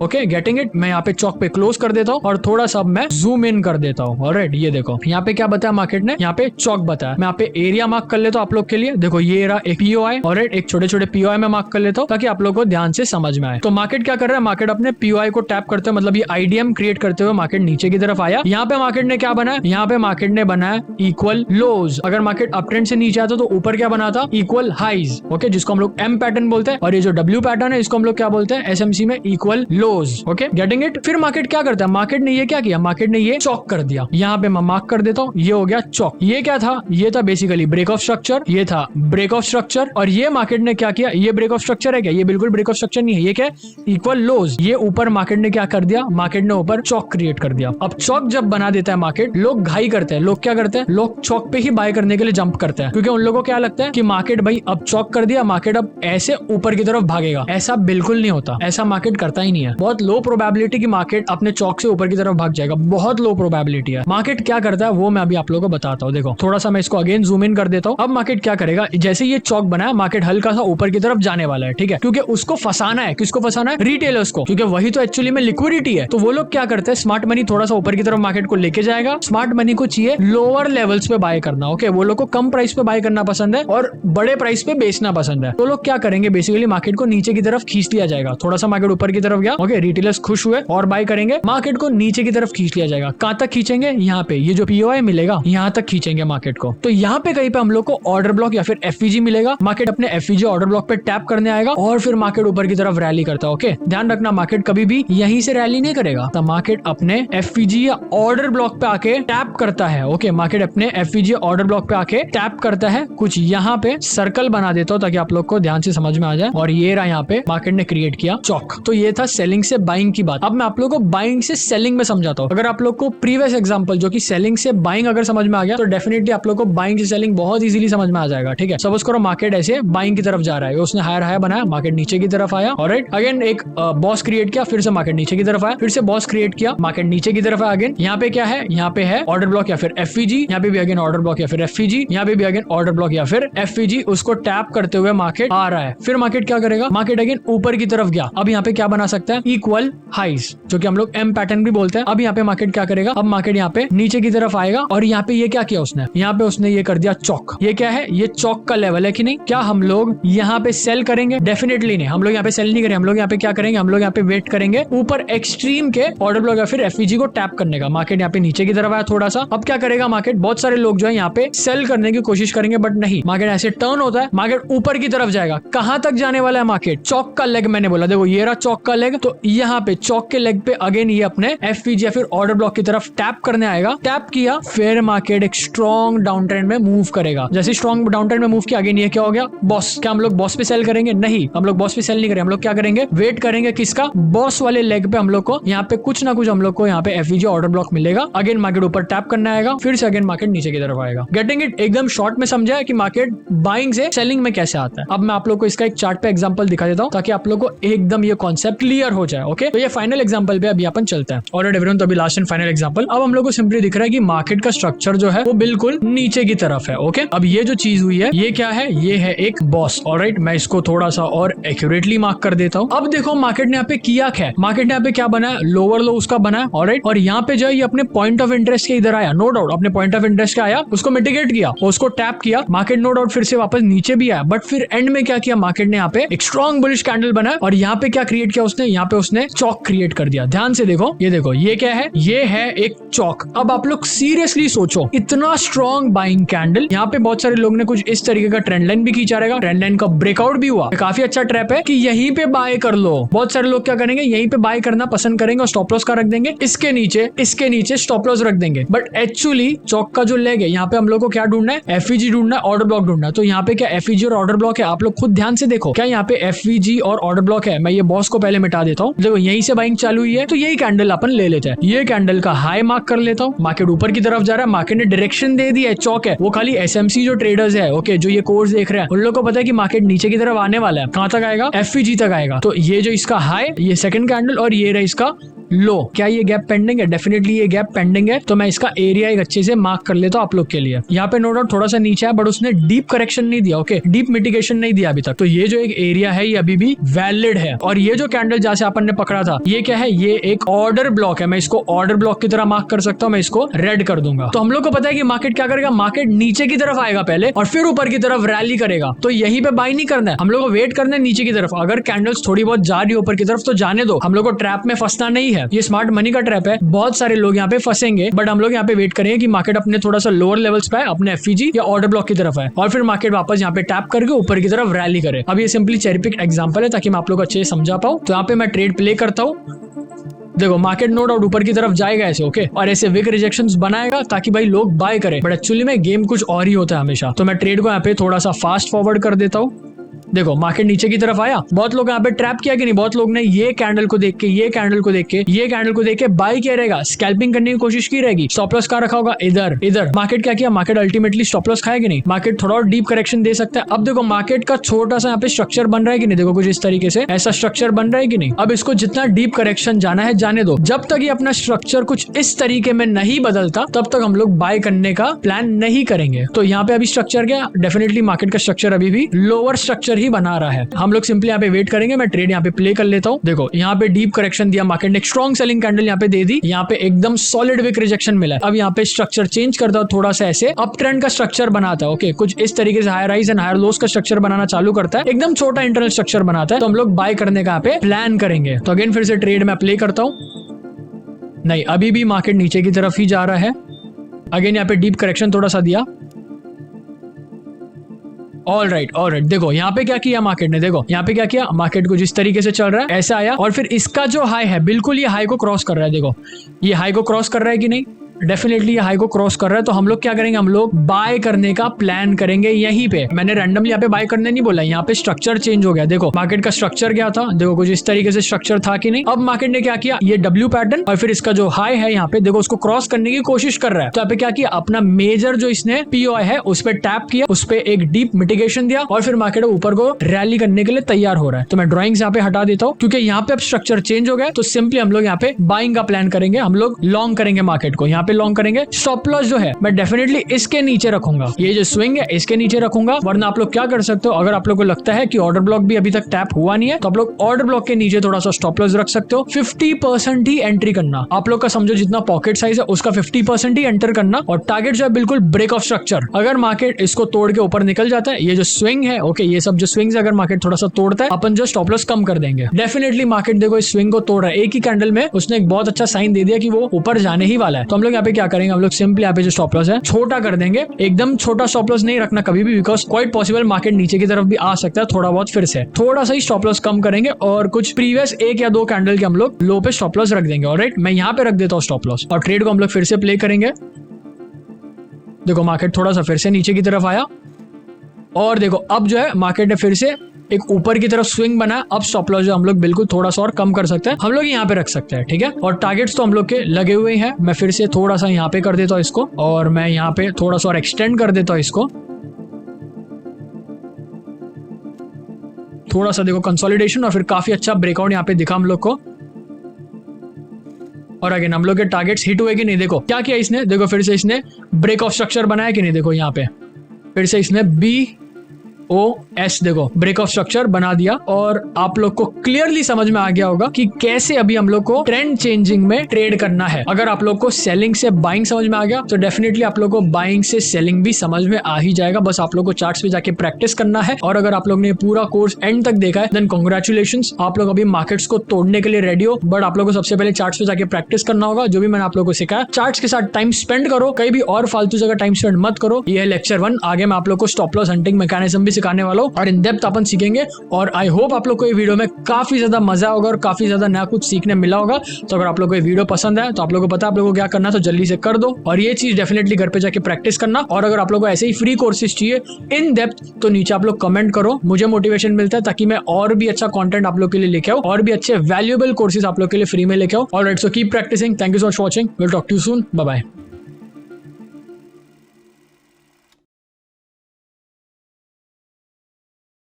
Okay, getting it. मैं यहाँ पे चौक पे क्लोज कर देता हूँ और थोड़ा सा मैं जूम इन कर देता हूँ। ऑलराइट, ये देखो यहाँ पे क्या बताया मार्केट ने, यहाँ पे चौक बताया। मैं यहाँ पे एरिया मार्क कर लेता हूँ आप लोग के लिए। देखो ये रहा एक पीओआई, ऑलराइट, एक छोटे छोटे पीओआई में मार्क कर लेता हूँ ताकि आप लोग को ध्यान से समझ में आए। तो मार्केट क्या कर रहा है, मार्केट अपने पीओआई को टैप करते हुए, मतलब ये आईडीएम क्रिएट करते हुए मार्केट नीचे की तरफ आया। यहाँ पे मार्केट ने क्या बनाया, यहाँ पे मार्केट ने बनाया इक्वल लोज। अगर मार्केट अप ट्रेंड से नीचे आता तो ऊपर क्या बना था, इक्वल हाइज। ओके, जिसको हम लोग एम पैटर्न बोलते हैं और ये जो डब्ल्यू पैटर्न है इसको हम लोग क्या बोलते हैं, एसएमसी में equal lows. Okay, getting it. फिर मार्केट क्या करता है, मार्केट ने ये क्या किया, मार्केट ने ये चौक कर दिया। यहाँ पे मैं मार्क कर देता हूँ, ये हो गया चौक। ये क्या था, ये था बेसिकली ब्रेक ऑफ स्ट्रक्चर, ये था ब्रेक ऑफ स्ट्रक्चर। और ये मार्केट ने क्या किया, ये ब्रेक ऑफ स्ट्रक्चर है क्या, ये बिल्कुल ब्रेक ऑफ स्ट्रक्चर नहीं है, ये क्या इक्वल लोज। ये ऊपर मार्केट ने क्या कर दिया, मार्केट ने ऊपर चौक क्रिएट कर दिया। अब चौक जब बना देता है मार्केट, लोग घाई करते हैं। लोग क्या करते हैं, लोग चौक पे ही बाय करने के लिए जंप करते हैं, क्योंकि उन लोगों को क्या लगता है कि मार्केट भाई अब चौक कर दिया, मार्केट अब ऐसे ऊपर की तरफ भागेगा। ऐसा बिल्कुल नहीं होता, ऐसा मार्केट करता ही नहीं है। बहुत लो प्रोबेबिलिटी की मार्केट अपने चौक से ऊपर की तरफ भाग जाएगा, बहुत लो प्रोबेबिलिटी है। मार्केट क्या करता है वो मैं अभी आप लोगों को बताता हूँ। देखो थोड़ा सा मैं इसको अगेन जूम इन कर देता हूँ। अब मार्केट क्या करेगा, जैसे ये चौक बनाया, मार्केट हल्का सा ऊपर की तरफ जाने वाला है। ठीक है, क्योंकि उसको फंसाना है। किसको फंसाना है, रिटेलर्स को, क्योंकि वही तो एक्चुअली में लिक्विडिटी है। तो वो लोग क्या करते हैं, स्मार्ट मनी थोड़ा सा ऊपर की तरफ मार्केट को लेके जाएगा। स्मार्ट मनी को चाहिए लोअर लेवल्स पे बाय करना। ओके, वो लोग को कम प्राइस पे बाय करना पसंद है और बड़े प्राइस पे बेचना पसंद है। तो लोग क्या करेंगे, बेसिकली मार्केट को नीचे की तरफ खींच लिया जाएगा। थोड़ा सा मार्केट ऊपर की तरफ गया, ओके, रिटेलर्स खुश हुए और बाय करेंगे, मार्केट को नीचे की तरफ खींच लिया जाएगा। कहां तक खींचेंगे, यहाँ पे ये जो पीओआई मिलेगा यहाँ तक खींचेंगे मार्केट को। तो यहाँ पे कहीं पे हम लोग को ऑर्डर ब्लॉक या फिर एफईजी मिलेगा। मार्केट अपने एफईजी ऑर्डर ब्लॉक पे टैप करने आएगा और फिर मार्केट ऊपर की तरफ रैली करता है। ओके, ध्यान रखना, मार्केट कभी भी यहीं से रैली नहीं करेगा। तो मार्केट अपने एफईजी या ऑर्डर ब्लॉक पे आके टैप करता है। ओके, मार्केट अपने एफईजी ऑर्डर ब्लॉक पे आके टैप करता है। कुछ यहाँ पे सर्कल बना देता हूँ ताकि आप लोग को ध्यान से समझ में आ जाए। और ये रहा यहाँ पे मार्केट ने क्रिएट किया चौक। तो ये था सेलिंग से बाइंग की बात। अब मैं आप लोग को बाइंग से सेलिंग में समझाता हूँ। अगर आप लोग को प्रीवियस एग्जांपल जो कि सेलिंग से बाइंग अगर समझ में आ गया तो डेफिनेटली आप लोग को बाइंग से सेलिंग बहुत इजीली समझ में आ जाएगा। ठीक है, सपोज करो मार्केट ऐसे बाइंग की तरफ जा रहा है, उसने हायर हाई बनाया, मार्केट नीचे की तरफ आया। ऑलराइट, अगेन एक बॉस क्रिएट किया, फिर से मार्केट नीचे की तरफ आया, फिर से बॉस क्रिएट किया, मार्केट नीचे की तरफ आया। अगेन यहाँ पे क्या है, यहाँ पे है ऑर्डर ब्लॉक या फिर एफईजी, यहाँ पे भी अगेन ऑर्डर ब्लॉक या फिर एफईजी, यहाँ पे भी अगेन ऑर्डर ब्लॉक या फिर एफईजी। उसको टैप करते हुए मार्केट आ रहा है। फिर मार्केट क्या करेगा, मार्केट अगेन ऊपर की तरफ गया। अब यहाँ पे क्या बना सकता है, है इक्वल हाइज, जो कि हम लोग एम पैटर्न भी बोलते हैं। अब यहाँ पे मार्केट क्या करेगा, अब मार्केट यहाँ पे नीचे की तरफ आएगा और यहाँ पे ये क्या किया उसने, यहाँ पे उसने ये कर दिया चौक। ये क्या है, ये चौक का लेवल है कि नहीं। क्या हम लोग यहाँ पे सेल करेंगे? डेफिनेटली नहीं, हम लोग यहाँ पे सेल नहीं करेंगे। हम लोग यहाँ पे क्या करेंगे, हम लोग यहाँ पे वेट करेंगे ऊपर एक्सट्रीम के ऑर्डर ब्लॉक या फिर एफईजी को टैप करने का। मार्केट यहाँ पे नीचे की तरफ आया थोड़ा सा, अब क्या करेगा मार्केट, बहुत सारे लोग जो है यहाँ पे सेल करने की कोशिश करेंगे, बट नहीं, मार्केट ऐसे टर्न होता है, मार्केट ऊपर की तरफ जाएगा। कहां तक जाने वाला है मार्केट, चौक का लेग मैंने बोला, देखो ये रहा चौक का लेग, तो यहाँ पे चौक के लेग पे अगेन ये अपने एफईजी या फिर ऑर्डर ब्लॉक की तरफ टैप करने आएगा। टैप किया, फिर मार्केट एक स्ट्रॉन्ग डाउन ट्रेंड में मूव करेगा। जैसे स्ट्रॉन्ग डाउन ट्रेंड में मूव किया, अगेन ये क्या हो गया, बॉस। क्या हम लोग बॉस पे सेल करेंगे? नहीं, हम लोग बॉस पे सेल नहीं करेंगे। हम लोग क्या करेंगे, वेट करेंगे किसका, बॉस वाले लेग पे। हम लोग को यहाँ पे कुछ ना कुछ हम लोग को यहाँ पे एफईजी ऑर्डर ब्लॉक मिलेगा। अगेन मार्केट ऊपर टैप करना आएगा, फिर से अगेन मार्केट नीचे की तरफ आएगा। Getting it? एकदम शॉर्ट में समझा है कि मार्केट बाइंग से सेलिंग में कैसे आता है। अब मैं आप लोग को इसका एक चार्ट पे एग्जांपल दिखा देता हूं ताकि आप लोग को एकदम ये कॉन्सेप्ट क्लियर हो जाए। ओके, तो ये फाइनल एग्जांपल पे अभी अपन चलते हैं। ऑलराइट एवरीवन, तो अभी लास्ट एंड फाइनल एग्जांपल। अब हम लोग को सिंपली दिख रहा है कि मार्केट का स्ट्रक्चर जो है वो बिल्कुल नीचे की तरफ है। ओके, अब ये जो चीज हुई है ये क्या है, ये है एक बॉस। ऑलराइट, मैं इसको थोड़ा सा और एक्यूरेटली मार्क कर देता हूँ। अब देखो मार्केट ने यहाँ पे किया क्या है, मार्केट ने यहाँ पे क्या बनाया, लोअर लो उसका बना है। ऑलराइट, और यहाँ पे जो है ये अपने पॉइंट ऑफ इंटरेस्ट के इधर आया, नो डाउट अपने पॉइंट ऑफ इंटरेस्ट का आया, उसको मिटिगेट किया, उसको टैप किया, मार्केट नो डाउट फिर से वापस नीचे भी आया। बट फिर एंड में क्या किया मार्केट ने, यहाँ पे एक स्ट्रॉन्ग बुलिश कैंडल बना और यहाँ पे क्या क्रिएट किया उसने, यहाँ पे उसने चौक क्रिएट कर दिया। ध्यान से देखो, ये देखो ये क्या है, ये है एक चौक। अब आप लोग सीरियसली सोचो, इतना स्ट्रॉन्ग बाइंग कैंडल, यहाँ पे बहुत सारे लोग ने कुछ इस तरीके का ट्रेंड लाइन भी खींचा रहेगा, ट्रेंड लाइन का ब्रेकआउट भी हुआ। काफी अच्छा ट्रैप है कि यहीं पे बाय कर लो। बहुत सारे लोग क्या करेंगे, यहीं पे बाय करना पसंद करेंगे और स्टॉप लॉस का रख देंगे, इसके नीचे स्टॉप लॉस रख देंगे। बट एक्चुअली चौक का जो लेग है, यहाँ पे हम लोग को क्या ढूंढना है, एफईजी ढूंढना है, ऑर्डर ब्लॉक ढूंढना है। तो यहाँ पे क्या एफईजी और ऑर्डर ब्लॉक है, आप लोग खुद ध्यान से देखो, क्या यहाँ पे एफईजी और ऑर्डर ब्लॉक है। मैं ये बॉस को पहले मिटा देता हूँ। देखो यहीं से बाइंग चालू हुई है, तो यही कैंडल अपन ले लेते हैं। ये कैंडल का हाई मार्क कर लेता हूँ। मार्केट ऊपर की तरफ जा रहा है, मार्केट ने डायरेक्शन दे दी है, चौक है। वो खाली एसएमसी जो ट्रेडर्स है, ओके, जो ये कोर्स देख रहे हैं, उन लोगों को पता है कि मार्केट नीचे की तरफ आने वाला है। कहां तक आएगा, एफईजी तक आएगा। तो ये जो इसका हाई, ये सेकंड कैंडल, और ये रहा इसका लो। क्या ये गैप पेंडिंग है? डेफिनेटली ये गैप पेंडिंग है। तो मैं इसका एरिया एक अच्छे से मार्क कर लेता हूँ आप लोग के लिए। यहाँ पे नो डाउट थोड़ा सा नीचे है, बट उसने डीप करेक्शन नहीं दिया, ओके, डीप मिटिगेशन नहीं दिया अभी तक। तो ये जो एक एरिया है ये अभी भी वैलिड है। और ये जो कैंडल जैसे अपन ने पकड़ा था, ये क्या है, ये एक ऑर्डर ब्लॉक है। मैं इसको ऑर्डर ब्लॉक की तरह मार्क कर सकता हूँ, मैं इसको रेड कर दूंगा। तो हम लोग को पता है कि मार्केट क्या करेगा, मार्केट नीचे की तरफ आएगा पहले और फिर ऊपर की तरफ रैली करेगा। तो यहीं पे बाय नहीं करना है, हम लोग को वेट करना है नीचे की तरफ। अगर कैंडल्स थोड़ी बहुत जा रही है ऊपर की तरफ तो जाने दो, हम लोग को ट्रैप में फंसना नहीं है। ये स्मार्ट मनी ट्रैप है, बहुत सारे लोग यहाँ पे फंसेंगे, बट हम लोग यहाँ पे वेट करेंगे कि मार्केट अपने थोड़ा सा लोअर लेवल्स पे अपने एफईजी या ऑर्डर ब्लॉक की तरफ है और फिर मार्केट वापस यहाँ पे टैप करके ऊपर की तरफ रैली करे। अब ये सिंपली चेरी पिक एग्जांपल है ताकि मैं आप लोग अच्छे से समझा पाऊं। तो यहाँ पे मैं ट्रेड प्ले करता हूँ। देखो मार्केट नो डाउट ऊपर की तरफ जाएगा ऐसे, ओके, और ऐसे विक रिजेक्शंस बनाएगा ताकि भाई लोग बाय करें, बट एक्चुअली में गेम कुछ और ही होता है हमेशा। तो मैं ट्रेड को यहाँ पे थोड़ा सा फास्ट फॉरवर्ड कर देता हूँ। देखो मार्केट नीचे की तरफ आया, बहुत लोग यहाँ पे ट्रैप किया कि नहीं, बहुत लोग ने ये कैंडल को देख के, ये कैंडल को देख के, ये कैंडल को देख के बाय किया रहेगा, स्कैल्पिंग करने की कोशिश की रहेगी। स्टॉप लॉस कहाँ रखा होगा, इधर। मार्केट क्या किया, मार्केट अल्टीमेटली स्टॉप लॉस खाएगी नहीं, मार्केट थोड़ा और डीप करेक्शन दे सकता है। अब देखो मार्केट का छोटा सा यहाँ पे स्ट्रक्चर बन रहा है कि नहीं, देखो कुछ इस तरीके से ऐसा स्ट्रक्चर बन रहा है कि नहीं। अब इसको जितना डीप करेक्शन जाना है जाने दो, जब तक ये अपना स्ट्रक्चर कुछ इस तरीके में नहीं बदलता तब तक हम लोग बाय करने का प्लान नहीं करेंगे। तो यहाँ पे अभी स्ट्रक्चर क्या, डेफिनेटली मार्केट का स्ट्रक्चर अभी भी लोअर स्ट्रक्चर ही बना रहा है। हम लोग सिंपली यहाँ पे वेट करेंगे। मैं ट्रेड यहाँ पे प्ले कर लेता हूँ। देखो यहाँ पे डीप करेक्शन दिया, मार्केट ने स्ट्रॉन्ग सेलिंग कैंडल यहाँ पे दे दी, यहाँ पे एकदम सॉलिड विक रिजेक्शन मिला। अब यहाँ पे स्ट्रक्चर चेंज करता हूँ, थोड़ा सा ऐसे अप ट्रेंड का स्ट्रक्चर बनाता है, ओके, कुछ इस तरीके से higher highs and higher lows का स्ट्रक्चर बनाना चालू करता है, एकदम छोटा इंटरनल स्ट्रक्चर बनाता है। तो हम लोग बाय करने का यहाँ पे प्लान करेंगे। तो अगेन फिर से ट्रेड में प्ले करता हूँ। नहीं, अभी भी मार्केट नीचे की तरफ ही जा रहा है। अगेन यहाँ पे डीप करेक्शन थोड़ा सा दिया। ऑल राइट, देखो यहाँ पे क्या किया मार्केट ने, देखो यहाँ पे क्या किया, मार्केट को जिस तरीके से चल रहा है ऐसा आया और फिर इसका जो हाई है बिल्कुल ये हाई को क्रॉस कर रहा है। देखो ये हाई को क्रॉस कर रहा है कि नहीं, डेफिनेटली ये हाई को क्रॉस कर रहा है। तो हम लोग क्या करेंगे, हम लोग बाय करने का प्लान करेंगे यहीं पे। मैंने रैंडमली यहाँ पे बाय करने नहीं बोला, यहाँ पे स्ट्रक्चर चेंज हो गया। देखो मार्केट का स्ट्रक्चर क्या था, देखो कुछ इस तरीके से स्ट्रक्चर था कि नहीं। अब मार्केट ने क्या किया, ये डब्ल्यू पैटर्न और फिर इसका जो हाई है यहाँ पे देखो उसको क्रॉस करने की कोशिश कर रहा है। तो यहाँ पे क्या किया, अपना मेजर जो इसने पीओआई है उस पर टैप किया, उस पर एक डीप मिटिगेशन दिया और फिर मार्केट ऊपर को रैली करने के लिए तैयार हो रहा है। तो मैं ड्रॉइंग्स यहाँ पे हटा देता हूँ क्योंकि यहाँ पे अब स्ट्रक्चर चेंज हो गया। तो सिंपली हम लोग यहाँ पे बाइंग का प्लान करेंगे, हम लोग लॉन्ग करेंगे मार्केट को। यहाँ पे लॉन्ग करेंगे। स्टॉप लॉस जो है मैं डेफिनेटली इसके नीचे रखूंगा, ये जो स्विंग है इसके नीचे रखूंगा। वरना आप लोग क्या कर सकते हो, अगर आप लोग को लगता है कि ऑर्डर ब्लॉक भी अभी तक टैप हुआ नहीं है तो आप लोग ऑर्डर ब्लॉक के नीचे थोड़ा सा स्टॉप लॉस रख सकते हो। 50% ही एंट्री करना, आप लोग का समझो जितना पॉकेट साइज है उसका 50% ही एंटर करना। और टारगेट जो है बिल्कुल ब्रेक ऑफ स्ट्रक्चर, अगर मार्केट इसको तोड़ के ऊपर निकल जाता है, ये जो स्विंग है ओके, ये सब जो स्विंग्स अगर मार्केट थोड़ा सा तोड़ता है अपन जो स्टॉप लॉस कम कर देंगे। डेफिनेटली मार्केट देखो इस स्विंग को तोड़ रहा है, एक ही कैंडल में उसने एक बहुत अच्छा साइन दे दिया कि वो ऊपर जाने ही वाला है। तो हम लोग यहाँ पे क्या करेंगे, हम लोग सिंपली यहाँ पे जो स्टॉप लॉस है छोटा कर देंगे। एकदम छोटा स्टॉप लॉस नहीं रखना कभी भी, बिकॉज क्वाइट पॉसिबल मार्केट नीचे की तरफ भी आ सकता है थोड़ा बहुत, फिर से थोड़ा सा ही स्टॉप लॉस कम करेंगे और कुछ प्रीवियस 1 या 2 कैंडल के हम लोग लो पे स्टॉप लॉस रख देंगे। ऑलराइट, मैं यहाँ पे रख देता हूँ स्टॉप लॉस और ट्रेड को हम लोग फिर से प्ले करेंगे। देखो मार्केट थोड़ा सा फिर से नीचे की तरफ आया और देखो अब जो है मार्केट ने फिर से एक ऊपर की तरफ स्विंग बनाया। अब स्टॉप लॉस जो हम लोग बिल्कुल थोड़ा सा और कम कर सकते हैं, हम लोग यहाँ पे रख सकते हैं, ठीक है। और टारगेट्स तो हम लोग के लगे हुए हैं। मैं फिर से थोड़ा सा यहाँ पे कर देता हूँ इसको और मैं यहाँ पे थोड़ा सा और एक्सटेंड कर देता हूँ इसको। थोड़ा सा देखो कंसोलिडेशन और फिर काफी अच्छा ब्रेकआउट यहाँ पे दिखा हम लोग को। और अगेन हम लोग के टारगेट्स हिट हुए कि नहीं, देखो क्या किया इसने, देखो फिर से इसने ब्रेक ऑफ स्ट्रक्चर बनाया कि नहीं, देखो यहाँ पे फिर से इसने BOS देखो ब्रेक ऑफ स्ट्रक्चर बना दिया। और आप लोग को क्लियरली समझ में आ गया होगा कि कैसे अभी हम लोग को ट्रेंड चेंजिंग में ट्रेड करना है। अगर आप लोग को सेलिंग से बाइंग समझ में आ गया तो डेफिनेटली आप लोग को बाइंग से सेलिंग भी समझ में आ ही जाएगा। बस आप लोग को चार्ट्स पे जाके प्रैक्टिस करना है। और अगर आप लोग ने पूरा कोर्स एंड तक देखा है देन कांग्रेचुलेशंस, आप लोग अभी मार्केट्स को तोड़ने के लिए रेडी हो। बट आप लोग को सबसे पहले चार्ट्स पे जाके प्रैक्टिस करना होगा। जो भी मैंने आप लोग को सिखाया चार्ट्स के साथ टाइम स्पेंड करो, कहीं भी और फालतू जगह टाइम स्पेंड मत करो। ये है लेक्चर 1। आगे मैं आप लोग को स्टॉप लॉस हंटिंग मैकेनिज्म भी सिखाने वाला हूँ और इन डेप्थ अपन सीखेंगे। और आई होप आप लोग को ये वीडियो में काफी ज्यादा मजा होगा और काफी ज्यादा नया कुछ सीखने मिला होगा। तो अगर आप लोग को ये वीडियो पसंद है तो आप लोग को पता है आप लोग को क्या करना है, तो जल्दी से कर दो। और ये चीज डेफिनेटली घर पे जाके प्रैक्टिस करना। और अगर आप लोग को ऐसे ही फ्री कोर्सेज चाहिए इन डेप्थ तो नीचे आप लोग कमेंट करो, मुझे मोटिवेशन मिलता है ताकि मैं और भी अच्छा कंटेंट आप लोग के लिए लेके आऊं और भी अच्छे वैल्यूएबल कोर्सेज आप लोग के लिए फ्री में लेके आऊं। Alright, so keep practicing. Thank you so much for watching. Will talk to you soon. Bye bye.